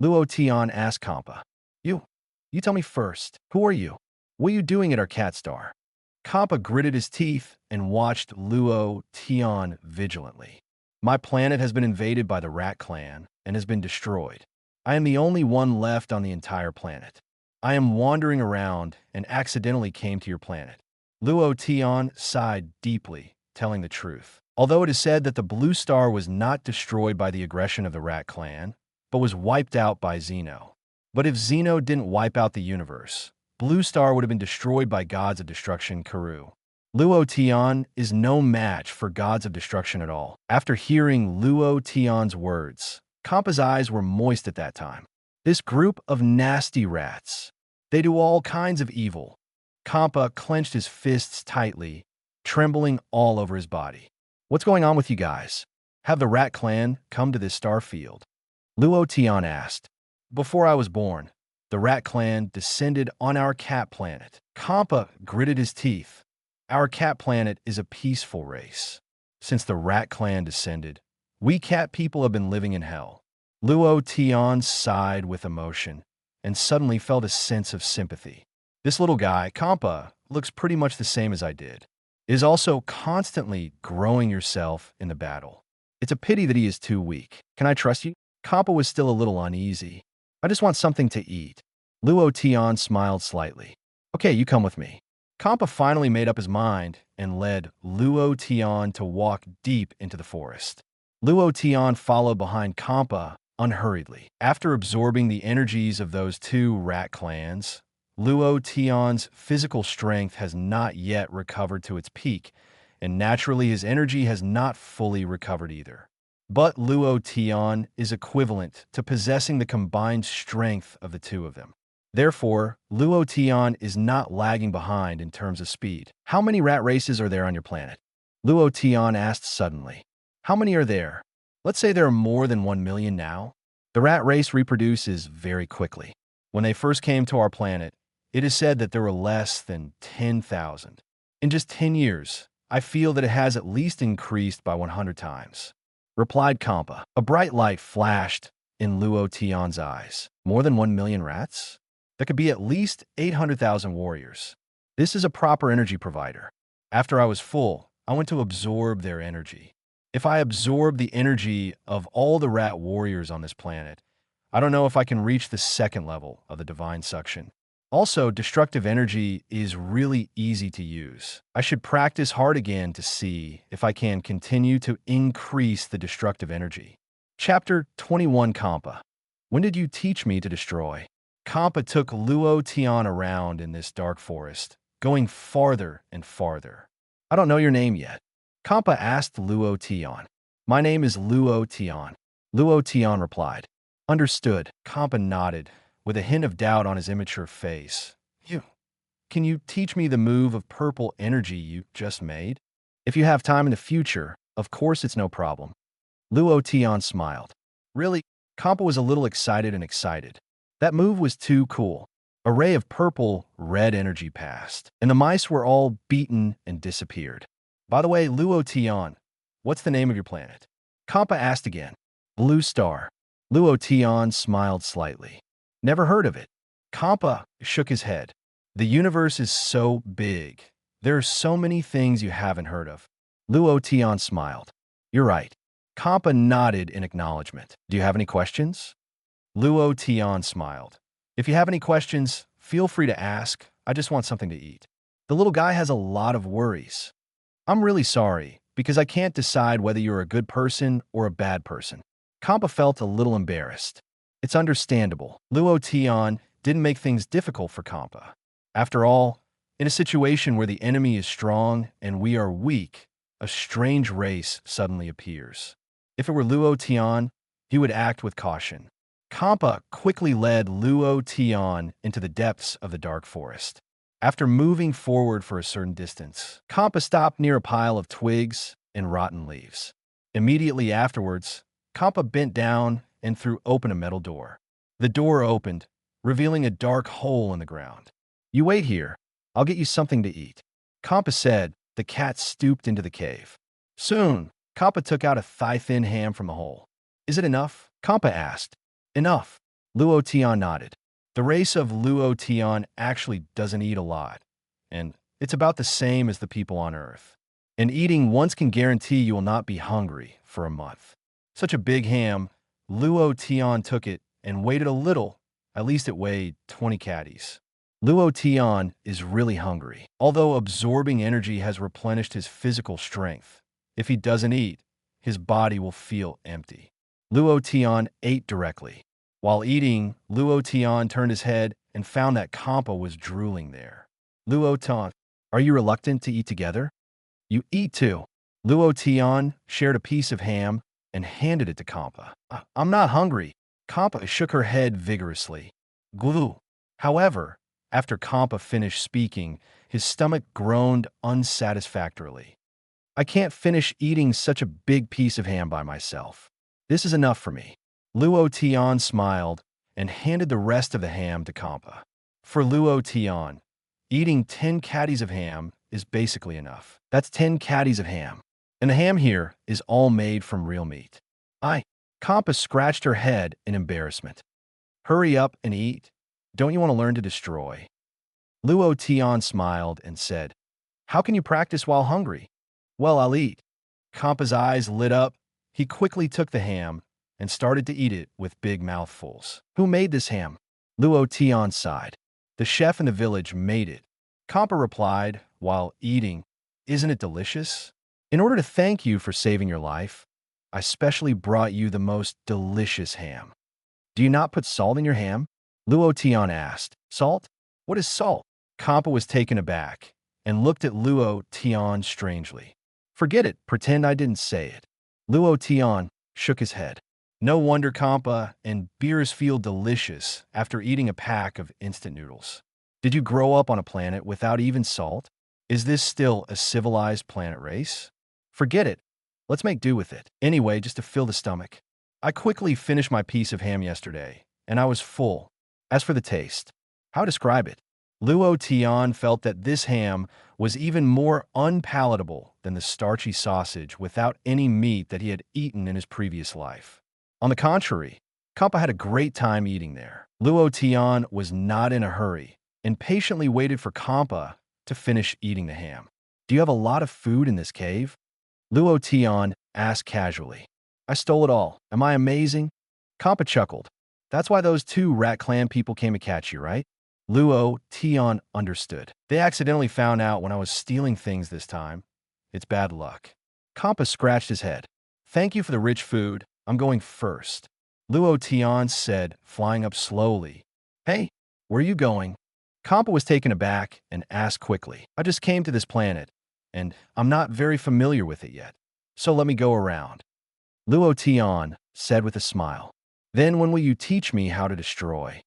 Luo Tian asked Kampa. You tell me first. Who are you? What are you doing at our cat star? Kampa gritted his teeth and watched Luo Tian vigilantly. My planet has been invaded by the Rat Clan and has been destroyed. I am the only one left on the entire planet. I am wandering around and accidentally came to your planet. Luo Tian sighed deeply, telling the truth. Although it is said that the Blue Star was not destroyed by the aggression of the Rat Clan, but was wiped out by Xeno. But if Xeno didn't wipe out the universe, Blue Star would have been destroyed by gods of destruction Karu. Luo Tian is no match for gods of destruction at all. After hearing Luo Tian's words, Kampa's eyes were moist at that time. This group of nasty rats. They do all kinds of evil. Kampa clenched his fists tightly, trembling all over his body. What's going on with you guys? Have the Rat Clan come to this star field? Luo Tian asked. Before I was born, the Rat Clan descended on our cat planet. Kampa gritted his teeth. Our cat planet is a peaceful race. Since the Rat Clan descended, we cat people have been living in hell. Luo Tian sighed with emotion and suddenly felt a sense of sympathy. This little guy, Kampa, looks pretty much the same as I did. Is also constantly growing yourself in the battle. It's a pity that he is too weak. Can I trust you? Kampa was still a little uneasy. I just want something to eat. Luo Tian smiled slightly. Okay, you come with me. Kampa finally made up his mind and led Luo Tian to walk deep into the forest. Luo Tian followed behind Kampa unhurriedly. After absorbing the energies of those 2 rat clans, Luo Tian's physical strength has not yet recovered to its peak, and naturally his energy has not fully recovered either. But Luo Tian is equivalent to possessing the combined strength of the 2 of them. Therefore, Luo Tian is not lagging behind in terms of speed. How many rat races are there on your planet? Luo Tian asked suddenly. How many are there? Let's say there are more than 1 million now. The rat race reproduces very quickly. When they first came to our planet, it is said that there were less than 10,000. In just 10 years, I feel that it has at least increased by 100 times. Replied Kampa. A bright light flashed in Luo Tian's eyes. More than 1 million rats? There could be at least 800,000 warriors. This is a proper energy provider. After I was full, I went to absorb their energy. If I absorb the energy of all the rat warriors on this planet, I don't know if I can reach the 2nd level of the divine suction. Also, destructive energy is really easy to use. I should practice hard again to see if I can continue to increase the destructive energy. Chapter 21 Kampa. When did you teach me to destroy? Champa took Luo Tian around in this dark forest, going farther and farther. I don't know your name yet. Champa asked Luo Tian. My name is Luo Tian. Luo Tian replied. Understood. Champa nodded, with a hint of doubt on his immature face. Can you teach me the move of purple energy you just made? If you have time in the future, of course it's no problem. Luo Tian smiled. Really? Champa was a little excited. That move was too cool. A ray of purple-red energy passed, and the mice were all beaten and disappeared. By the way, Luo Tian, what's the name of your planet? Champa asked again. Blue Star. Luo Tian smiled slightly. Never heard of it. Champa shook his head. The universe is so big. There are so many things you haven't heard of. Luo Tian smiled. You're right. Champa nodded in acknowledgement. Do you have any questions? Luo Tian smiled. If you have any questions, feel free to ask. I just want something to eat. The little guy has a lot of worries. I'm really sorry, because I can't decide whether you're a good person or a bad person. Champa felt a little embarrassed. It's understandable. Luo Tian didn't make things difficult for Champa. After all, in a situation where the enemy is strong and we are weak, a strange race suddenly appears. If it were Luo Tian, he would act with caution. Champa quickly led Luo Tian into the depths of the dark forest. After moving forward for a certain distance, Champa stopped near a pile of twigs and rotten leaves. Immediately afterwards, Champa bent down and threw open a metal door. The door opened, revealing a dark hole in the ground. You wait here. I'll get you something to eat. Champa said. The cat stooped into the cave. Soon, Champa took out a thigh-thin ham from the hole. Is it enough? Champa asked. Enough. Luo Tian nodded. The race of Luo Tian actually doesn't eat a lot, and it's about the same as the people on Earth. And eating once can guarantee you will not be hungry for a month. Such a big ham, Luo Tian took it and weighed it a little. At least it weighed 20 caddies. Luo Tian is really hungry, although absorbing energy has replenished his physical strength. If he doesn't eat, his body will feel empty. Luo Tian ate directly. While eating, Luo Tian turned his head and found that Champa was drooling there. Luo Tian, are you reluctant to eat together? You eat too. Luo Tian shared a piece of ham and handed it to Champa. I'm not hungry. Champa shook her head vigorously. Glue. However, after Champa finished speaking, his stomach groaned unsatisfactorily. I can't finish eating such a big piece of ham by myself. This is enough for me. Luo Tian smiled and handed the rest of the ham to Champa. For Luo Tian, eating 10 caddies of ham is basically enough. That's 10 caddies of ham. And the ham here is all made from real meat. Champa scratched her head in embarrassment. Hurry up and eat. Don't you want to learn to destroy? Luo Tian smiled and said, How can you practice while hungry? Well, I'll eat. Champa's eyes lit up. He quickly took the ham and started to eat it with big mouthfuls. Who made this ham? Luo Tian sighed. The chef in the village made it. Champa replied while eating, Isn't it delicious? In order to thank you for saving your life, I specially brought you the most delicious ham. Do you not put salt in your ham? Luo Tian asked. Salt? What is salt? Champa was taken aback and looked at Luo Tian strangely. Forget it. Pretend I didn't say it. Luo Tian shook his head. No wonder Champa and Beerus feel delicious after eating a pack of instant noodles. Did you grow up on a planet without even salt? Is this still a civilized planet race? Forget it. Let's make do with it. Anyway, just to fill the stomach. I quickly finished my piece of ham yesterday, and I was full. As for the taste, how describe it? Luo Tian felt that this ham was even more unpalatable than the starchy sausage without any meat that he had eaten in his previous life. On the contrary, Champa had a great time eating there. Luo Tian was not in a hurry and patiently waited for Champa to finish eating the ham. Do you have a lot of food in this cave? Luo Tian asked casually. I stole it all. Am I amazing? Champa chuckled. That's why those 2 rat clan people came to catch you, right? Luo Tian understood. They accidentally found out when I was stealing things this time. It's bad luck. Champa scratched his head. Thank you for the rich food. I'm going first. Luo Tian said, flying up slowly. Hey, Where are you going? Champa was taken aback and asked quickly. I just came to this planet, and I'm not very familiar with it yet, so let me go around. Luo Tian said with a smile. Then when will you teach me how to destroy?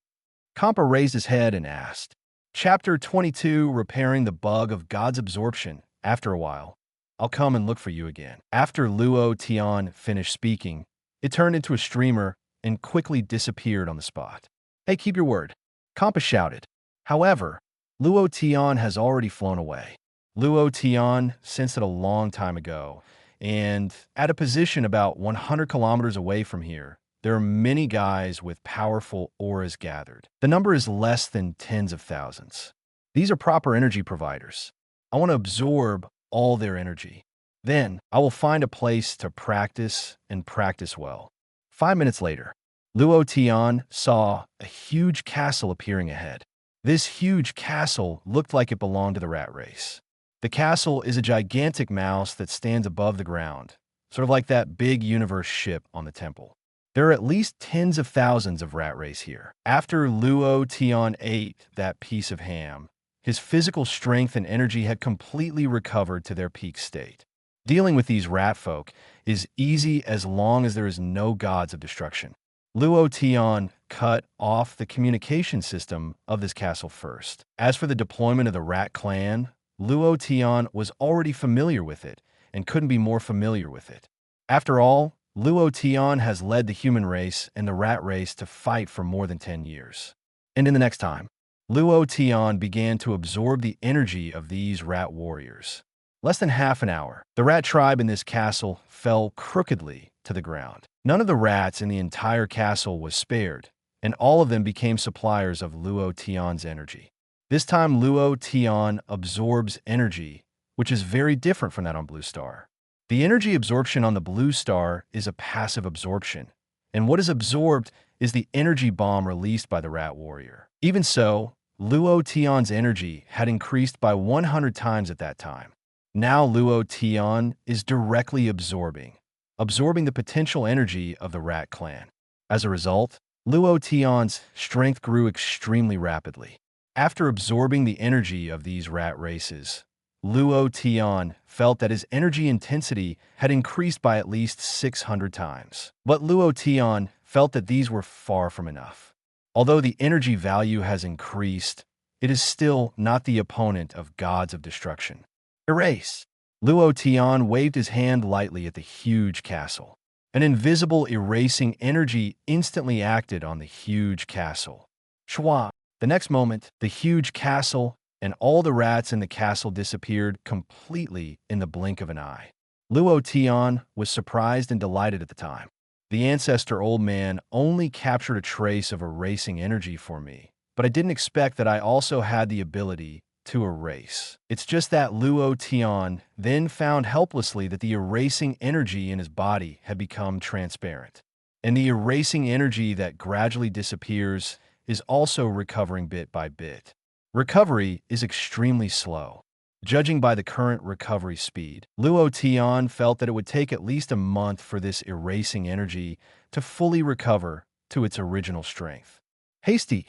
Champa raised his head and asked. Chapter 22, Repairing the Bug of God's Absorption. After a while, I'll come and look for you again. After Luo Tian finished speaking, it turned into a streamer and quickly disappeared on the spot. Hey, keep your word, Champa shouted. However, Luo Tian has already flown away. Luo Tian sensed it a long time ago, and at a position about 100 kilometers away from here, there are many guys with powerful auras gathered. The number is less than tens of thousands. These are proper energy providers. I want to absorb all their energy. Then I will find a place to practice and practice well. 5 minutes later, Luo Tian saw a huge castle appearing ahead. This huge castle looked like it belonged to the rat race. The castle is a gigantic mouse that stands above the ground, sort of like that big universe ship on the temple. There are at least tens of thousands of rat race here. After Luo Tian ate that piece of ham, his physical strength and energy had completely recovered to their peak state. Dealing with these rat folk is easy as long as there is no gods of destruction. Luo Tian cut off the communication system of this castle first. As for the deployment of the rat clan, Luo Tian was already familiar with it and couldn't be more familiar with it. After all, Luo Tian has led the human race and the rat race to fight for more than 10 years. And in the next time, Luo Tian began to absorb the energy of these rat warriors. Less than half an hour, the rat tribe in this castle fell crookedly to the ground. None of the rats in the entire castle was spared, and all of them became suppliers of Luo Tian's energy. This time, Luo Tian absorbs energy, which is very different from that on Blue Star. The energy absorption on the Blue Star is a passive absorption, and what is absorbed is the energy bomb released by the rat warrior. Even so, Luo Tian's energy had increased by 100 times at that time. Now Luo Tian is directly absorbing the potential energy of the rat clan. As a result, Luo Tian's strength grew extremely rapidly. After absorbing the energy of these rat races, Luo Tian felt that his energy intensity had increased by at least 600 times. But Luo Tian felt that these were far from enough. Although the energy value has increased, it is still not the opponent of gods of destruction. Erase! Luo Tian waved his hand lightly at the huge castle. An invisible erasing energy instantly acted on the huge castle. Shwa! The next moment, the huge castle and all the rats in the castle disappeared completely in the blink of an eye. Luo Tian was surprised and delighted at the time. The ancestor old man only captured a trace of erasing energy for me, but I didn't expect that I also had the ability to erase. It's just that Luo Tian then found helplessly that the erasing energy in his body had become transparent. And the erasing energy that gradually disappears is also recovering bit by bit. Recovery is extremely slow. Judging by the current recovery speed, Luo Tian felt that it would take at least a month for this erasing energy to fully recover to its original strength. Hasty.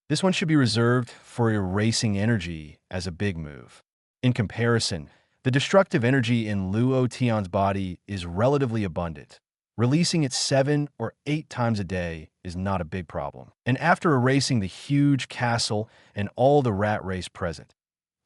This one should be reserved for erasing energy as a big move. In comparison, the destructive energy in Luo Tian's body is relatively abundant. Releasing it 7 or 8 times a day is not a big problem. And after erasing the huge castle and all the rat race present,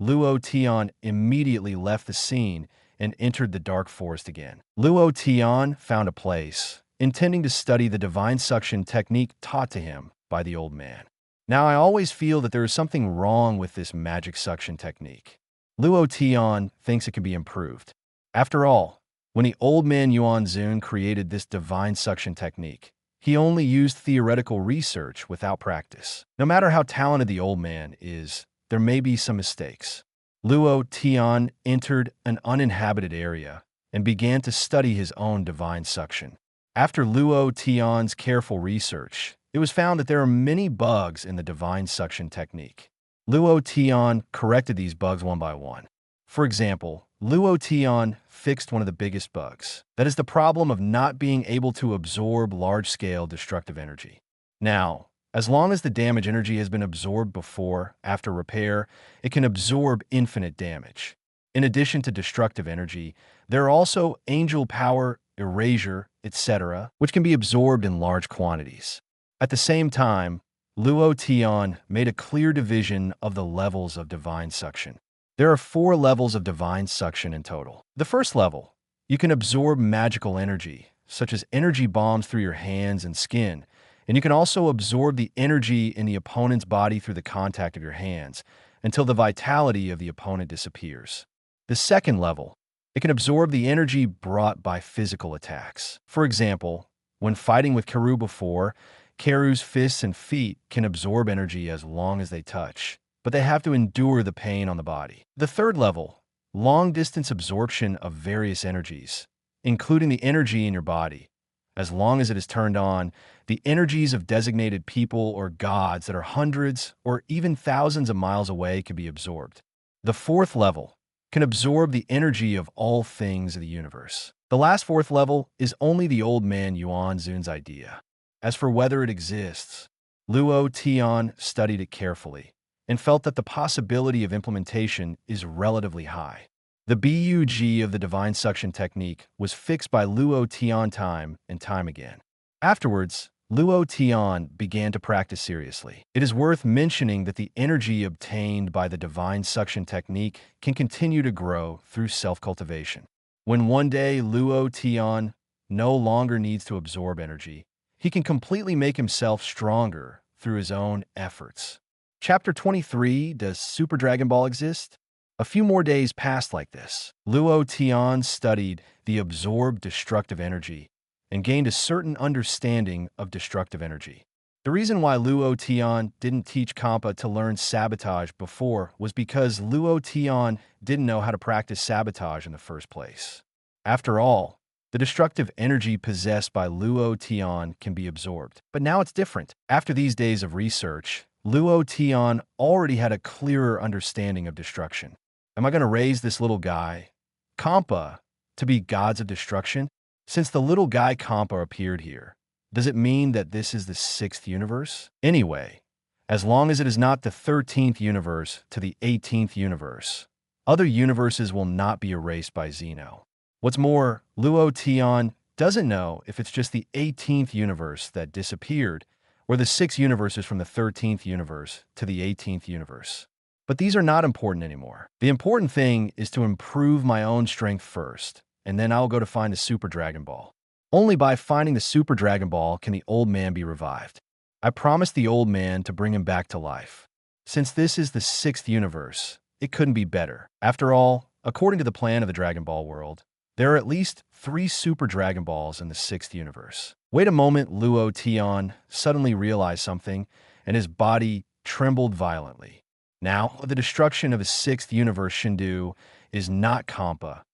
Luo Tian immediately left the scene and entered the dark forest again. Luo Tian found a place, intending to study the divine suction technique taught to him by the old man. Now, I always feel that there is something wrong with this magic suction technique. Luo Tian thinks it can be improved. After all, when the old man Yuan Zun created this divine suction technique, he only used theoretical research without practice. No matter how talented the old man is, there may be some mistakes. Luo Tian entered an uninhabited area and began to study his own divine suction. After Luo Tian's careful research, it was found that there are many bugs in the divine suction technique. Luo Tian corrected these bugs one by one. For example, Luo Tian fixed one of the biggest bugs. That is the problem of not being able to absorb large-scale destructive energy. Now, As long as the damage energy has been absorbed before, after repair, it can absorb infinite damage. In addition to destructive energy, there are also angel power, erasure, etc., which can be absorbed in large quantities. At the same time, Luo Tian made a clear division of the levels of divine suction. There are 4 levels of divine suction in total. The first level, you can absorb magical energy, such as energy bombs through your hands and skin, and you can also absorb the energy in the opponent's body through the contact of your hands until the vitality of the opponent disappears. The second level, it can absorb the energy brought by physical attacks. For example, when fighting with Karu before, Karu's fists and feet can absorb energy as long as they touch, but they have to endure the pain on the body. The third level, long-distance absorption of various energies, including the energy in your body. As long as it is turned on, the energies of designated people or gods that are hundreds or even thousands of miles away can be absorbed. The fourth level can absorb the energy of all things of the universe. The last fourth level is only the old man Yuan Zun's idea. As for whether it exists, Luo Tian studied it carefully and felt that the possibility of implementation is relatively high. The bug of the divine suction technique was fixed by Luo Tian time and time again. Afterwards, Luo Tian began to practice seriously. It is worth mentioning that the energy obtained by the divine suction technique can continue to grow through self-cultivation. When one day Luo Tian no longer needs to absorb energy, he can completely make himself stronger through his own efforts. Chapter 23, Does Super Dragon Ball exist? A few more days passed like this. Luo Tian studied the absorbed destructive energy and gained a certain understanding of destructive energy. The reason why Luo Tian didn't teach Champa to learn sabotage before was because Luo Tian didn't know how to practice sabotage in the first place. After all, the destructive energy possessed by Luo Tian can be absorbed. But now it's different. After these days of research, Luo Tian already had a clearer understanding of destruction. Am I going to raise this little guy, Champa, to be gods of destruction? Since the little guy Champa appeared here, does it mean that this is the 6th universe? Anyway, as long as it is not the 13th universe to the 18th universe, other universes will not be erased by Zeno. What's more, Luo Tian doesn't know if it's just the 18th universe that disappeared or the 6 universes from the 13th universe to the 18th universe. But these are not important anymore. The important thing is to improve my own strength first, and then I'll go to find the Super Dragon Ball. Only by finding the Super Dragon Ball can the old man be revived. I promised the old man to bring him back to life. Since this is the 6th universe, it couldn't be better. After all, according to the plan of the Dragon Ball world, there are at least 3 Super Dragon Balls in the 6th universe. Wait a moment, Luo Tian suddenly realized something, and his body trembled violently. Now, the destruction of his 6th universe Shindu is not Champa,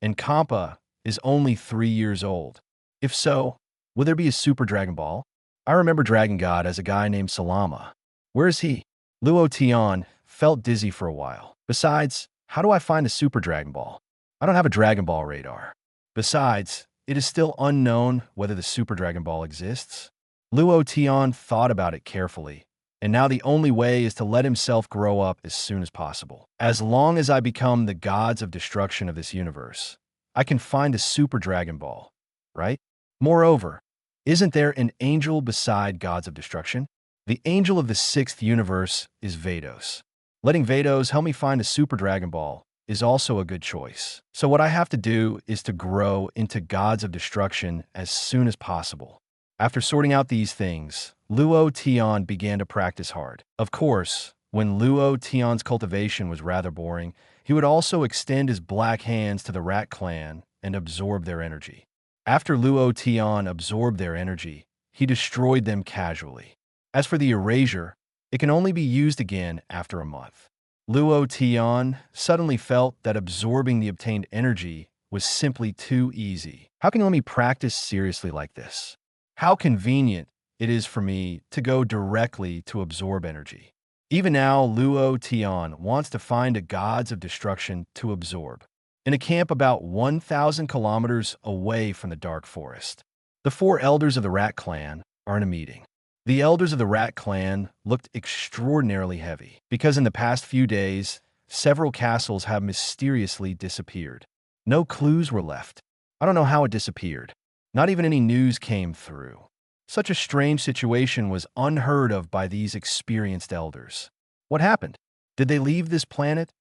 and Champa is only 3 years old. If so, will there be a Super Dragon Ball? I remember Dragon God as a guy named Salama. Where is he? Luo Tian felt dizzy for a while. Besides, how do I find a Super Dragon Ball? I don't have a Dragon Ball radar. Besides, it is still unknown whether the Super Dragon Ball exists. Luo Tian thought about it carefully, and now the only way is to let himself grow up as soon as possible. As long as I become the gods of destruction of this universe, I can find a Super Dragon Ball, right? Moreover, isn't there an angel beside gods of destruction? The angel of the 6th universe is Vados. Letting Vados help me find a Super Dragon Ball is also a good choice. So what I have to do is to grow into gods of destruction as soon as possible. After sorting out these things, Luo Tian began to practice hard. Of course, when Luo Tian's cultivation was rather boring, he would also extend his black hands to the Rat clan and absorb their energy. After Luo Tian absorbed their energy, he destroyed them casually. As for the erasure, it can only be used again after a month. Luo Tian suddenly felt that absorbing the obtained energy was simply too easy. How can you let me practice seriously like this? How convenient it is for me to go directly to absorb energy. Even now, Luo Tian wants to find a gods of destruction to absorb. In a camp about 1,000 kilometers away from the dark forest, the 4 elders of the Rat clan are in a meeting. The elders of the Rat clan looked extraordinarily heavy, because in the past few days, several castles have mysteriously disappeared. No clues were left. I don't know how it disappeared. Not even any news came through. Such a strange situation was unheard of by these experienced elders. What happened? Did they leave this planet?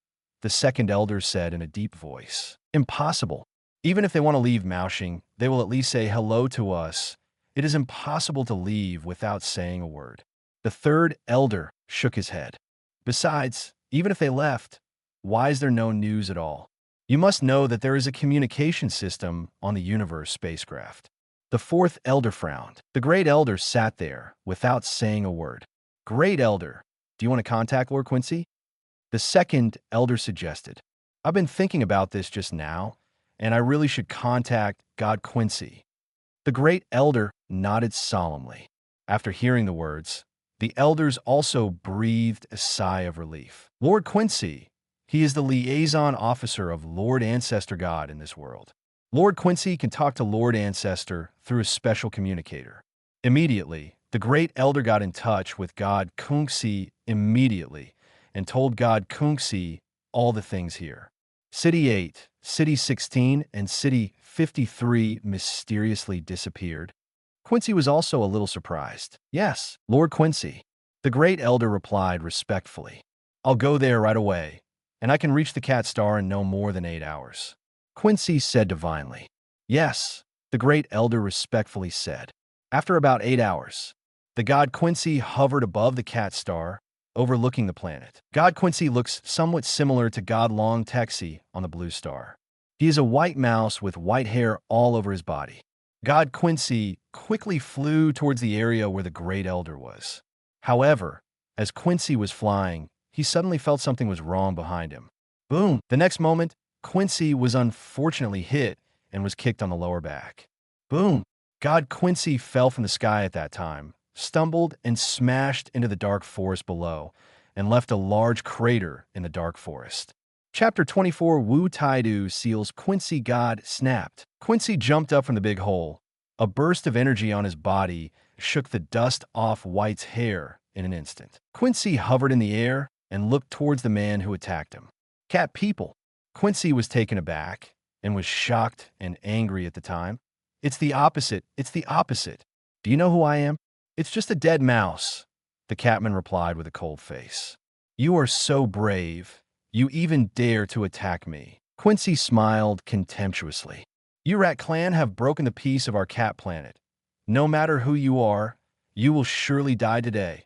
The second elder said in a deep voice. Impossible. Even if they want to leave Moushing, they will at least say hello to us. It is impossible to leave without saying a word. The third elder shook his head. Besides, even if they left, why is there no news at all? You must know that there is a communication system on the universe spacecraft. The fourth elder frowned. The great elder sat there without saying a word. Great elder, do you want to contact Lord Quincy? The second elder suggested. I've been thinking about this just now, and I really should contact God Quincy. The great elder nodded solemnly. After hearing the words, the elders also breathed a sigh of relief. Lord Quincy, he is the liaison officer of Lord Ancestor God in this world. Lord Quincy can talk to Lord Ancestor through a special communicator. Immediately, the great elder got in touch with God Kungsi immediately and told God Kungsi all the things here. City 8, City 16, and City 53 mysteriously disappeared. Quincy was also a little surprised. Yes, Lord Quincy. The great elder replied respectfully. I'll go there right away, and I can reach the Cat Star in no more than 8 hours. Quincy said divinely. Yes, the great elder respectfully said. After about 8 hours, the god Quincy hovered above the Cat Star, overlooking the planet. God Quincy looks somewhat similar to God Long Texi on the Blue Star. He is a white mouse with white hair all over his body. God Quincy quickly flew towards the area where the great elder was. However, as Quincy was flying, he suddenly felt something was wrong behind him. Boom! The next moment, Quincy was unfortunately hit and was kicked on the lower back. Boom! God Quincy fell from the sky at that time, stumbled and smashed into the dark forest below, and left a large crater in the dark forest. Chapter 24 Wu Taidu seals Quincy God snapped. Quincy jumped up from the big hole. A burst of energy on his body shook the dust off White's hair in an instant. Quincy hovered in the air and looked towards the man who attacked him. Cat people. Quincy was taken aback and was shocked and angry at the time. It's the opposite. It's the opposite. Do you know who I am? It's just a dead mouse, the Catman replied with a cold face. You are so brave. You even dare to attack me. Quincy smiled contemptuously. You Rat Clan have broken the peace of our cat planet. No matter who you are, you will surely die today.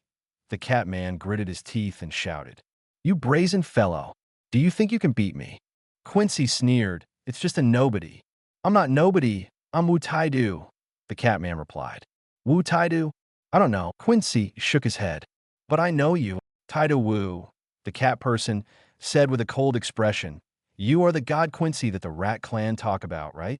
The Catman gritted his teeth and shouted. You brazen fellow, do you think you can beat me? Quincy sneered. It's just a nobody. I'm not nobody. I'm Wu Taidu, the Catman replied. Wu Taidu? I don't know. Quincy shook his head. But I know you. Taidu Wu, the cat person, said with a cold expression. You are the god Quincy that the Rat Clan talk about, right?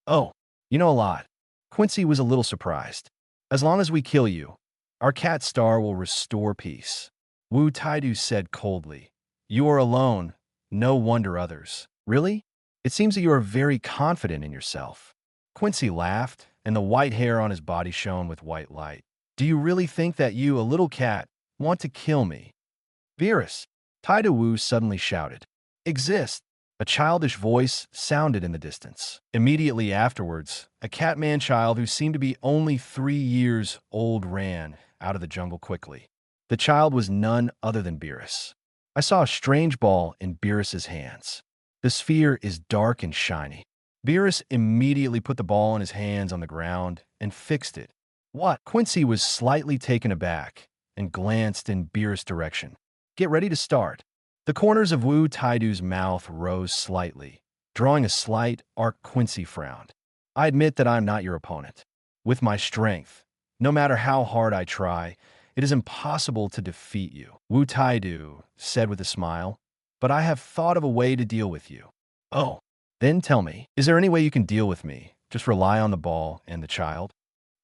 Oh, you know a lot. Quincy was a little surprised. As long as we kill you, our Cat Star will restore peace. Wu Taidu said coldly. You are alone. No wonder others. Really? It seems that you are very confident in yourself. Quincy laughed, and the white hair on his body shone with white light. Do you really think that you, a little cat, want to kill me? Beerus, Taidu Wu suddenly shouted. Exist. A childish voice sounded in the distance. Immediately afterwards, a Catman child who seemed to be only 3 years old ran out of the jungle quickly. The child was none other than Beerus. I saw a strange ball in Beerus's hands. The sphere is dark and shiny. Beerus immediately put the ball in his hands on the ground and fixed it. What? Quincy was slightly taken aback and glanced in Beerus' direction. Get ready to start. The corners of Wu Taidu's mouth rose slightly, drawing a slight arc. Quincy frowned. I admit that I am not your opponent. With my strength, no matter how hard I try, it is impossible to defeat you. Wu Taidu said with a smile, but I have thought of a way to deal with you. Oh, then tell me, is there any way you can deal with me? Just rely on the ball and the child?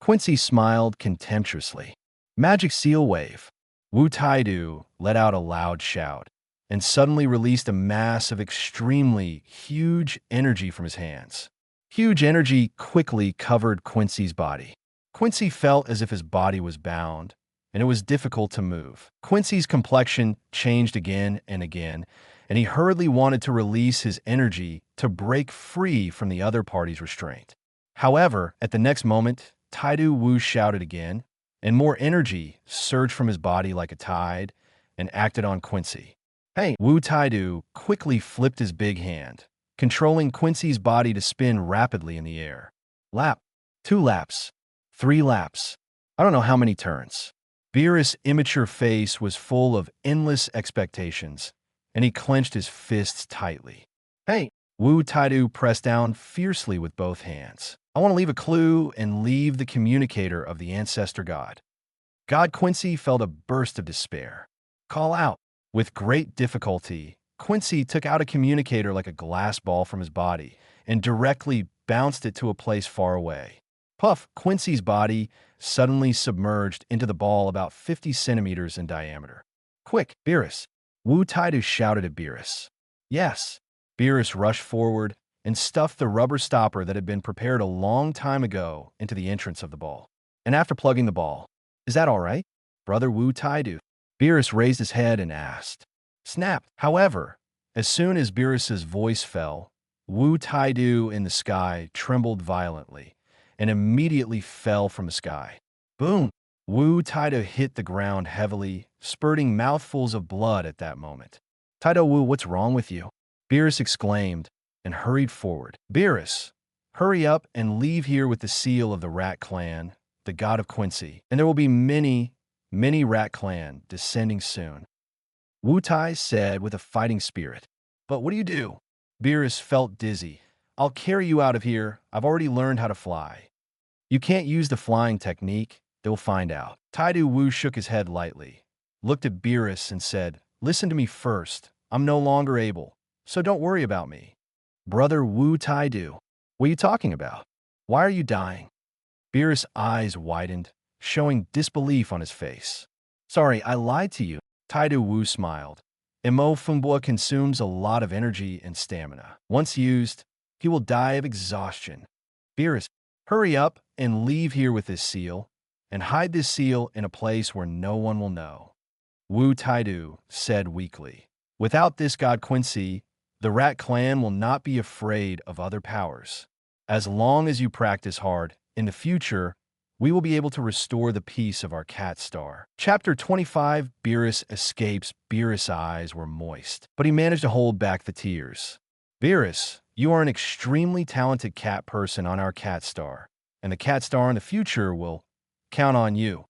Quincy smiled contemptuously. Magic Seal Wave. Wu Taidu let out a loud shout and suddenly released a mass of extremely huge energy from his hands. Huge energy quickly covered Quincy's body. Quincy felt as if his body was bound, and it was difficult to move. Quincy's complexion changed again and again, and he hurriedly wanted to release his energy to break free from the other party's restraint. However, at the next moment, Taidu Wu shouted again, and more energy surged from his body like a tide and acted on Quincy. Hey! Wu Taidu quickly flipped his big hand, controlling Quincy's body to spin rapidly in the air. Lap. 2 laps. 3 laps. I don't know how many turns. Beerus' immature face was full of endless expectations, and he clenched his fists tightly. Hey! Wu Taidu pressed down fiercely with both hands. I want to leave a clue and leave the communicator of the ancestor god. God Quincy felt a burst of despair. Call out. With great difficulty, Quincy took out a communicator like a glass ball from his body and directly bounced it to a place far away. Puff! Quincy's body suddenly submerged into the ball about 50 centimeters in diameter. Quick, Beerus! Wu Taidu shouted at Beerus. Yes. Beerus rushed forward and stuffed the rubber stopper that had been prepared a long time ago into the entrance of the ball. And after plugging the ball, is that all right, Brother Wu Taidu? Beerus raised his head and asked. Snap! However, as soon as Beerus's voice fell, Wu Taidu in the sky trembled violently and immediately fell from the sky. Boom! Wu Taidu hit the ground heavily, spurting mouthfuls of blood at that moment. Taidu Wu, what's wrong with you? Beerus exclaimed and hurried forward. Beerus, hurry up and leave here with the seal of the Rat Clan, the god of Quincy, and there will be many Rat Clan descending soon. Wu Tai said with a fighting spirit. But what do you do? Beerus felt dizzy. I'll carry you out of here. I've already learned how to fly. You can't use the flying technique. They'll find out. Taidu Wu shook his head lightly, looked at Beerus and said, Listen to me first. I'm no longer able, so don't worry about me. Brother Wu Taidu, what are you talking about? Why are you dying? Beerus' eyes widened, showing disbelief on his face. Sorry, I lied to you. Taidu Wu smiled. Mo Fungbua consumes a lot of energy and stamina. Once used, he will die of exhaustion. Beerus, hurry up and leave here with this seal, and hide this seal in a place where no one will know. Wu Taidu said weakly. Without this god Quincy, the Rat Clan will not be afraid of other powers. As long as you practice hard, in the future, we will be able to restore the peace of our cat star. Chapter 25, Beerus escapes. Beerus' eyes were moist, but he managed to hold back the tears. Beerus, you are an extremely talented cat person on our cat star, and the cat star in the future will count on you.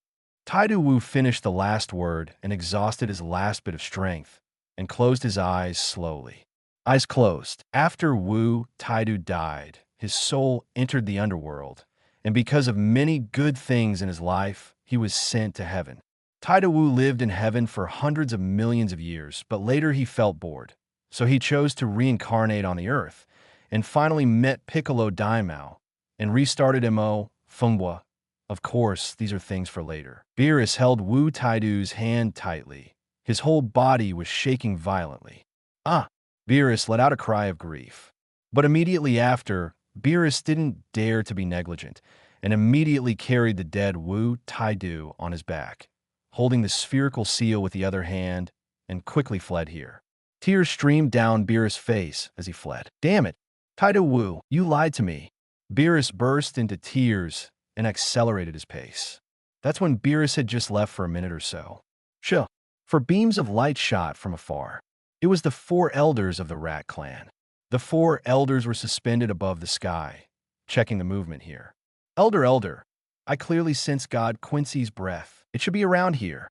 Taidu Wu finished the last word and exhausted his last bit of strength, and closed his eyes slowly. Eyes closed. After Wu Taidu died, his soul entered the underworld, and because of many good things in his life, he was sent to heaven. Taidu Wu lived in heaven for hundreds of millions of years, but later he felt bored, so he chose to reincarnate on the earth, and finally met Piccolo Daimao, and restarted Mo Fungbua. Of course, these are things for later. Beerus held Wu Taidu's hand tightly. His whole body was shaking violently. Ah! Beerus let out a cry of grief. But immediately after, Beerus didn't dare to be negligent, and immediately carried the dead Wu Taidu on his back, holding the spherical seal with the other hand, and quickly fled here. Tears streamed down Beerus' face as he fled. Damn it! Taidu Wu, you lied to me. Beerus burst into tears and accelerated his pace. That's when Beerus had just left for a minute or so. Sure. For beams of light shot from afar. It was the 4 elders of the Rat Clan. The 4 elders were suspended above the sky, checking the movement here. Elder, I clearly sense God Quincy's breath. It should be around here.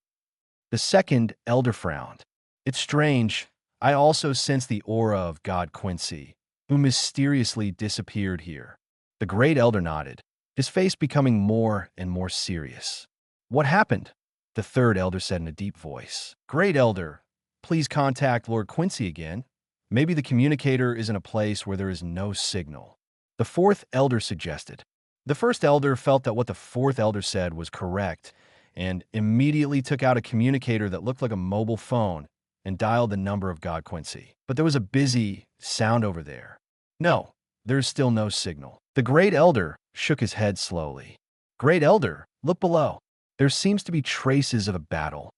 The 2nd elder frowned. It's strange. I also sense the aura of God Quincy, who mysteriously disappeared here. The great elder nodded, his face becoming more and more serious. What happened? The 3rd elder said in a deep voice. Great elder, please contact Lord Quincy again. Maybe the communicator is in a place where there is no signal. The 4th elder suggested. The 1st elder felt that what the 4th elder said was correct and immediately took out a communicator that looked like a mobile phone and dialed the number of God Quincy. But there was a busy sound over there. No, there is still no signal. The great elder shook his head slowly. Great Elder, look below. There seems to be traces of a battle.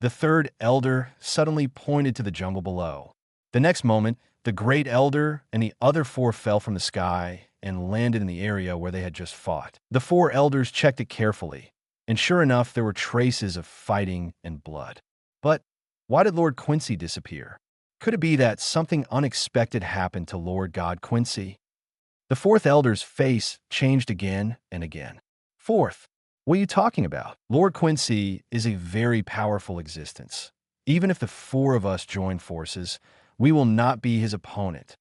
The third elder suddenly pointed to the jungle below. The next moment, the Great Elder and the other four fell from the sky and landed in the area where they had just fought. The four elders checked it carefully, and sure enough, there were traces of fighting and blood. But why did Lord Quincy disappear? Could it be that something unexpected happened to Lord God Quincy? The fourth elder's face changed again and again. Fourth, what are you talking about? Lord Quincy is a very powerful existence. Even if the four of us join forces, we will not be his opponent.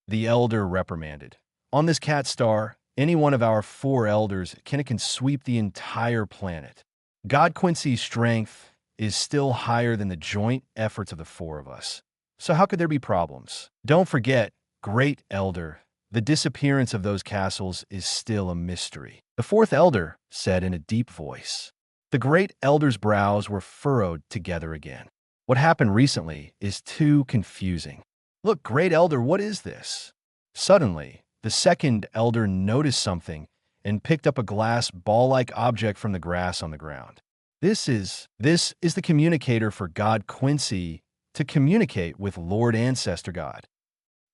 The elder reprimanded. On this cat star, any one of our four elders can sweep the entire planet. God Quincy's strength is still higher than the joint efforts of the four of us. So how could there be problems? Don't forget, Great Elder, the disappearance of those castles is still a mystery. The fourth elder said in a deep voice. The Great Elder's brows were furrowed together again. What happened recently is too confusing. Look, Great Elder, what is this? Suddenly, the second elder noticed something and picked up a glass ball-like object from the grass on the ground. This is the communicator for God Quincy to communicate with Lord Ancestor God.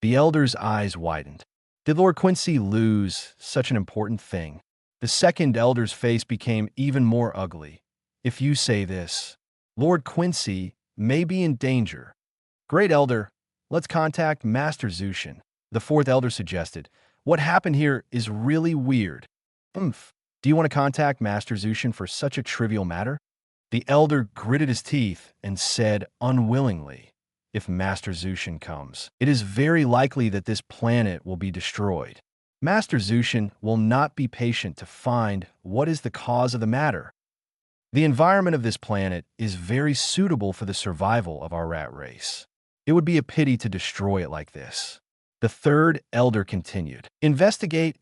The elder's eyes widened. Did Lord Quincy lose such an important thing? The second elder's face became even more ugly. If you say this, Lord Quincy may be in danger. Great Elder, let's contact Master Zushin. The fourth elder suggested. What happened here is really weird. Do you want to contact Master Zushin for such a trivial matter? The elder gritted his teeth and said unwillingly, if Master Zushin comes, it is very likely that this planet will be destroyed. Master Zushin will not be patient to find what is the cause of the matter. The environment of this planet is very suitable for the survival of our rat race. It would be a pity to destroy it like this. The third elder continued. Investigate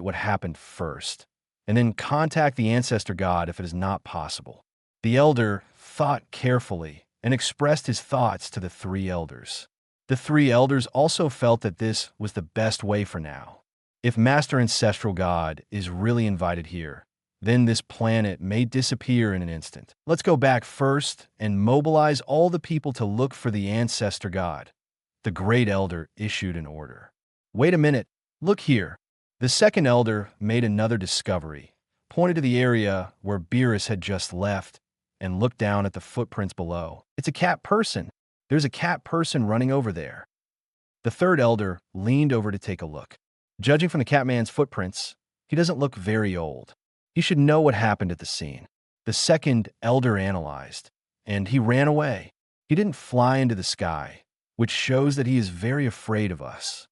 what happened first, and then contact the Ancestor God if it is not possible. The elder thought carefully and expressed his thoughts to the three elders. The three elders also felt that this was the best way for now. If Master Ancestral God is really invited here, then this planet may disappear in an instant. Let's go back first and mobilize all the people to look for the Ancestor God. The Great Elder issued an order. Wait a minute, look here. The second elder made another discovery, pointed to the area where Beerus had just left, and looked down at the footprints below. It's a cat person. There's a cat person running over there. The third elder leaned over to take a look. Judging from the Catman's footprints, he doesn't look very old. He should know what happened at the scene. The second elder analyzed, and he ran away. He didn't fly into the sky, which shows that he is very afraid of us.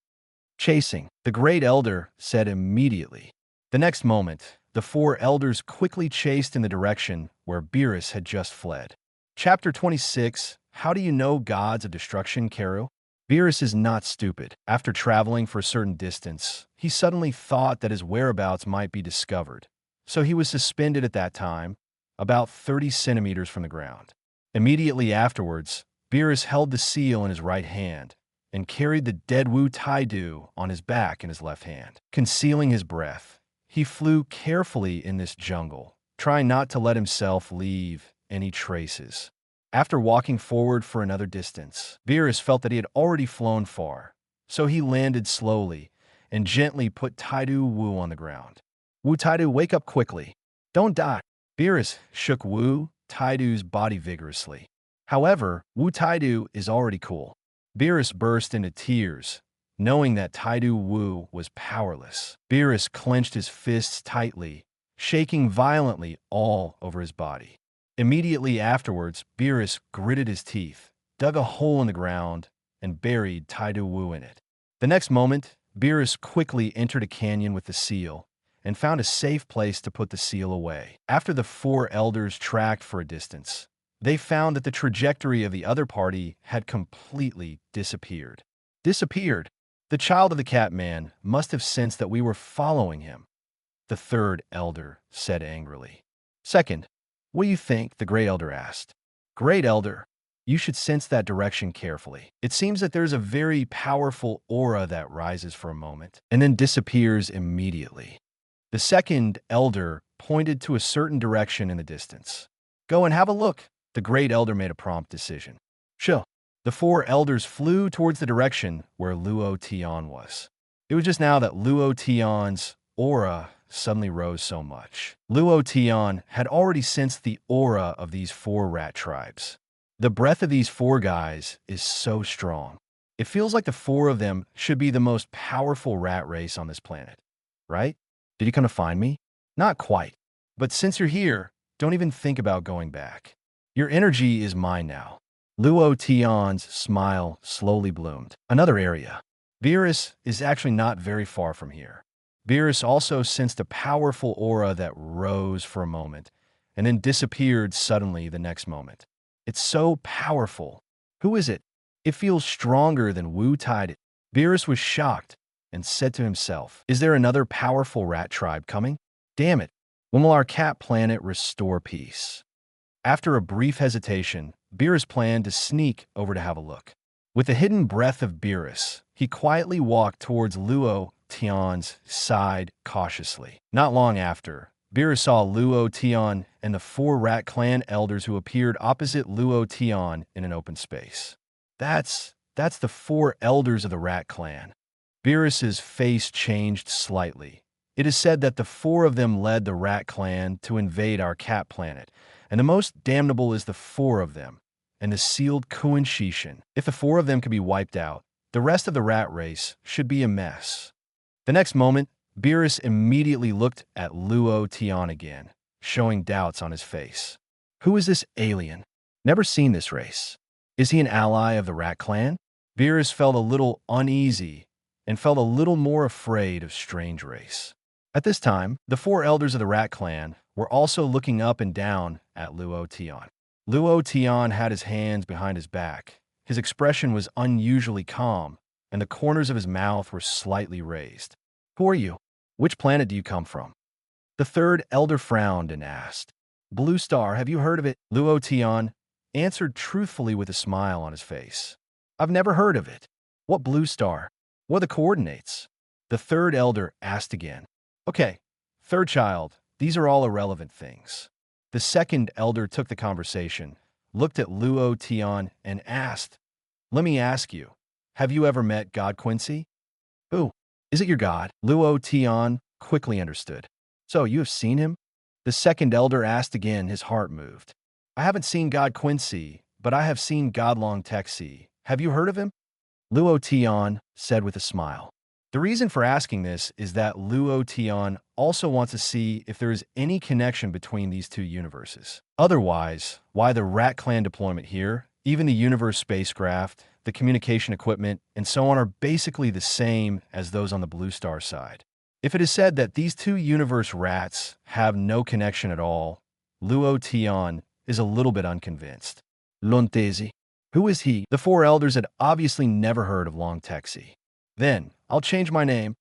Chasing, the Great Elder said immediately. The next moment, the four elders quickly chased in the direction where Beerus had just fled. Chapter 26, How do you know gods of destruction, Karu? Beerus is not stupid. After traveling for a certain distance, he suddenly thought that his whereabouts might be discovered. So he was suspended at that time, about 30 centimeters from the ground. Immediately afterwards, Beerus held the seal in his right hand and carried the dead Wu Taidu on his back in his left hand. Concealing his breath, he flew carefully in this jungle, trying not to let himself leave any traces. After walking forward for another distance, Beerus felt that he had already flown far, so he landed slowly and gently put Taidu Wu on the ground. Wu Taidu, wake up quickly. Don't die. Beerus shook Wu Taidu's body vigorously. However, Wu Taidu is already cool. Beerus burst into tears, knowing that Taidu Wu was powerless. Beerus clenched his fists tightly, shaking violently all over his body. Immediately afterwards, Beerus gritted his teeth, dug a hole in the ground, and buried Taidu Wu in it. The next moment, Beerus quickly entered a canyon with the seal and found a safe place to put the seal away. After the four elders tracked for a distance, they found that the trajectory of the other party had completely disappeared. Disappeared? The child of the Catman must have sensed that we were following him, the third elder said angrily. Second, what do you think? The Great Elder asked. Great Elder, you should sense that direction carefully. It seems that there's a very powerful aura that rises for a moment and then disappears immediately. The second elder pointed to a certain direction in the distance. Go and have a look. The great elder made a prompt decision. Sure. The four elders flew towards the direction where Luo Tian was. It was just now that Luo Tian's aura suddenly rose so much. Luo Tian had already sensed the aura of these four rat tribes. The breath of these four guys is so strong. It feels like the four of them should be the most powerful rat race on this planet, right? Did you come to find me? Not quite. But since you're here, don't even think about going back. Your energy is mine now. Luo Tian's smile slowly bloomed. Another area. Beerus is actually not very far from here. Beerus also sensed a powerful aura that rose for a moment and then disappeared suddenly the next moment. It's so powerful. Who is it? It feels stronger than Wu Tide. Beerus was shocked and said to himself, is there another powerful rat tribe coming? Damn it. When will our cat planet restore peace? After a brief hesitation, Beerus planned to sneak over to have a look. With the hidden breath of Beerus, he quietly walked towards Luo Tian's side cautiously. Not long after, Beerus saw Luo Tian and the four rat clan elders who appeared opposite Luo Tian in an open space. That's the four elders of the rat clan. Beerus's face changed slightly. It is said that the four of them led the rat clan to invade our cat planet, and the most damnable is the four of them, and the sealed Kuan Shishin. If the four of them could be wiped out, the rest of the rat race should be a mess. The next moment, Beerus immediately looked at Luo Tian again, showing doubts on his face. Who is this alien? Never seen this race. Is he an ally of the rat clan? Beerus felt a little uneasy and felt a little more afraid of strange race. At this time, the four elders of the rat clan were also looking up and down at Luo Tian. Luo Tian had his hands behind his back. His expression was unusually calm, and the corners of his mouth were slightly raised. Who are you? Which planet do you come from? The third elder frowned and asked. Blue Star, have you heard of it? Luo Tian answered truthfully with a smile on his face. I've never heard of it. What Blue Star? What are the coordinates? The third elder asked again. Okay, third child, these are all irrelevant things. The second elder took the conversation, looked at Luo Tian, and asked, let me ask you, have you ever met God Quincy? Who? Is it your god? Luo Tian quickly understood. So, you have seen him? The second elder asked again, his heart moved. I haven't seen God Quincy, but I have seen God Long Texi. Have you heard of him? Luo Tian said with a smile. The reason for asking this is that Luo Tian also wants to see if there is any connection between these two universes. Otherwise, why the Rat Clan deployment here, even the universe spacecraft, the communication equipment, and so on are basically the same as those on the Blue Star side. If it is said that these two universe rats have no connection at all, Luo Tian is a little bit unconvinced. Lontezi. Who is he? The four elders had obviously never heard of Long Texi. Then, I'll change my name.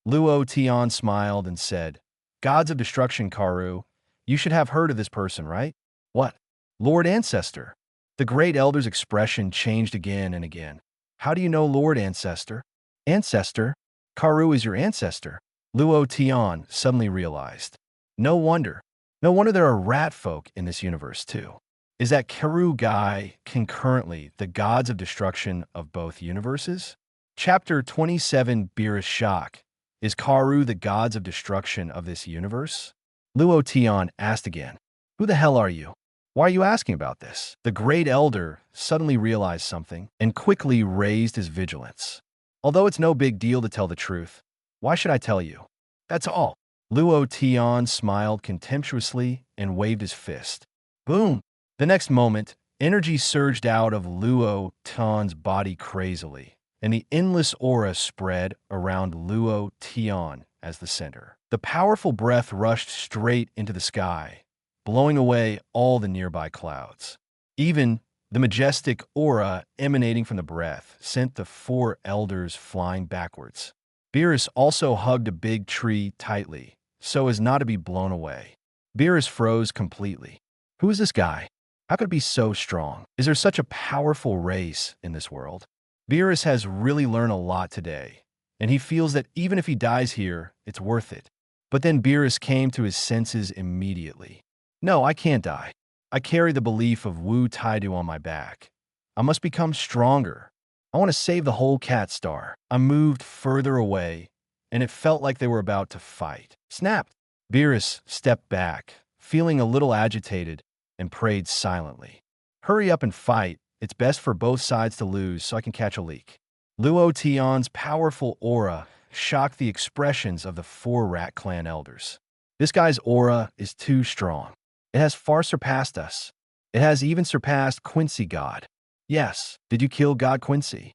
Luo Tian smiled and said, Gods of Destruction, Karu, you should have heard of this person, right? What? Lord Ancestor. The great elder's expression changed again and again. How do you know Lord Ancestor? Ancestor? Karu is your ancestor. Luo Tian suddenly realized. No wonder. No wonder there are rat folk in this universe too. Is that Karu guy concurrently the gods of destruction of both universes? Chapter 27, Beerus Shock. Is Karu the gods of destruction of this universe? Luo Tian asked again. Who the hell are you? Why are you asking about this? The great elder suddenly realized something and quickly raised his vigilance. Although it's no big deal to tell the truth, why should I tell you? That's all. Luo Tian smiled contemptuously and waved his fist. Boom! The next moment, energy surged out of Luo Tian's body crazily, and the endless aura spread around Luo Tian as the center. The powerful breath rushed straight into the sky, blowing away all the nearby clouds. Even the majestic aura emanating from the breath sent the four elders flying backwards. Beerus also hugged a big tree tightly, so as not to be blown away. Beerus froze completely. Who is this guy? How could it be so strong? Is there such a powerful race in this world? Beerus has really learned a lot today, and he feels that even if he dies here, it's worth it. But then Beerus came to his senses immediately. No, I can't die. I carry the belief of Wu Taidu on my back. I must become stronger. I want to save the whole cat star. I moved further away, and it felt like they were about to fight. Snapped. Beerus stepped back, feeling a little agitated, and prayed silently. Hurry up and fight. It's best for both sides to lose so I can catch a leak. Luo Tian's powerful aura shocked the expressions of the 4 Rat Clan elders. This guy's aura is too strong. It has far surpassed us. It has even surpassed Quincy God. Yes, did you kill God Quincy?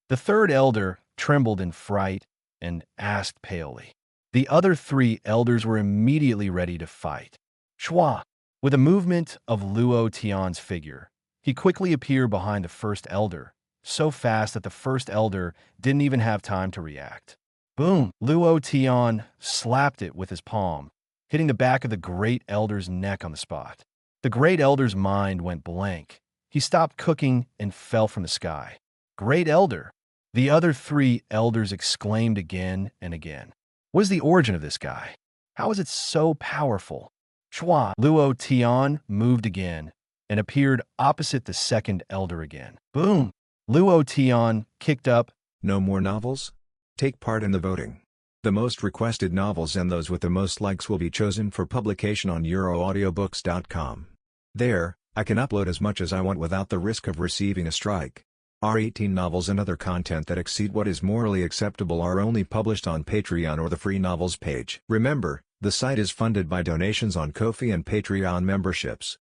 The 3rd elder trembled in fright and asked palely. The other 3 elders were immediately ready to fight. Shua, with a movement of Luo Tian's figure, he quickly appeared behind the 1st elder, so fast that the 1st elder didn't even have time to react. Boom! Luo Tian slapped it with his palm, hitting the back of the Great Elder's neck on the spot. The Great Elder's mind went blank. He stopped cooking and fell from the sky. Great Elder! The other 3 elders exclaimed again and again. What is the origin of this guy? How is it so powerful? Chua! Luo Tian moved again and appeared opposite the 2nd elder again. Boom! Luo Tian kicked up. No more novels? Take part in the voting. The most requested novels and those with the most likes will be chosen for publication on euroaudiobooks.com. There, I can upload as much as I want without the risk of receiving a strike. Our 18 novels and other content that exceed what is morally acceptable are only published on Patreon or the free novels page. Remember, the site is funded by donations on Ko-fi and Patreon memberships.